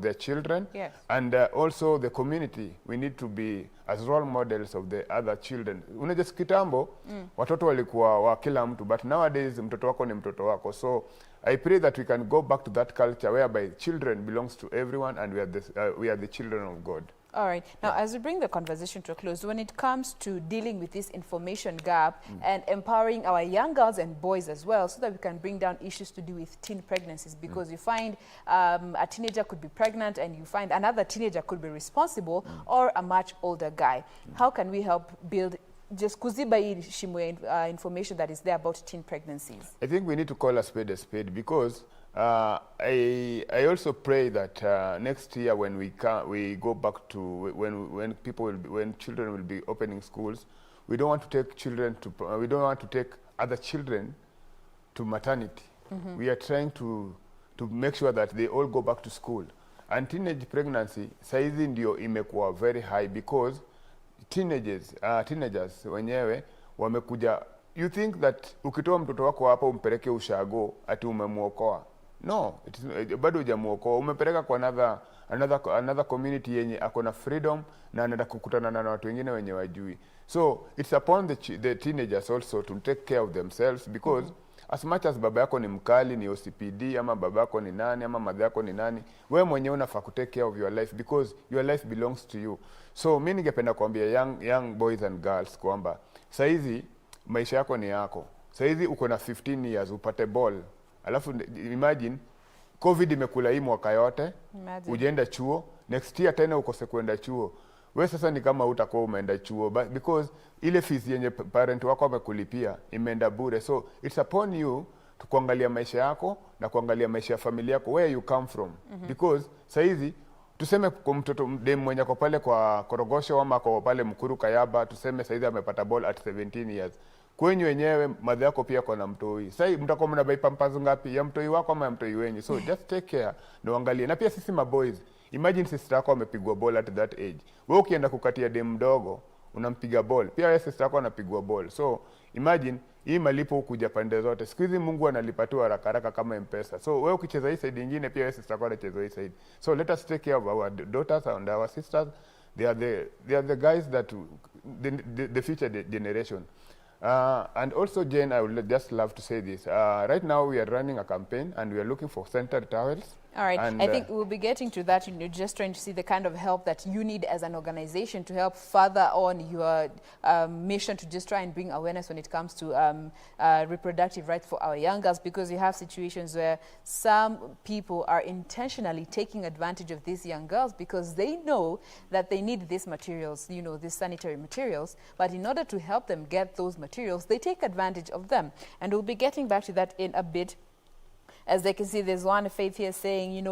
their children, and also the community, we need to be as role models of the other children. Unajua kitambo watoto walikuwa wa kila mtu, but nowadays mtoto wako ni mtoto wako. So I pray that we can go back to that culture whereby children belongs to everyone, and we are the children of God. All right. Now, as we bring the conversation to a close, when it comes to dealing with this information gap and empowering our young girls and boys as well, so that we can bring down issues to do with teen pregnancies, because you find a teenager could be pregnant, and you find another teenager could be responsible, or a much older guy. How can we help build just kuziba information that is there about teen pregnancies? I think we need to call a spade, because I also pray that next year when we go back to when children will be opening schools, we don't want to take other children to maternity. We are trying to make sure that they all go back to school. And teenage pregnancy saizi ndio imekuwa very high, because teenagers wenyewe wamekuja. You think that ukitoa mtoto wako hapa umpeleke ushago ati umemuokoa. No, bado hujamuokoa. Umepeleka kwa another community yenye akona freedom na anaenda kukutana na watu wengine wenye wajui. So it's upon the teenagers also to take care of themselves, because as much as baba yako ni mkali, ni OCPD, ama baba yako ni nani, ama madha yako ni nani, wewe mwenyewe unafaa ku take care of your life, because your life belongs to you. So mimi ningependa kuambia young boys and girls kwamba saizi maisha yako ni yako. Saizi uko na 15 years upate ball. Alafu imagine COVID imekula hii mwaka yote, ujaenda chuo, next year tena ukose kwenda chuo. We sasa ni kama utakuwa umeenda chuo, because ile fees yenye parent wako wamekulipia imeenda bure. So it's upon you to kuangalia maisha yako na kuangalia maisha ya familia yako, where you come from. Because saizi tuseme kwa mtoto dem mwenye kwa pale kwa Korogosho ama kwa pale Mkuru Kayaba, tuseme saizi amepata ball at 17 years. Kwenye wenyewe madha yako pia kwa na mtoi. Sasa mtakuwa mnabai pampazo ngapi ya mtoi wako ama ya mtoi wenyu? So just take care na uangalie. Na pia sisi maboys, imagine sister yako amepigwa ball at that age. Wewe ukienda kukatia dem mdogo unampiga ball, pia wewe sister yako anapigwa ball. So imagine hii malipo hukuja pande zote. Siku hizi Mungu analipa tu haraka kama M-Pesa. So wewe ukicheza hii side nyingine, pia wewe sister yako anacheza hii side. So let us take care of our daughters and our sisters. They are the guys that the future generation. And also, Jane, I would just love to say this. Right now, we are running a campaign, and we are looking for scented towels. All right. And I think we'll be getting to that. You're just trying to see the kind of help that you need as an organization to help further on your mission to just try and bring awareness when it comes to reproductive rights for our young girls, because you have situations where some people are intentionally taking advantage of these young girls because they know that they need these materials, these sanitary materials, but in order to help them get those materials, they take advantage of them. And we'll be getting back to that in a bit. As they can see, there's one Faith here saying,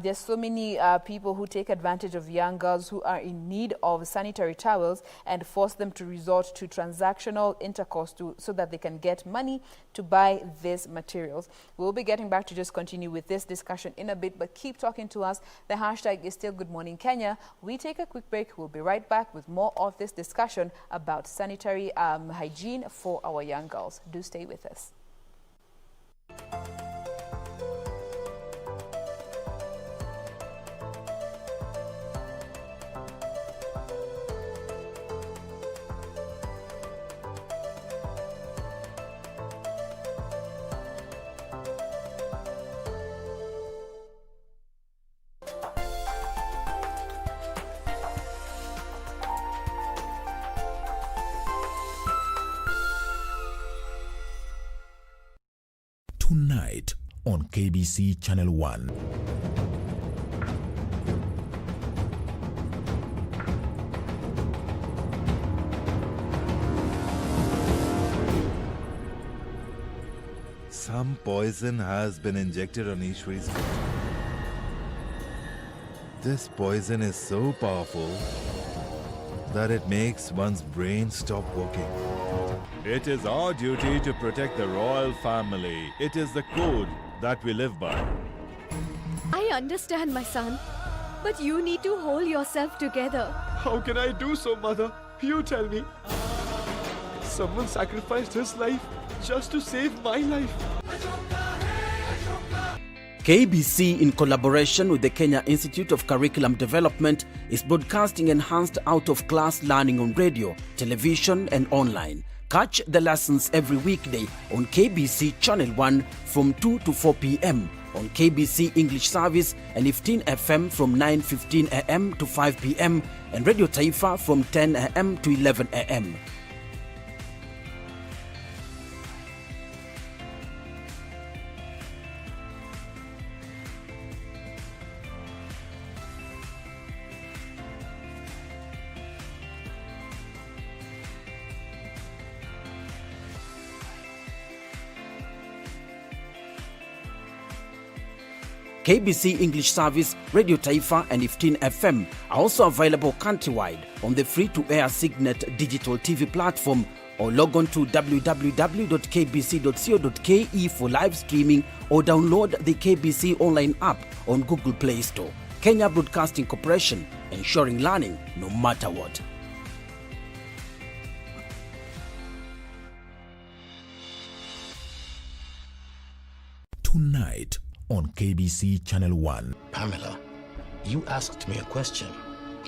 there's so many people who take advantage of young girls who are in need of sanitary towels and force them to resort to transactional intercourse so that they can get money to buy these materials. We'll be getting back to just continue with this discussion in a bit, but keep talking to us. The hashtag is still Good Morning Kenya. We take a quick break. We'll be right back with more of this discussion about sanitary hygiene for our young girls. Do stay with us. Tonight on KBC Channel 1. Some poison has been injected on Ishwari's foot. This poison is so powerful that it makes one's brain stop working. It is our duty to protect the royal family. It is the code that we live by. I understand, my son. But you need to hold yourself together. How can I do so, Mother? You tell me. Someone sacrificed his life just to save my life. KBC, in collaboration with the Kenya Institute of Curriculum Development, is broadcasting enhanced out-of-class learning on radio, television and online. Catch the lessons every weekday on KBC Channel 1 from 2 to 4 p.m. on KBC English Service and 15 FM from 9:15 a.m. to 5 p.m. and Radio Taifa from 10 a.m. to 11 a.m. KBC English Service, Radio Taifa and 15 FM are also available countrywide on the free-to-air Signet digital TV platform, or log on to www.kbc.co.ke for live streaming or download the KBC online app on Google Play Store. Kenya Broadcasting Corporation, ensuring learning no matter what. Tonight on KBC Channel 1. Pamela, you asked me a question.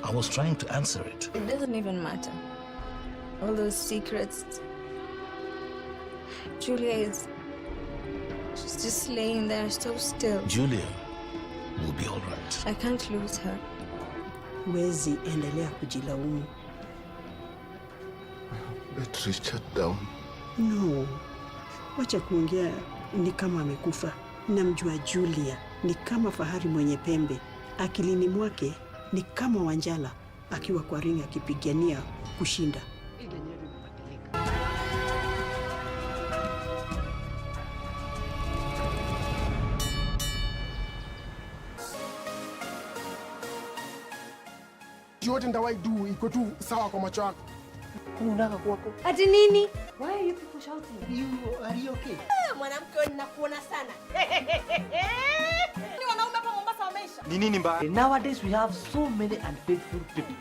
I was trying to answer it. It doesn't even matter. All those secrets. Julia is. She's just laying there so still. Julia will be all right. I can't lose her. Wezi endelea kujilaumu. Let Richard down. No. Wacha kuongea ni kama amekufa. Namjua Julia ni kama fahari mwenye pembe. Akilini mwake ni kama Wanjala akiwa kwa ringa akipigania kushinda. Yote ndawai do iko tu sawa kwa macho yako. Unataka kuwako? Ati nini? Why are you people shouting? Are you okay? Mwanamke ninakuona sana. Ni wanaume hapa Mombasa wameisha. Ni nini mbaya? Nowadays we have so many unfaithful people.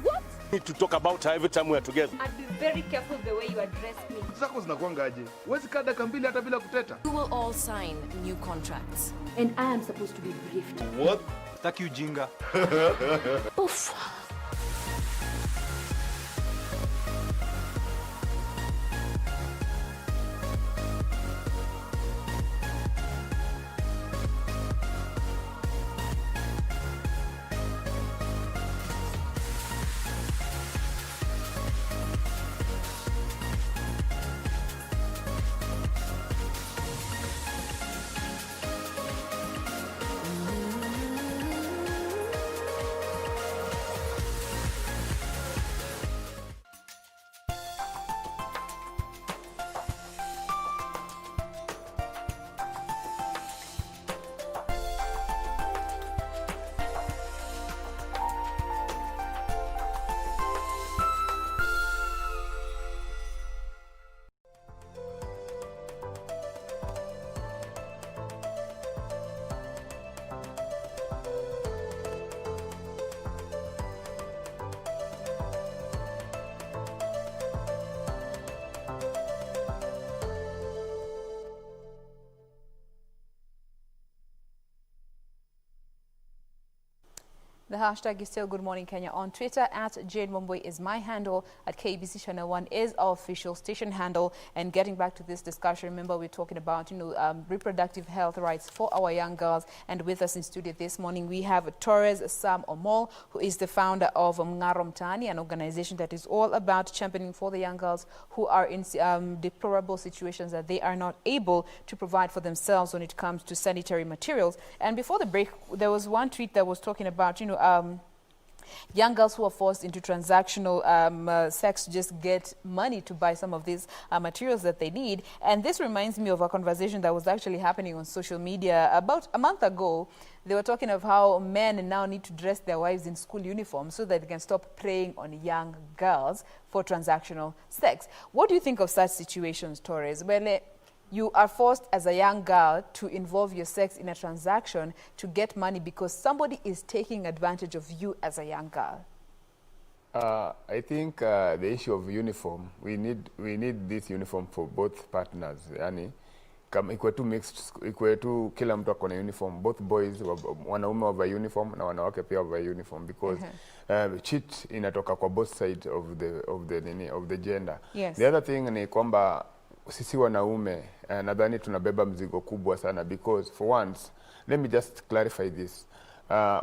What? Need to talk about her every time we are together. And be very careful the way you address me. Zako zinakuangaje? Huwezi kaa dakika mbili hata bila kuteta. You will all sign new contracts. And I am supposed to be briefed. What? Taki ujinga. Oof. The hashtag is still Good Morning Kenya on Twitter. At Jane Mumbai is my handle. At KBC Channel 1 is our official station handle. And getting back to this discussion, remember we're talking about, reproductive health rights for our young girls. And with us in studio this morning, we have Torres Sam Omol, who is the founder of Mngaro Mtaani, an organization that is all about championing for the young girls who are in deplorable situations that they are not able to provide for themselves when it comes to sanitary materials. And before the break, there was one tweet that was talking about, young girls who are forced into transactional sex to just get money to buy some of these materials that they need. And this reminds me of a conversation that was actually happening on social media about a month ago. They were talking of how men now need to dress their wives in school uniforms so that they can stop preying on young girls for transactional sex. What do you think of such situations, Torres? When you are forced as a young girl to involve your sex in a transaction to get money because somebody is taking advantage of you as a young girl? I think the issue of uniform, we need this uniform for both partners. Yani, ikuwe tu mixed, ikuwe tu kila mtu akona uniform, both boys, wanaume wava uniform na wanawake pia wava uniform, because cheat inatoka kwa both sides of the gender. Yes. The other thing ni kwamba sisi wanaume nadhani tunabeba mzigo kubwa sana, because for once, let me just clarify this.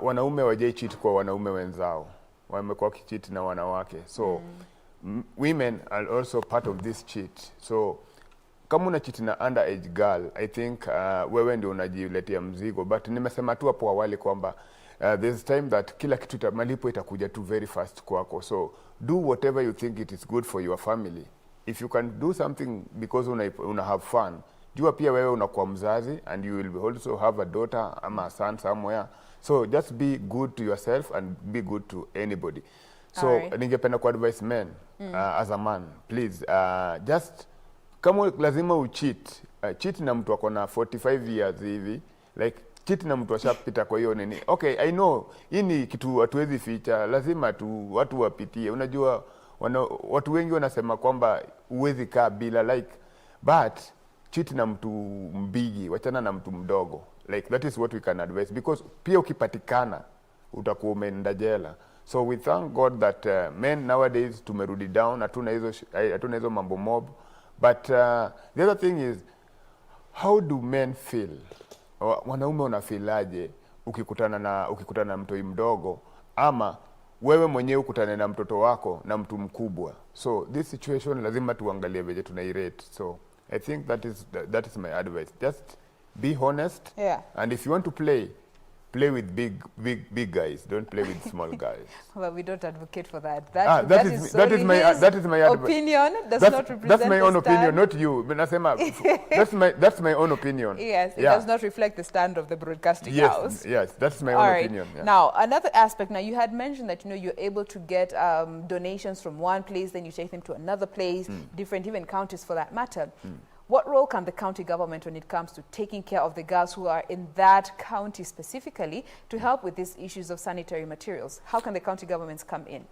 Wanaume wajai cheat kwa wanaume wenzao, wamekuwa kicheat na wanawake. So women are also part of this cheat. So kama una cheat na underage girl, I think wewe ndio unajiletea mzigo. But nimesema tu hapo awali kwamba there's time that kila kitu malipo itakuja tu very fast kwako. So do whatever you think it is good for your family. If you can do something because una have fun, jua pia wewe unakuwa mzazi, and you will also have a daughter ama a son somewhere. So just be good to yourself and be good to anybody. So ningependa ku advise men as a man, please just kama lazima ucheat, cheat na mtu akona 45 years hivi, like cheat na mtu ashapita kwa hiyo nini. Okay, I know hii ni kitu hatuwezi ficha, lazima tu watu wapitie. Unajua watu wengi wanasema kwamba uwezi kaa bila, like, but cheat na mtu mbigi, wachana na mtu mdogo. Like, that is what we can advise, because pia ukipatikana utakuwa umeenda jela. So we thank God that men nowadays tumerudi down, hatuna hizo mambo mob. But the other thing is, how do men feel? Wanaume unafilaje ukikutana na mtoi mdogo, ama wewe mwenyewe ukutane na mtoto wako na mtu mkubwa? So this situation lazima tuangalie veje tunairate. So I think that is my advice. Just be honest. Yeah. And if you want to play with big guys. Don't play with small guys. Well, we don't advocate for that. That is my opinion. Does not represent. That's my own opinion, not you. That's my own opinion. Yes, it does not reflect the stand of the broadcasting house. Yes, that's my own opinion. Yeah. Now, another aspect. Now, you had mentioned that you're able to get donations from one place, then you take them to another place, different even counties for that matter. What role can the county government, when it comes to taking care of the girls who are in that county specifically, to help with these issues of sanitary materials? How can the county governments come in?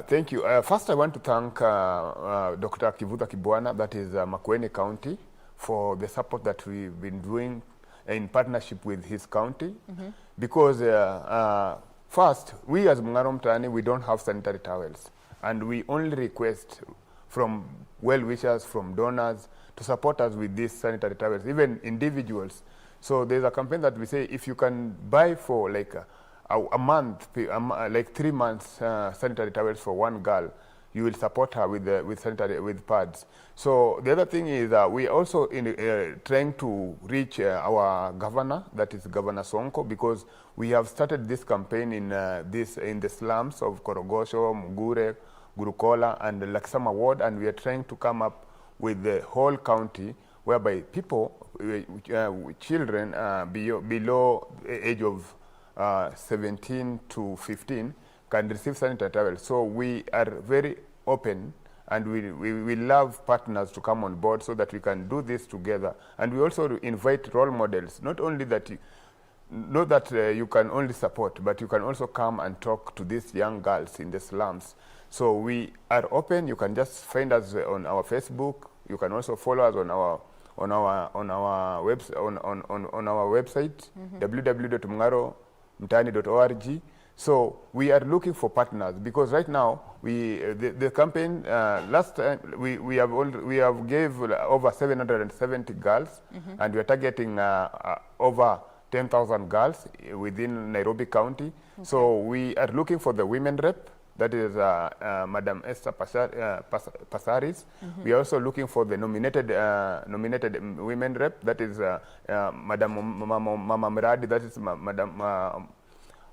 Thank you. First, I want to thank Dr. Kivuta Kibwana, that is Makueni County, for the support that we've been doing in partnership with his county. Because first, we as Mngaro Mtaani, we don't have sanitary towels. And we only request from well-wishers, from donors, to support us with these sanitary towels, even individuals. So there's a campaign that we say, if you can buy for like a month, like 3 months sanitary towels for one girl, you will support her with pads. So the other thing is we also trying to reach our governor, that is Governor Sonko, because we have started this campaign in the slums of Korogosho, Mugure, Gurukola, and the Laksama ward, and we are trying to come up with the whole county, whereby people, children below the age of 17 to 15 can receive sanitary towels. So we are very open, and we love partners to come on board so that we can do this together. And we also invite role models, not only that you can only support, but you can also come and talk to these young girls in the slums. So we are open. You can just find us on our Facebook. You can also follow us on our website, www.mngaromtaani.org. So we are looking for partners because right now the campaign last time we have gave over 770 girls, and we are targeting over 10,000 girls within Nairobi County. So we are looking for the women rep. That is Madam Esther Pasaris. We are also looking for the nominated women rep. That is Madam Mama Miradi. That is Madam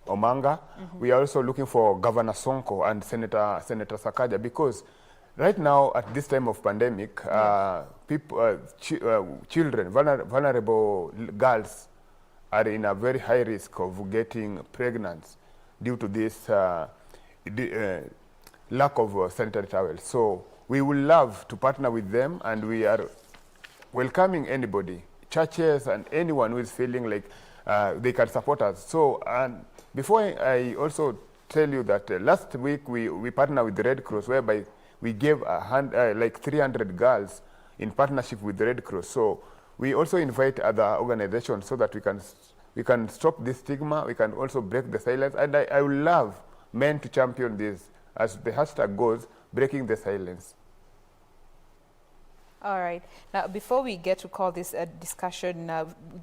Omanga. We are also looking for Governor Sonko and Senator Sakaja, because right now at this time of pandemic, children, vulnerable girls, are in a very high risk of getting pregnant due to this lack of sanitary towels. So we would love to partner with them, and we are welcoming anybody, churches and anyone who is feeling like they can support us. So, and before I also tell you that last week we partnered with the Red Cross, whereby we gave like 300 girls in partnership with the Red Cross. So we also invite other organizations so that we can stop this stigma. We can also break the silence, and I would love men to champion this, as the hashtag goes, breaking the silence. All right. Now, before we get to call this a discussion,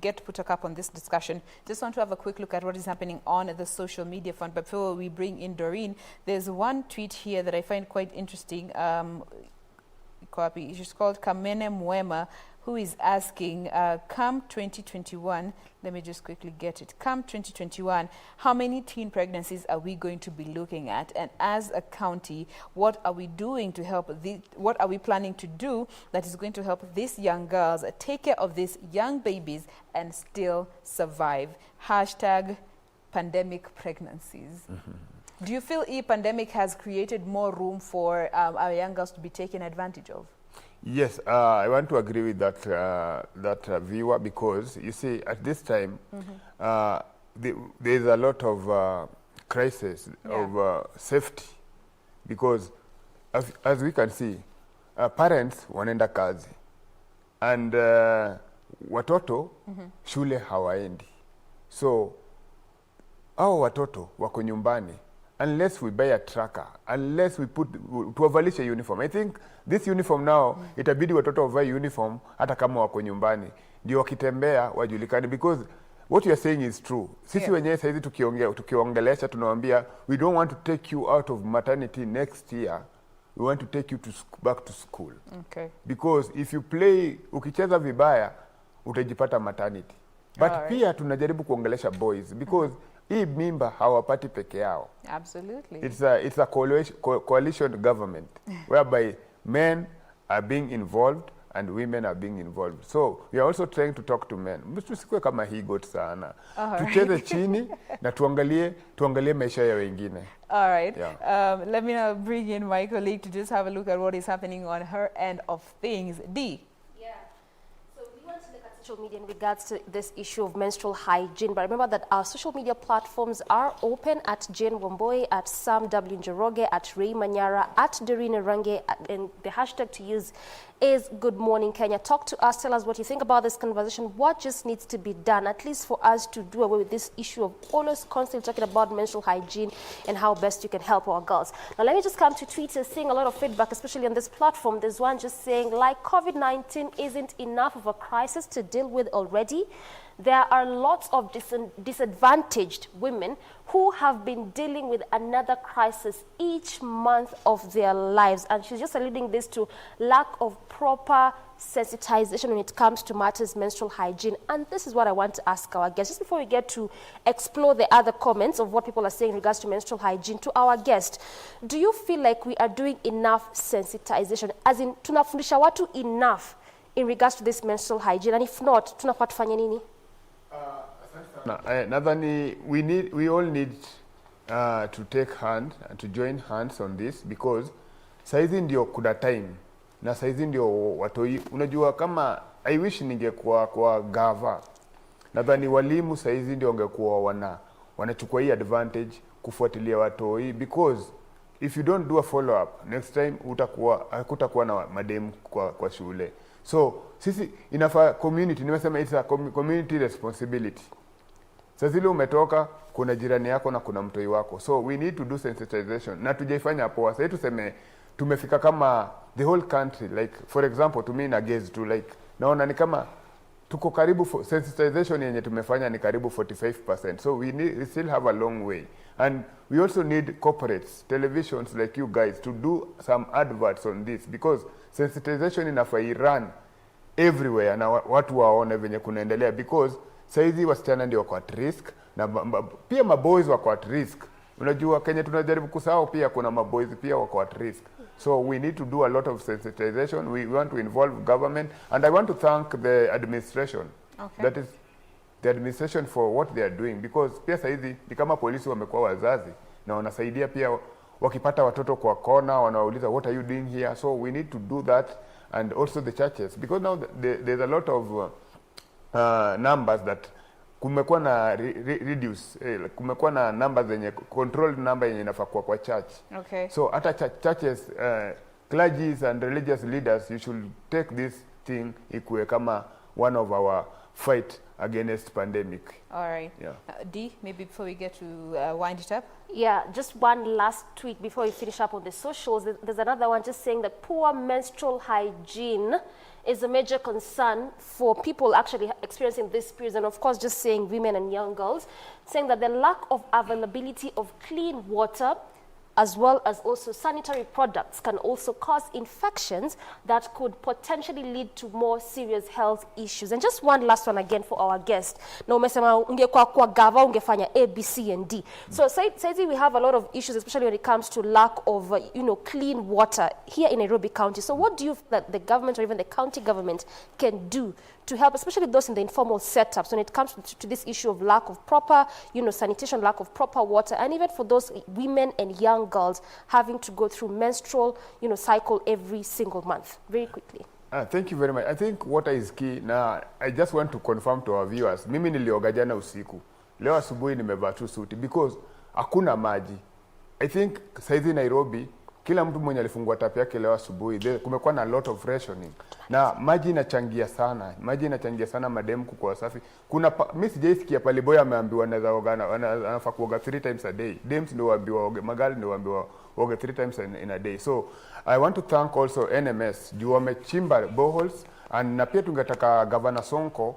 get to put a cap on this discussion, just want to have a quick look at what is happening on the social media front. But before we bring in Doreen, there's one tweet here that I find quite interesting. She's called Kamene Mwema, who is asking, come 2021, let me just quickly get it. Come 2021, how many teen pregnancies are we going to be looking at? And as a county, what are we doing to help, what are we planning to do that is going to help these young girls take care of these young babies and still survive? Hashtag pandemic pregnancies. Do you feel pandemic has created more room for our young girls to be taken advantage of? Yes, I want to agree with that viewer, because you see at this time there is a lot of crisis of safety, because as we can see, parents wanaenda kazi and watoto shule hawaendi, so hao watoto wako nyumbani. Unless we buy a tracker, unless we tuwavalishe uniform. I think this uniform now, itabidi watoto wavae uniform hata kama wako nyumbani, ndio wakitembea wajulikane, because what you are saying is true. Sisi wenyewe saizi tukiongelesha tunawaambia, we don't want to take you out of maternity next year, we want to take you back to school. Okay. Because if you play, ukicheza vibaya, utajipata maternity. But pia tunajaribu kuongelesha boys, because hii mimba hawapati peke yao. Absolutely. It's a coalition government whereby men are being involved and women are being involved. So we are also trying to talk to men. Tusikue kama hii got sana. Tucheze chini na tuangalie maisha ya wengine. All right. Yeah. Let me now bring in my colleague to just have a look at what is happening on her end of things. D. Social media in regards to this issue of menstrual hygiene, but remember that our social media platforms are open at Jane Wamboi, at Sam W. Njoroge, at Ray Manyara, at Doreen Range, and the hashtag to use is Good Morning Kenya. Talk to us, tell us what you think about this conversation, what just needs to be done, at least for us to do away with this issue of always constantly talking about menstrual hygiene and how best you can help our girls. Now let me just come to Twitter, seeing a lot of feedback, especially on this platform. There's one just saying, like COVID-19 isn't enough of a crisis to deal with already. There are lots of disadvantaged women who have been dealing with another crisis each month of their lives. And she's just alluding this to lack of proper sensitization when it comes to matters menstrual hygiene. And this is what I want to ask our guests. Just before we get to explore the other comments of what people are saying in regards to menstrual hygiene, to our guest, do you feel like we are doing enough sensitization? As in, tunafundisha watu enough in regards to this menstrual hygiene? And if not, tunafaa tufanye nini? Nadhani we all need to take hand and to join hands on this, because saizi ndio kuna time na saizi ndio watoi. Unajua, kama I wish ningekuwa kwa gava, nadhani walimu saizi ndio wangekuwa wanachukua hii advantage kufuatilia watoi, because if you don't do a follow up next time hakutakuwa na mademu kwa shule. So sisi inafaa community, nimesema it's a community responsibility. Sasa zile umetoka, kuna jirani yako na kuna mtoi wako. So we need to do sensitization. Na tujaifanya poa. Sasa tuseme tumefika kama the whole country, like for example to me na gaze to like naona ni kama tuko karibu sensitization yenye tumefanya ni karibu 45%. So we still have a long way. And we also need corporates, televisions like you guys to do some adverts on this, because sensitization inafai run everywhere na watu waone venye kunaendelea, because saizi wasichana ndio wako at risk na pia maboys wako at risk. Unajua Kenya tunajaribu kusahau pia kuna maboys pia wako at risk. So we need to do a lot of sensitization. We want to involve government, and I want to thank the administration. Okay. That is the administration for what they are doing, because pia saizi ni kama polisi wamekuwa wazazi na wanasaidia pia wakipata watoto kwa kona wanawauliza what are you doing here. So we need to do that, and also the churches, because now there's a lot of numbers that kumekuwa na reduce kumekuwa na numbers zenye controlled number yenye inafaa kuwa kwa church. Okay. So hata churches clergies and religious leaders, you should take this thing ikuwe kama one of our fight against pandemic. All right. Yeah. D, maybe before we get to wind it up. Yeah, just one last tweet before we finish up on the socials. There's another one just saying that poor menstrual hygiene is a major concern for people actually experiencing this period, and of course just saying women and young girls, saying that the lack of availability of clean water as well as also sanitary products can also cause infections that could potentially lead to more serious health issues. And just one last one again for our guest. Na umesema ungekuwa kwa gava ungefanya A, B, C, and D. So say we have a lot of issues, especially when it comes to lack of clean water here in Nairobi County. So what do you feel that the government or even the county government can do to help, especially those in the informal setups, when it comes to this issue of lack of proper, sanitation, lack of proper water, and even for those women and young girls having to go through menstrual, cycle every single month? Very quickly. Thank you very much. I think water is key. Now, I just want to confirm to our viewers, mimi nilioga jana usiku. Leo asubuhi nimevaa tu suti because hakuna maji. I think saizi Nairobi, kila mtu mwenye alifungua tap yake leo asubuhi, kumekuwa na a lot of rationing. Na maji inachangia sana. Maji inachangia sana mademu kuwa safi. Mimi sijaisikia pale boy ameambiwa anaweza oga anafaa kuoga 3 times a day. Dames ndio waambiwa oge, magali ndio waambiwa oge 3 times in a day. So I want to thank also NMS juu wamechimba boreholes, and na pia tungetaka Governor Sonko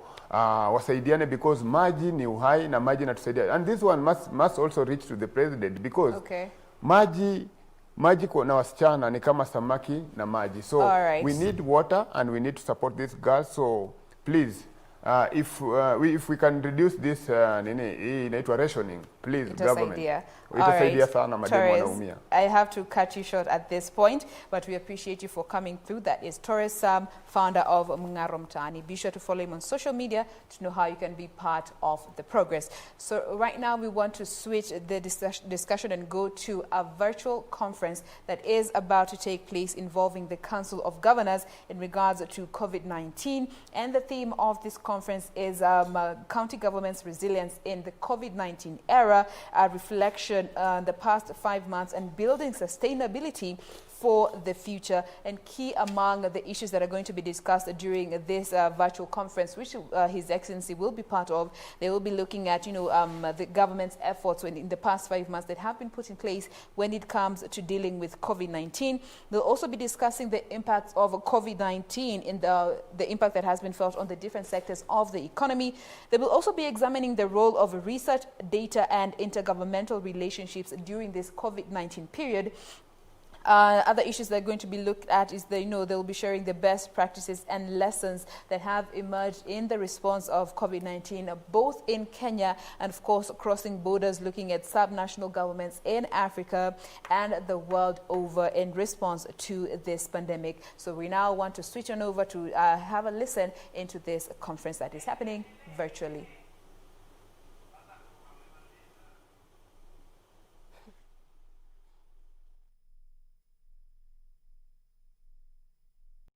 wasaidiane, because maji ni uhai na maji inatusaidia. And this one must also reach to the president, because maji na wasichana ni kama samaki na maji. So we need water and we need to support these girls. So please, if we can reduce this inaitwa rationing, please government. Itasaidia sana mademu wanaumia. I have to cut you short at this point, but we appreciate you for coming through. That is Torres Sam, founder of Mngaro Mtaani. Be sure to follow him on social media to know how you can be part of the progress. So right now we want to switch the discussion and go to a virtual conference that is about to take place involving the Council of Governors in regards to COVID-19. And the theme of this conference is county government's resilience in the COVID-19 era, a reflection on the past 5 months and building sustainability for the future. And key among the issues that are going to be discussed during this virtual conference, which His Excellency will be part of, they will be looking at, the government's efforts in the past 5 months that have been put in place when it comes to dealing with COVID-19. They'll also be discussing the impacts of COVID-19 in the impact that has been felt on the different sectors of the economy. They will also be examining the role of research, data, and intergovernmental relationships during this COVID-19 period. Other issues that are going to be looked at is they'll be sharing the best practices and lessons that have emerged in the response of COVID-19, both in Kenya and, of course, crossing borders, looking at subnational governments in Africa and the world over in response to this pandemic. So we now want to switch on over to have a listen into this conference that is happening virtually.